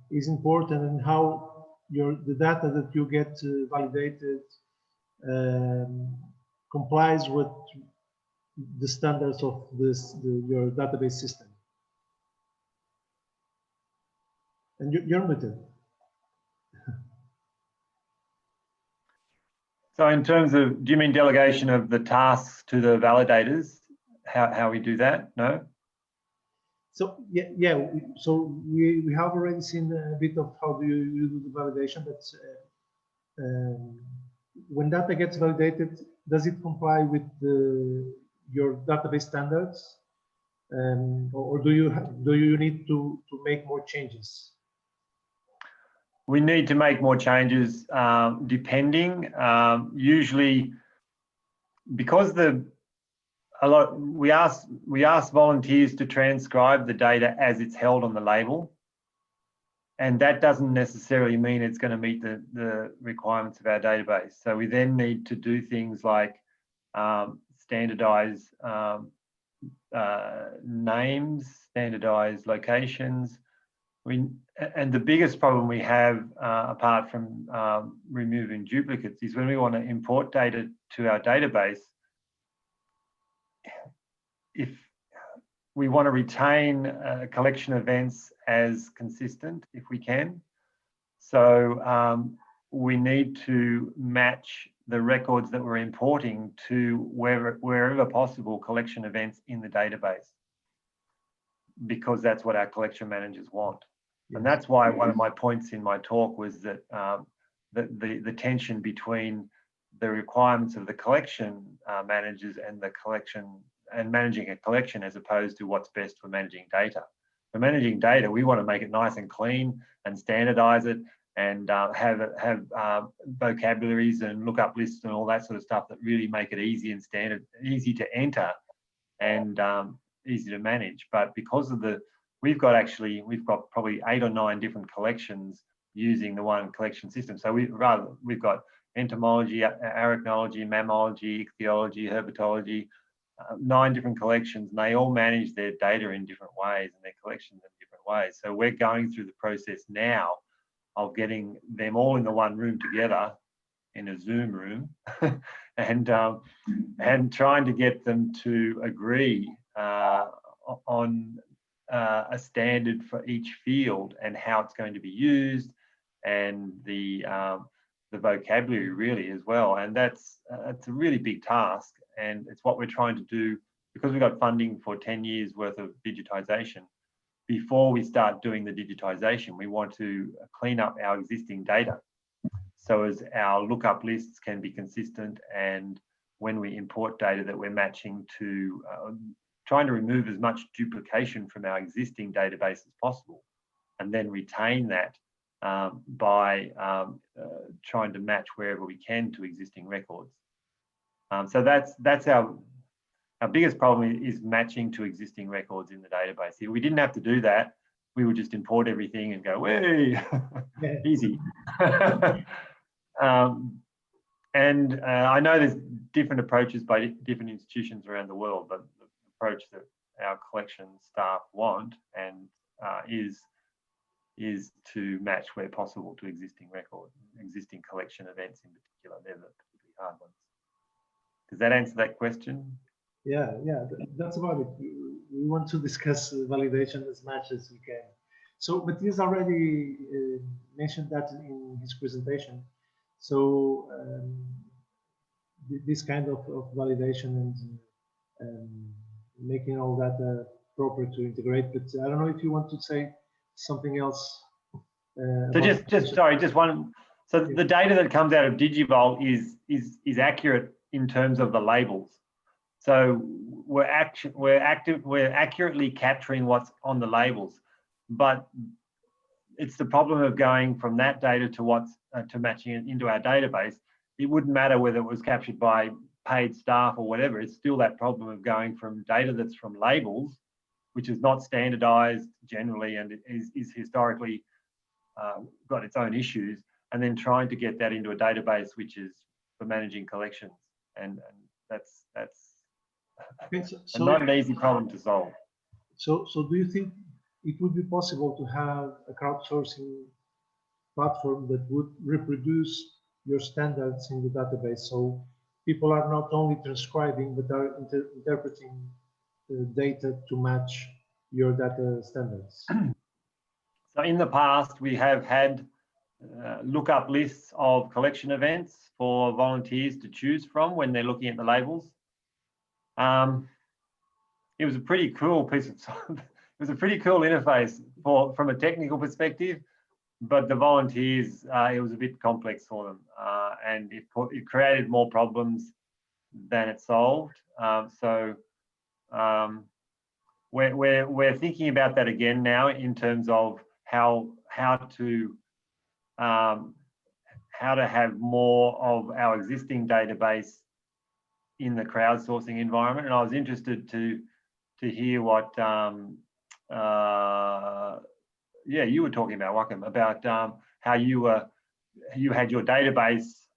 is important, and how the data that you get validated complies with the standards of your database system? And you're muted. So in terms of, do you mean delegation of the tasks to the validators? How we do that? No? So yeah. So we have already seen a bit of how do you do the validation, but when data gets validated, does it comply with your database standards, or do you need to make more changes? We need to make more changes depending. Usually, because we ask volunteers to transcribe the data as it's held on the label, and that doesn't necessarily mean it's going to meet the requirements of our database. So we then need to do things like standardize names, standardize locations. And the biggest problem we have, apart from removing duplicates, is when we want to import data to our database, if we want to retain collection events as consistent, if we can. So we need to match the records that we're importing to wherever possible collection events in the database, because that's what our collection managers want. Yes. And that's why one of my points in my talk was that the tension between the requirements of the collection managers and the collection and managing a collection, as opposed to what's best for managing data. For managing data, we want to make it nice and clean and standardize it, and have vocabularies and lookup lists and all that sort of stuff that really make it easy and easy to enter. And easy to manage. But because of we've got probably 8 or 9 different collections using the one collection system. So we've got entomology, arachnology, mammalogy, ichthyology, herpetology, 9 different collections, and they all manage their data in different ways and their collections in different ways. So we're going through the process now of getting them all in the one room together in a Zoom room and trying to get them to agree on a standard for each field and how it's going to be used, and the vocabulary really as well. And that's a really big task, and it's what we're trying to do because we've got funding for 10 years worth of digitization. Before we start doing the digitization, we want to clean up our existing data so as our lookup lists can be consistent, and when we import data that we're matching to trying to remove as much duplication from our existing database as possible, and then retain that by trying to match wherever we can to existing records. So that's our biggest problem, is matching to existing records in the database. If we didn't have to do that, we would just import everything and go, way, easy. And I know there's different approaches by different institutions around the world, but the approach that our collection staff want and is to match where possible to existing collection events in particular. They're the particularly hard ones. Does that answer that question? Yeah, that's about it. We want to discuss validation as much as we can. So Matthias already mentioned that in his presentation. So this kind of validation and making all that proper to integrate. But I don't know if you want to say something else. So just one. So the data that comes out of Digivault is accurate in terms of the labels. So we're accurately capturing what's on the labels, but it's the problem of going from that data to what's to matching it into our database. It wouldn't matter whether it was captured by paid staff or whatever. It's still that problem of going from data that's from labels, which is not standardized generally and is historically got its own issues, and then trying to get that into a database which is for managing collections, and that's not an easy problem to solve. So do you think it would be possible to have a crowdsourcing platform that would reproduce your standards in the database, so people are not only transcribing but are interpreting the data to match your data standards? So in the past, we have had lookup lists of collection events for volunteers to choose from when they're looking at the labels. It was a pretty cool piece of it was a pretty cool interface from a technical perspective, but the volunteers, it was a bit complex for them, and it created more problems than it solved. We're thinking about that again now in terms of how to have more of our existing database in the crowdsourcing environment. And I was interested to hear what you were talking about, Joachim, about how you had your database,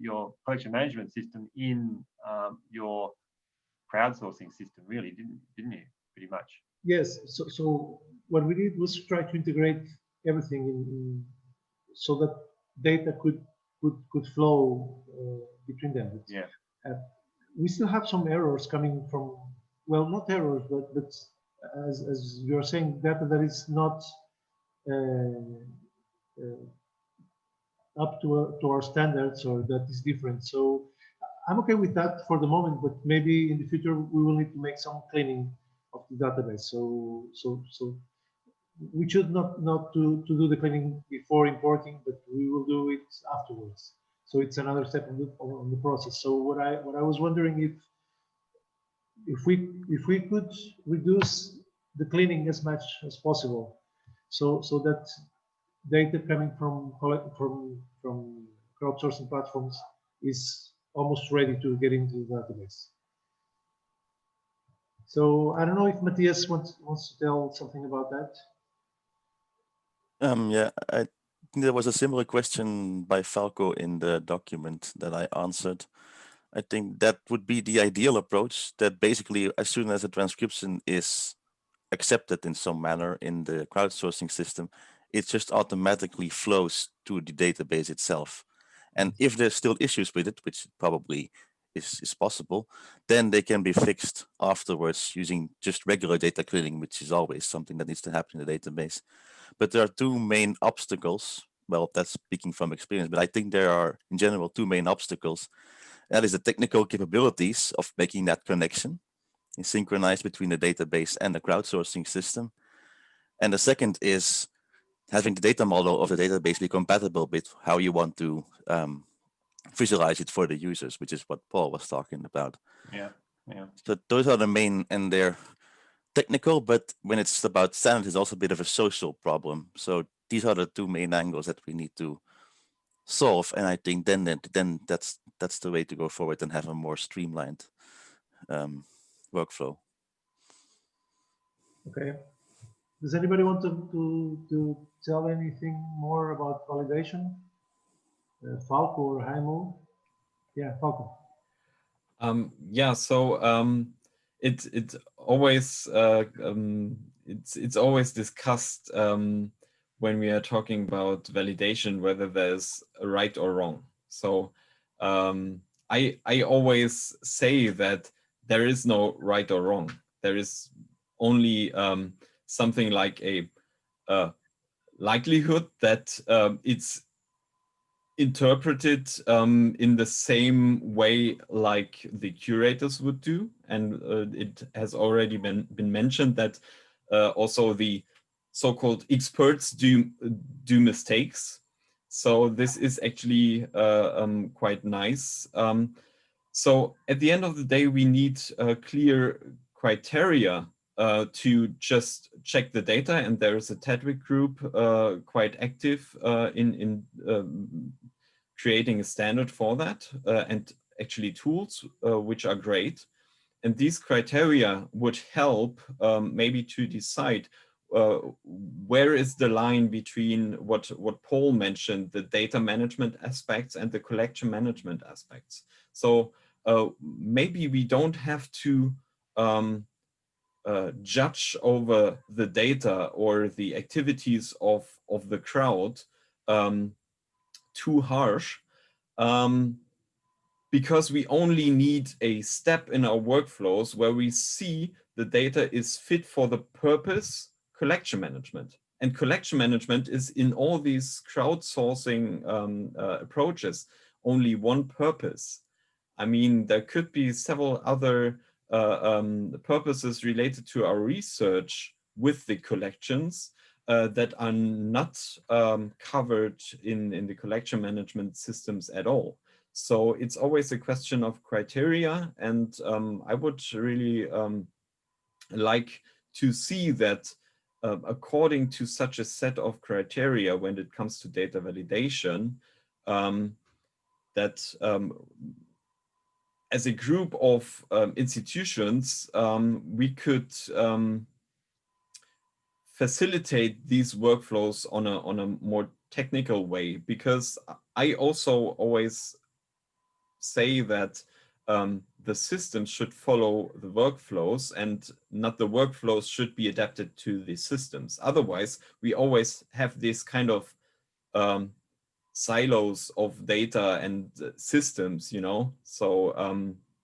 your collection management system in your crowdsourcing system, really, didn't you? Pretty much. Yes. So what we did was try to integrate everything so that data could flow between them. Yeah. We still have some errors coming from, well, not errors, but as you're saying, data that is not up to our standards, or that is different. So I'm okay with that for the moment, but maybe in the future we will need to make some cleaning of the database. So we should not to do the cleaning before importing, but we will do it afterwards. So it's another step on the process. So what I was wondering, if we could reduce the cleaning as much as possible, so that data coming from crowdsourcing platforms is almost ready to get into the database. So I don't know if Matthias wants to tell something about that. Yeah, I think there was a similar question by Falco in the document that I answered. I think that would be the ideal approach, that basically as soon as a transcription is accepted in some manner in the crowdsourcing system, it just automatically flows to the database itself. And if there's still issues with it, which probably is possible, then they can be fixed afterwards using just regular data cleaning, which is always something that needs to happen in the database. But there are two main obstacles. Well, that's speaking from experience, but I think there are in general two main obstacles. That is the technical capabilities of making that connection and synchronize between the database and the crowdsourcing system. And the second is having the data model of the database be compatible with how you want to visualize it for the users, which is what Paul was talking about. Yeah, yeah. So those are the main, and they're technical, but when it's about standards, it's also a bit of a social problem. So these are the two main angles that we need to solve, and I think then that's the way to go forward and have a more streamlined workflow. Okay. Does anybody want to tell anything more about validation? Falco or Heimo? Yeah, Falco. Yeah, so it's always it's always discussed when we are talking about validation, whether there's a right or wrong. So I always say that there is no right or wrong. There is only something like a likelihood that it's interpreted in the same way like the curators would do. And it has already been mentioned that also the so-called experts do mistakes. So this is actually quite nice. So at the end of the day, we need clear criteria to just check the data, and there is a TEDWIC group quite active in creating a standard for that, and actually tools which are great. And these criteria would help maybe to decide where is the line between what Paul mentioned, the data management aspects and the collection management aspects. So maybe we don't have to judge over the data or the activities of the crowd too harsh, because we only need a step in our workflows where we see the data is fit for the purpose collection management. And collection management is in all these crowdsourcing approaches only one purpose. I mean, there could be several other purposes related to our research with the collections that are not covered in the collection management systems at all. So it's always a question of criteria, and I would really like to see that according to such a set of criteria when it comes to data validation, that as a group of institutions, we could facilitate these workflows on a more technical way, because I also always say that the systems should follow the workflows and not the workflows should be adapted to the systems. Otherwise, we always have this kind of silos of data and systems, you know, so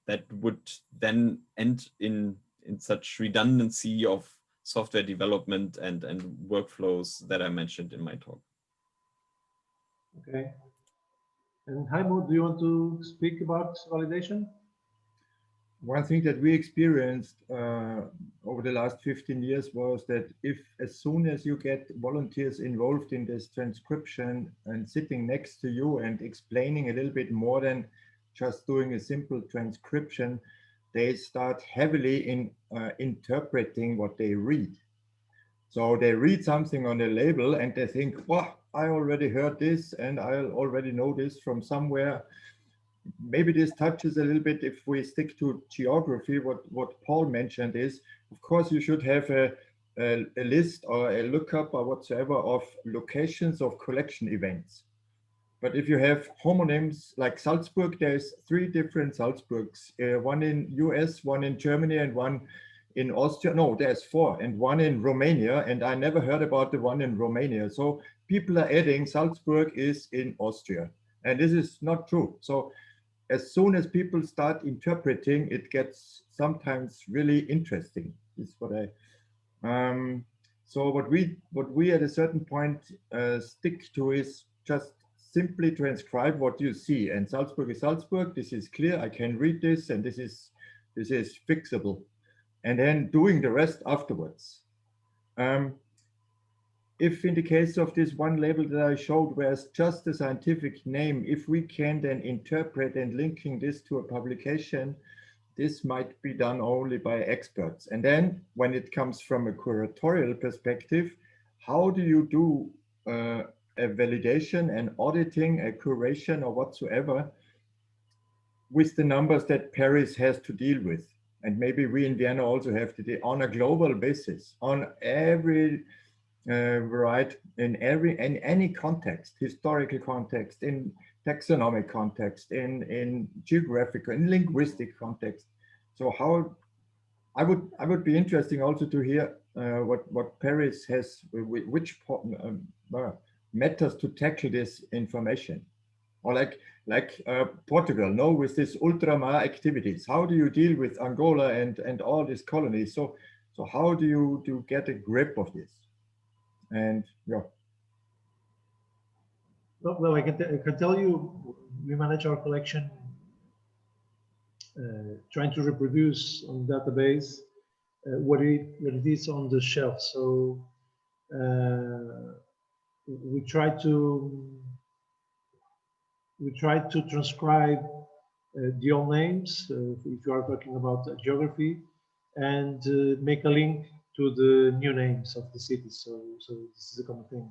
that would then end in such redundancy of software development and workflows that I mentioned in my talk. Okay. And Heimo, do you want to speak about validation? One thing that we experienced over the last 15 years was that if as soon as you get volunteers involved in this transcription and sitting next to you and explaining a little bit more than just doing a simple transcription, they start heavily in interpreting what they read. So they read something on the label and they think, well, I already heard this and I already know this from somewhere. maybe this touches a little bit, if we stick to geography, what Paul mentioned is, of course, you should have a list or a lookup or whatsoever of locations of collection events. But if you have homonyms like Salzburg, there's 3 different Salzburgs, one in US, one in Germany, and one in Austria. No, there's 4, and one in Romania. And I never heard about the one in Romania. So people are adding Salzburg is in Austria. And this is not true. So as soon as people start interpreting, it gets sometimes really interesting. Is what I. So what we at a certain point stick to is just simply transcribe what you see. And Salzburg is Salzburg. This is clear. I can read this, and this is fixable. And then doing the rest afterwards. If in the case of this one label that I showed, where it's just a scientific name, if we can then interpret and linking this to a publication, this might be done only by experts. And then when it comes from a curatorial perspective, how do you do a validation and auditing, a curation or whatsoever with the numbers that Paris has to deal with? And maybe we in Vienna also have to do on a global basis, on every variety, in any context, historical context, in taxonomic context, in geographical, in linguistic context. So how I would be interesting also to hear what Paris has, which methods to tackle this information, or like Portugal, no, with this ultramar activities. How do you deal with Angola and all these colonies? So how do you get a grip of this? And yeah. Well, I can tell you, we manage our collection trying to reproduce on the database what it is on the shelf. So we try to transcribe the old names, if you are talking about geography, and make a link to the new names of the cities. So this is a common thing.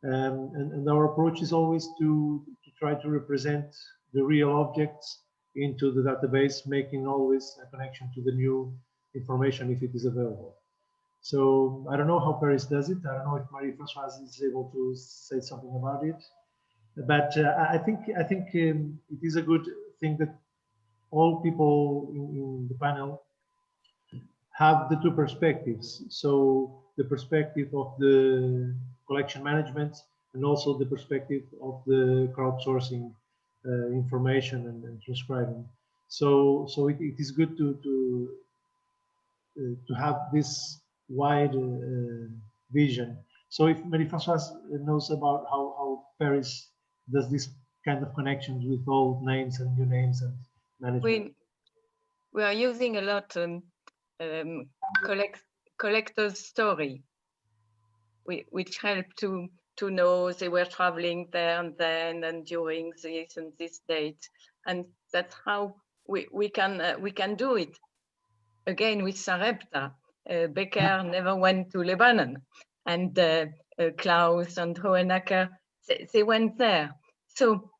And our approach is always to try to represent the real objects into the database, making always a connection to the new information if it is available. So I don't know how Paris does it. I don't know if Marie-Françoise is able to say something about it. But I think it is a good thing that all people in the panel have the 2 perspectives. So the perspective of the collection management and also the perspective of the crowdsourcing information and transcribing. So it is good to have this wide vision. So if Marie-Françoise knows about how Paris does this kind of connections with old names and new names and management. We are using a lot collector's story, which help to know they were traveling there and then and during this and this date, and that's how we can do it. Again with Sarepta, Becker never went to Lebanon, and Klaus and Hohenacker, they went there. So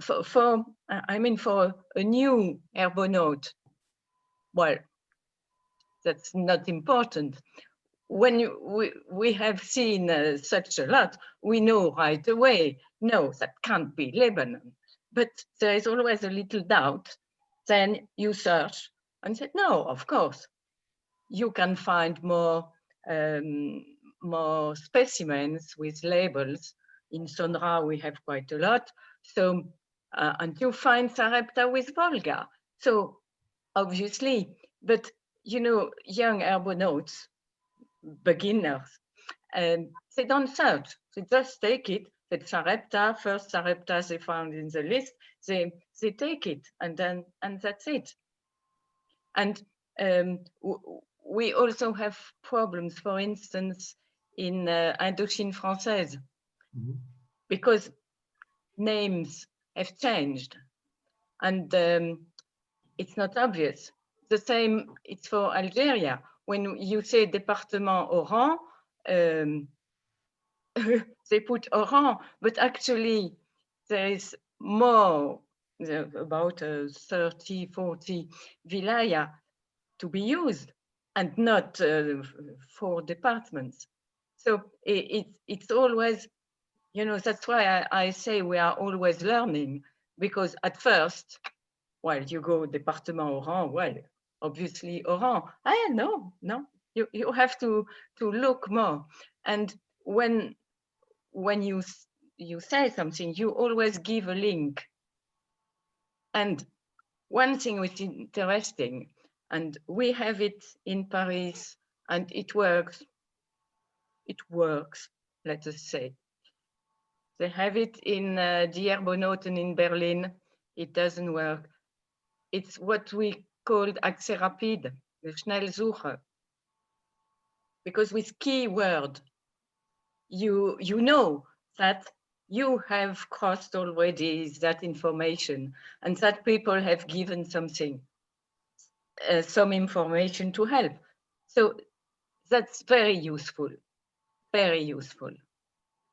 for a new herbonaut, well, that's not important. When we have seen such a lot, we know right away, no, that can't be Lebanon. But there is always a little doubt. Then you search and say, no, of course, you can find more specimens with labels. In Sonra, we have quite a lot. So, and you find Sarepta with Volga. So obviously, but you know, young herbonauts, beginners, they don't search. They just take it. That Sarepta, first Sarepta they found in the list, they take it, and that's it. And we also have problems, for instance, in Indochine Française, because names have changed, and it's not obvious. The same, it's for Algeria. When you say Département Oran, they put Oran, but actually there is more about 30, 40 vilaya to be used, and not 4 departments. So it's always, you know, that's why I say we are always learning, because at first, well, you go Département Oran, well, obviously Oran. No, you have to look more. And when you say something, you always give a link. And one thing which is interesting, and we have it in Paris, and it works, let us say. They have it in Dierbonhoten in Berlin. It doesn't work. It's what we called Accès rapide, the Schnellsuche. Because with keyword, you know that you have crossed already that information, and that people have given something, some information to help. So that's very useful, very useful.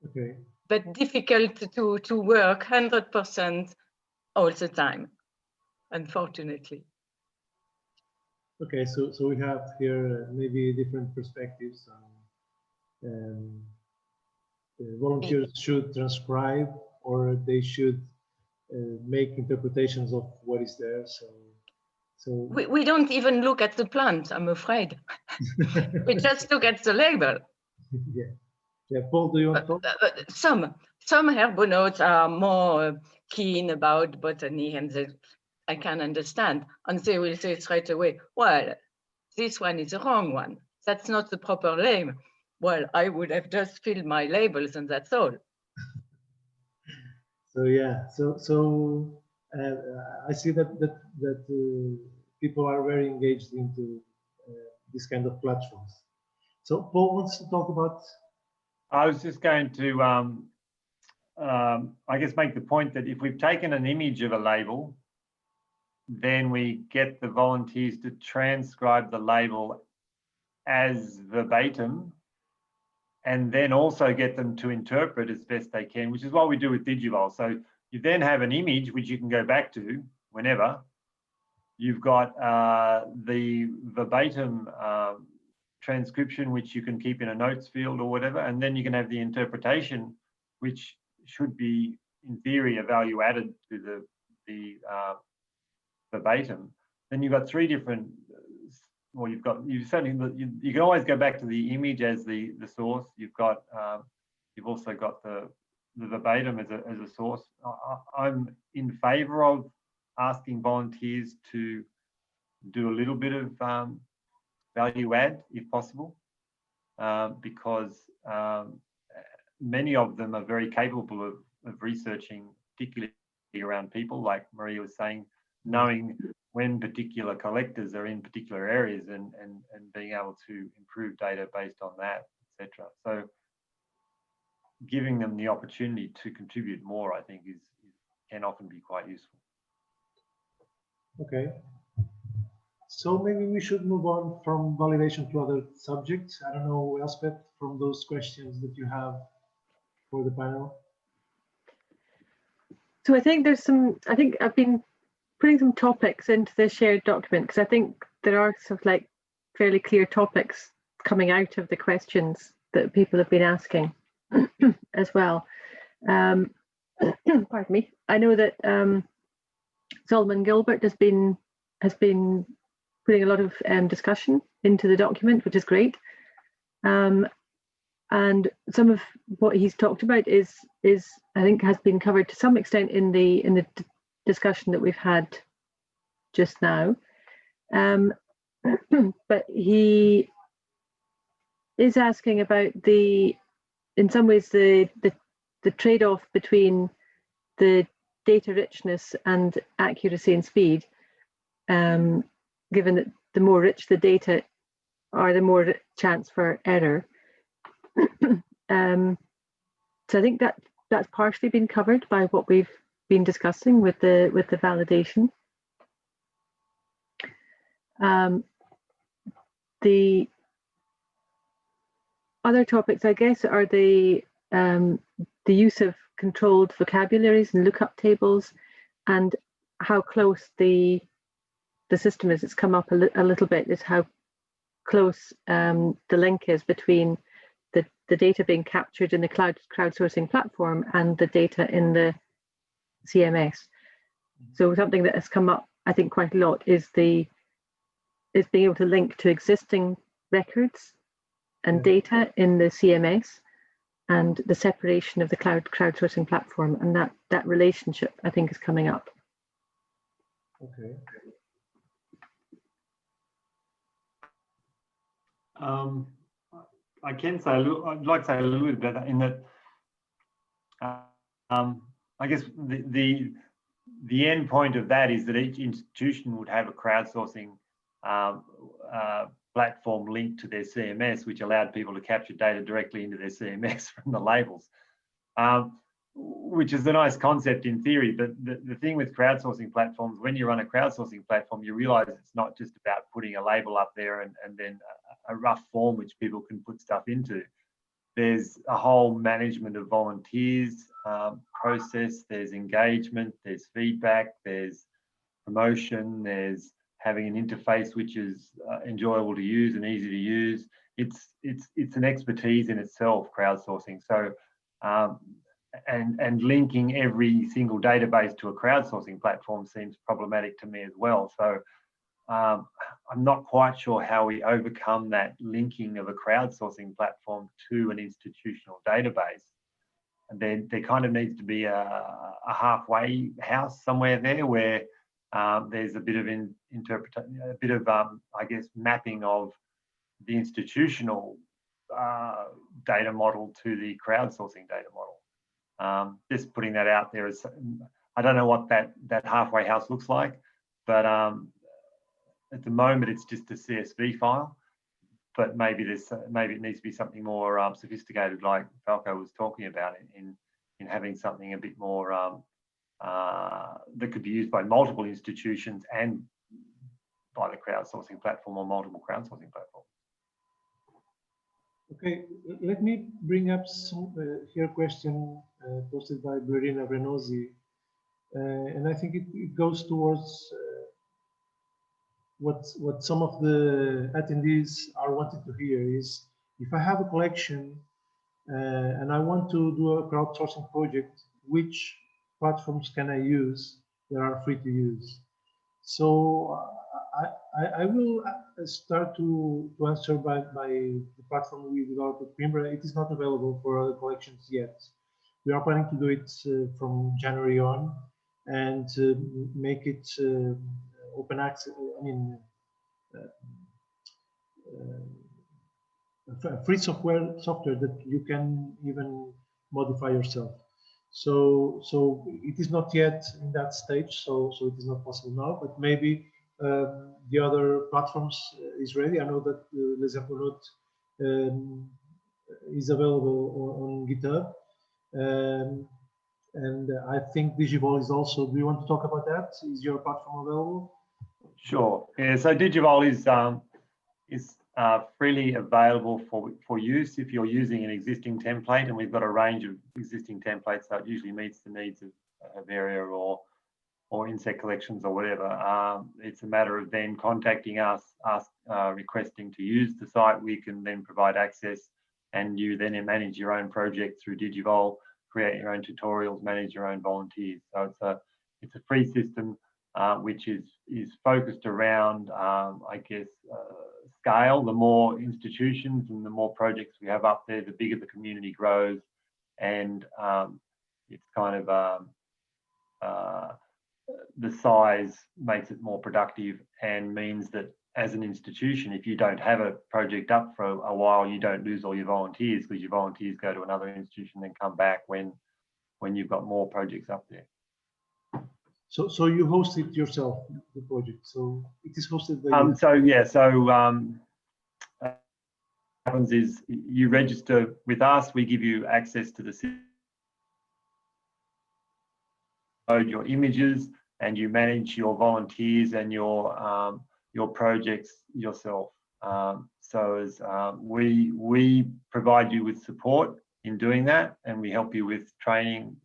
Okay. But difficult to work 100% all the time, unfortunately. Okay, so we have here maybe different perspectives on volunteers should transcribe, or they should make interpretations of what is there. So we don't even look at the plant, I'm afraid. We just look at the label. Yeah. Paul, do you want to talk? Some herbonautes are more keen about botany, and I can understand, and they will say straight away, well, this one is the wrong one. That's not the proper name. Well, I would have just filled my labels and that's all. So yeah, so I see that people are very engaged into this kind of platforms. So Paul wants to talk about. I was just going to, I guess, make the point that if we've taken an image of a label, then we get the volunteers to transcribe the label as verbatim, and then also get them to interpret as best they can, which is what we do with Digivol. So you then have an image which you can go back to whenever. You've got the verbatim transcription, which you can keep in a notes field or whatever, and then you can have the interpretation, which should be, in theory, a value added to the verbatim. Then you've got 3 different. Well, you can always go back to the image as the source. You've also got the verbatim as a source. I'm in favour of asking volunteers to do a little bit of value add if possible, because many of them are very capable of researching, particularly around people, like Maria was saying, knowing when particular collectors are in particular areas and being able to improve data based on that, etc. So giving them the opportunity to contribute more, I think, can often be quite useful. Okay. So maybe we should move on from validation to other subjects. I don't know, Elspeth, from those questions that you have for the panel. So I think I've been putting some topics into the shared document, because I think there are sort of like fairly clear topics coming out of the questions that people have been asking as well. Pardon me. I know that Solomon Gilbert has been putting a lot of discussion into the document, which is great. And some of what he's talked about is I think has been covered to some extent in the discussion that we've had just now. But he is asking about in some ways the trade-off between the data richness and accuracy and speed, given that the more rich the data are, the more chance for error. So I think that's partially been covered by what we've been discussing with the validation. The other topics, I guess, are the use of controlled vocabularies and lookup tables, and how close the system is. It's come up a little bit, is how close the link is between the data being captured in the crowdsourcing platform and the data in the CMS. So something that has come up, I think, quite a lot is being able to link to existing records and data in the CMS, and the separation of the crowdsourcing platform, and that relationship, I think, is coming up. Okay. I can say I'd like to say a little bit about that, in that I guess the end point of that is that each institution would have a crowdsourcing platform linked to their CMS, which allowed people to capture data directly into their CMS from the labels, which is a nice concept in theory. But the thing with crowdsourcing platforms, when you run a crowdsourcing platform, you realize it's not just about putting a label up there and then a rough form which people can put stuff into. There's a whole management of volunteers process, there's engagement, there's feedback, there's promotion, there's having an interface which is enjoyable to use and easy to use. It's an expertise in itself, crowdsourcing. So and linking every single database to a crowdsourcing platform seems problematic to me as well. So I'm not quite sure how we overcome that linking of a crowdsourcing platform to an institutional database. And then there kind of needs to be a halfway house somewhere there, where there's a bit of interpretation, a bit of I guess mapping of the institutional data model to the crowdsourcing data model. Just putting that out there, is I don't know what that halfway house looks like, but at the moment it's just a CSV file. But maybe it needs to be something more sophisticated, like Falco was talking about, in having something a bit more that could be used by multiple institutions and by the crowdsourcing platform or multiple crowdsourcing platforms. Okay, let me bring up some here question posted by Verena Renozzi, and I think it goes towards what some of the attendees are wanting to hear is, if I have a collection and I want to do a crowdsourcing project, which platforms can I use that are free to use? So I will start to answer by the platform we developed at Coimbra. It is not available for other collections yet. We are planning to do it from January on, and make it open access. I mean, free software that you can even modify yourself. So it is not yet in that stage, so it is not possible now, but maybe the other platforms is ready. I know that Les Aponautes is available on GitHub, and I think Digivol is also. Do you want to talk about that? Is your platform available? Sure. Yeah. So Digivol is freely available for use if you're using an existing template, and we've got a range of existing templates, so it usually meets the needs of area or insect collections or whatever. It's a matter of then contacting us, requesting to use the site. We can then provide access, and you then manage your own project through Digivol, create your own tutorials, manage your own volunteers. So it's a free system which is focused around, I guess, scale. The more institutions and the more projects we have up there, the bigger the community grows, and it's kind of the size makes it more productive, and means that as an institution, if you don't have a project up for a while, you don't lose all your volunteers, because your volunteers go to another institution and come back when you've got more projects up there. So you host it yourself, the project. So it is hosted by you. So yeah, what happens is you register with us. We give you access to the system, load your images, and you manage your volunteers and your projects yourself. We provide you with support in doing that, and we help you with training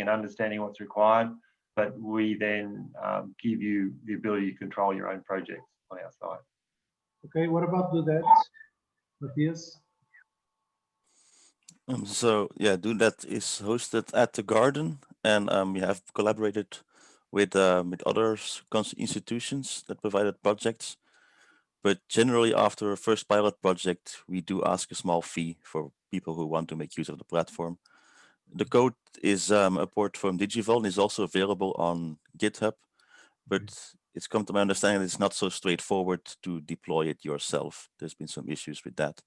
and understanding what's required. but we then give you the ability to control your own projects on our site. Okay, what about do that, Matthias? So yeah, Do That is hosted at the Garden, and we have collaborated with other institutions that provided projects. But generally, after a first pilot project, we do ask a small fee for people who want to make use of the platform. The code is a port from Digival and is also available on GitHub, but it's come to my understanding that it's not so straightforward to deploy it yourself. There's been some issues with that,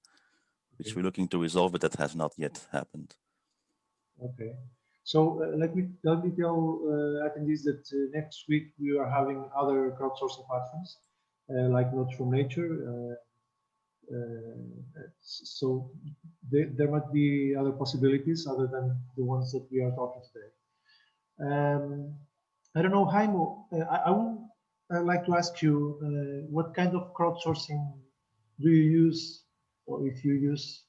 which we're looking to resolve, but that has not yet happened. Okay, so let me tell attendees that next week we are having other crowdsourcing platforms like Notes from Nature. So there might be other possibilities other than the ones that we are talking today. I don't know, Jaimo, I'd like to ask you what kind of crowdsourcing do you use, or if you use?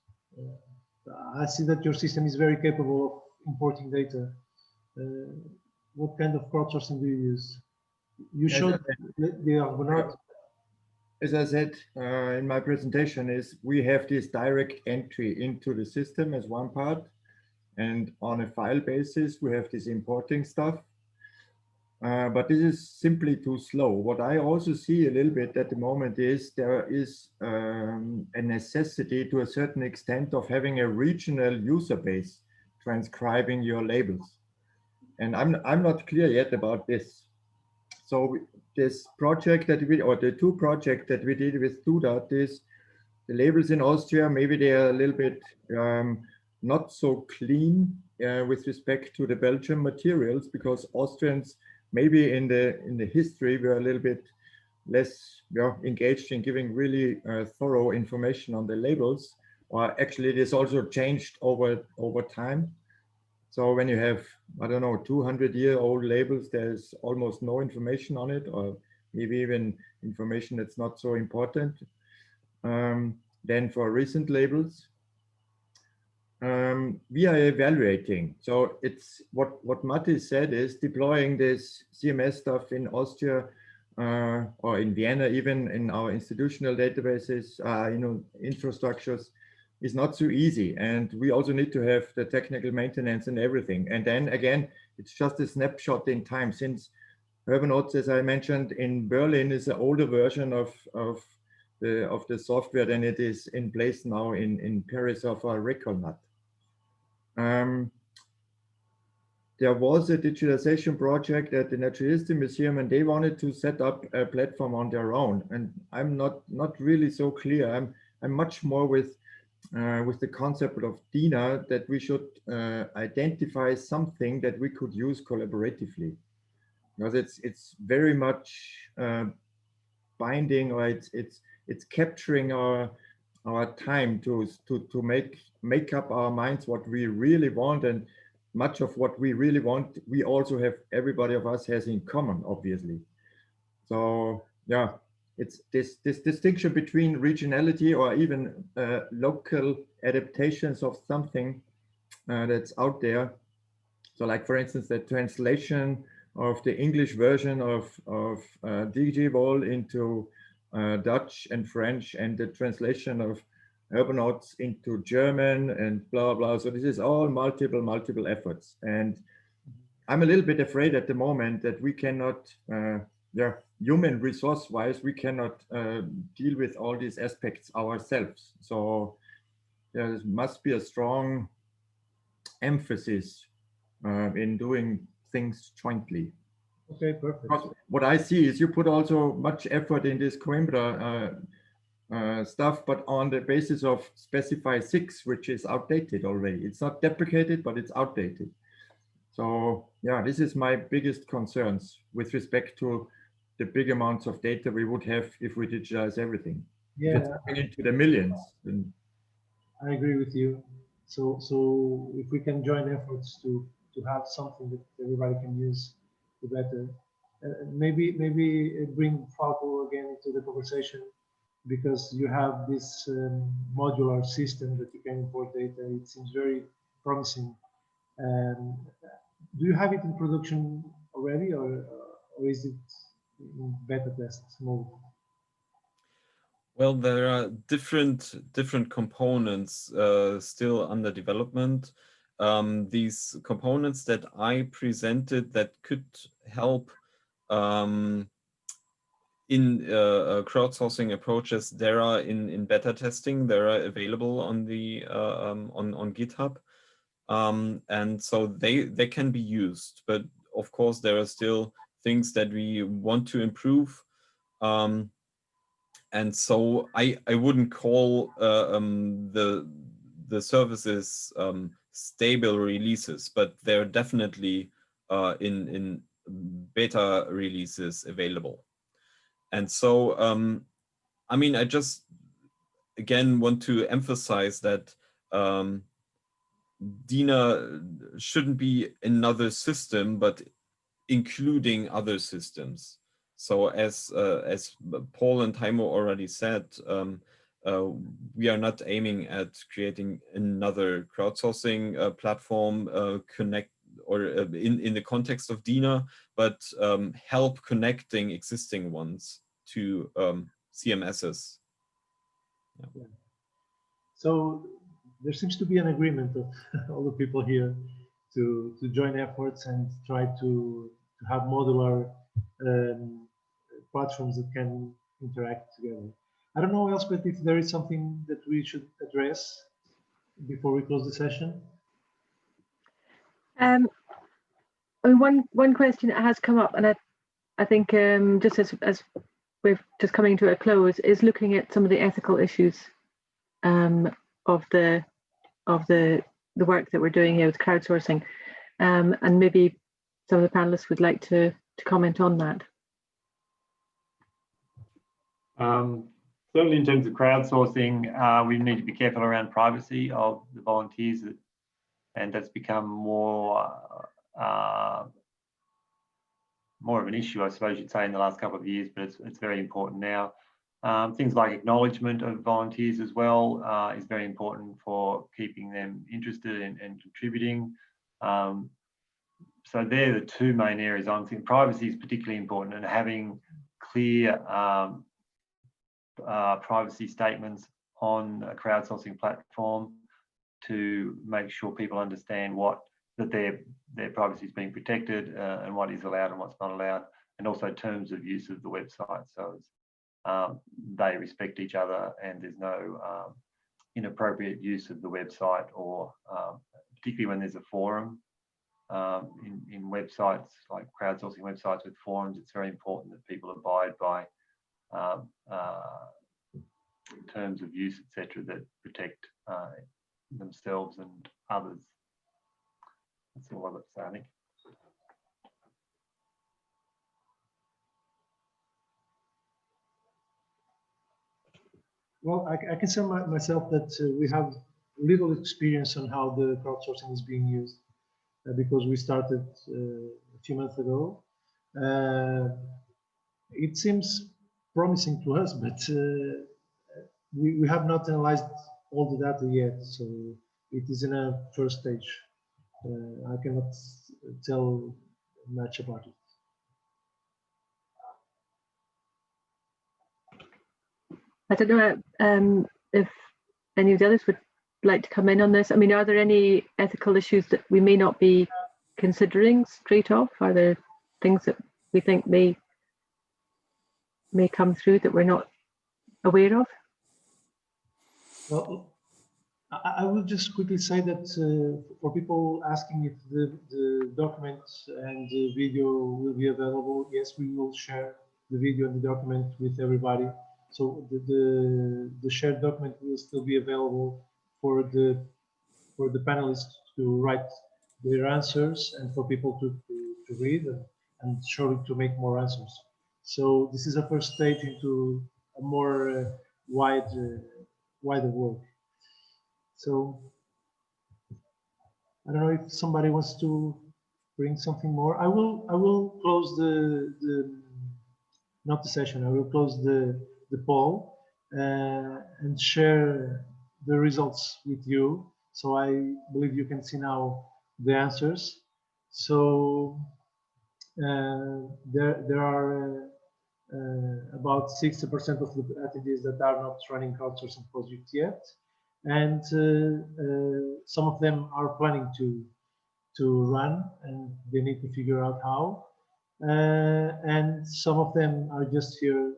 I see that your system is very capable of importing data. What kind of crowdsourcing do you use? You showed the Argonaut. As I said in my presentation, is we have this direct entry into the system as one part, and on a file basis we have this importing stuff. But this is simply too slow. What I also see a little bit at the moment is there is a necessity to a certain extent of having a regional user base transcribing your labels. And I'm not clear yet about this. So this project that we, or the two projects that we did with DoDat is the labels in Austria, maybe they are a little bit not so clean with respect to the Belgian materials, because Austrians maybe in the history were a little bit less engaged in giving really thorough information on the labels, or actually this also changed over time. So when you have, I don't know, 200-year-old labels, there's almost no information on it, or maybe even information that's not so important. Then for recent labels, we are evaluating. So it's what Matti said is deploying this CMS stuff in Austria or in Vienna, even in our institutional databases, infrastructures, is not so easy. And we also need to have the technical maintenance and everything. And then again, it's just a snapshot in time, since Urbanotes, as I mentioned, in Berlin is an older version of the software than it is in place now in Paris of our RecordNet. There was a digitalization project at the Natural History Museum, and they wanted to set up a platform on their own. And I'm not really so clear. I'm much more with the concept of DINA, that we should identify something that we could use collaboratively, because it's very much binding, or it's capturing our time to make up our minds what we really want, and much of what we really want we also have, everybody of us has in common, obviously. So yeah, it's this distinction between regionality or even local adaptations of something that's out there. So like, for instance, the translation of the English version of Digital into Dutch and French, and the translation of Urbanotes into German, and blah, blah. So this is all multiple efforts. And I'm a little bit afraid at the moment that we cannot, human resource wise, we cannot deal with all these aspects ourselves. So there must be a strong emphasis in doing things jointly. Okay, perfect. What I see is you put also much effort in this Coimbra stuff, but on the basis of Specify 6, which is outdated already. It's not deprecated, but it's outdated. So yeah, this is my biggest concerns with respect to the big amounts of data we would have if we digitize everything. Yeah, if it's into the millions. Then... I agree with you. So if we can join efforts to have something that everybody can use, the better. Maybe bring Falco again into the conversation, because you have this modular system that you can import data. It seems very promising. Do you have it in production already, or is it in beta test mode? Well, there are different components still under development. These components that I presented that could help in crowdsourcing approaches, there are in beta testing. They are available on the on GitHub, and so they can be used. But of course, there are still things that we want to improve. And so I wouldn't call the services stable releases, but they're definitely in beta releases available. And so I mean, I just again want to emphasize that DINA shouldn't be another system, but including other systems. So as Paul and Taimo already said, we are not aiming at creating another crowdsourcing platform connect or in the context of DINA, but help connecting existing ones to CMSs. Yeah. So there seems to be an agreement of all the people here to join efforts and try to have modular platforms that can interact together. I don't know, Elspeth, if there is something that we should address before we close the session. I mean, one question that has come up, and I think just as we're just coming to a close, is looking at some of the ethical issues of the work that we're doing here with crowdsourcing, and maybe some of the panelists would like to comment on that. Certainly in terms of crowdsourcing, we need to be careful around privacy of the volunteers, and that's become more of an issue, I suppose you'd say, in the last couple of years, but it's very important now. Things like acknowledgement of volunteers as well is very important for keeping them interested and contributing. So they're the two main areas I'm thinking. Privacy is particularly important, and having clear privacy statements on a crowdsourcing platform to make sure people understand that their privacy is being protected and what is allowed and what's not allowed, and also terms of use of the website. So they respect each other and there's no inappropriate use of the website, or particularly when there's a forum. In websites like crowdsourcing websites with forums, it's very important that people abide by terms of use, etc., that protect themselves and others. That's all I've got to say, I think. Well, I can say myself that we have little experience on how the crowdsourcing is being used because we started a few months ago. It seems promising to us, but we have not analyzed all the data yet, so it is in a first stage. I cannot tell much about it. I don't know if any of the others would like to come in on this. I mean, are there any ethical issues that we may not be considering straight off? Are there things that we think may come through that we're not aware of? Well, I will just quickly say that for people asking if the document and the video will be available, yes, we will share the video and the document with everybody. So the shared document will still be available for the panelists to write their answers and for people to read and surely to make more answers. So this is a first stage into a more wider work. So I don't know if somebody wants to bring something more. I will close not the session. I will close the poll and share the results with you. So I believe you can see now the answers. So There are about 60% of the attendees that are not running crowdsourcing projects yet, and some of them are planning to run, and they need to figure out how. And some of them are just here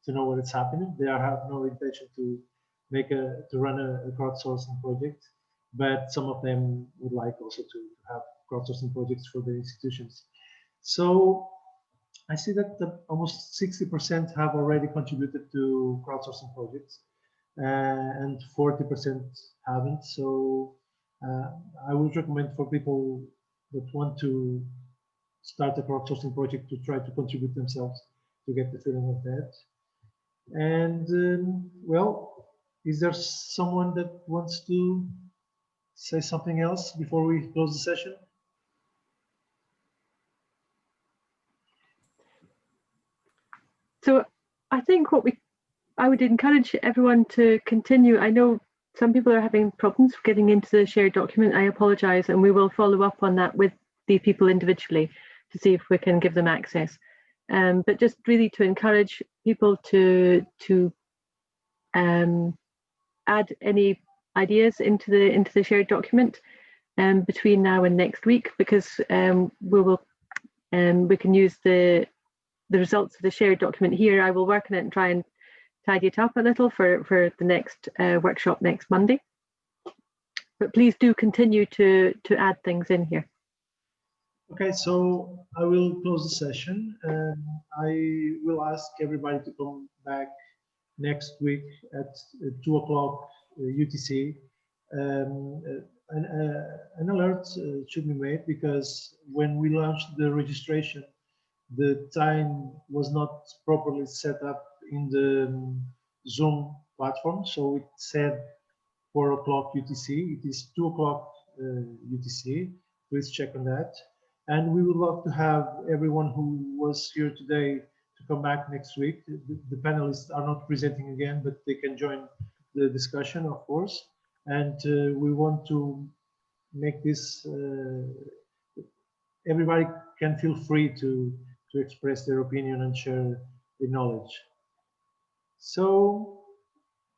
to know what is happening. They have no intention to run a crowdsourcing project, but some of them would like also to have crowdsourcing projects for the institutions. So I see that almost 60% have already contributed to crowdsourcing projects, and 40% haven't. So I would recommend for people that want to start a crowdsourcing project to try to contribute themselves to get the feeling of that. And well, is there someone that wants to say something else before we close the session? So I think I would encourage everyone to continue. I know some people are having problems getting into the shared document. I apologize, and we will follow up on that with the people individually to see if we can give them access. But just really to encourage people to add any ideas into the shared document between now and next week, because we can use the results of the shared document here. I will work on it and try and tidy it up a little for the next workshop next Monday. But please do continue to add things in here. Okay, so I will close the session, and I will ask everybody to come back next week at 2 o'clock UTC. An alert should be made, because when we launched the registration, the time was not properly set up in the Zoom platform. So it said 4 o'clock UTC. It is 2 o'clock UTC. Please check on that. And we would love to have everyone who was here today to come back next week. The panelists are not presenting again, but they can join the discussion, of course. And we want to make this, everybody can feel free to express their opinion and share the knowledge. So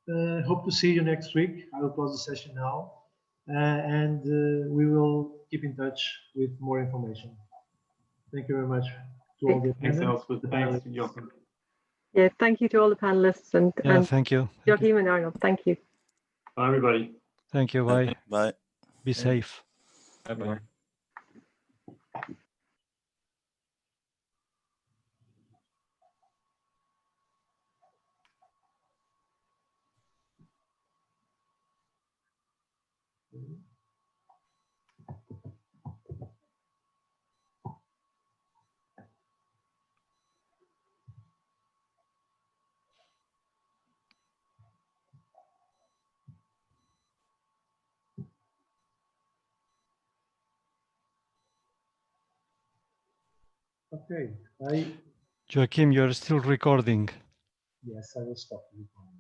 hope to see you next week. I will close the session now, and we will keep in touch with more information. Thank you very much to all the Thanks, panelists. Elspeth. Thanks, Joachim. Yeah, thank you to all the panelists and thank you. Joachim and Arnold. Thank you. Bye, everybody. Thank you. Bye. Bye. Be safe. Bye-bye. Okay, Joachim, you're still recording. yes, I will stop recording.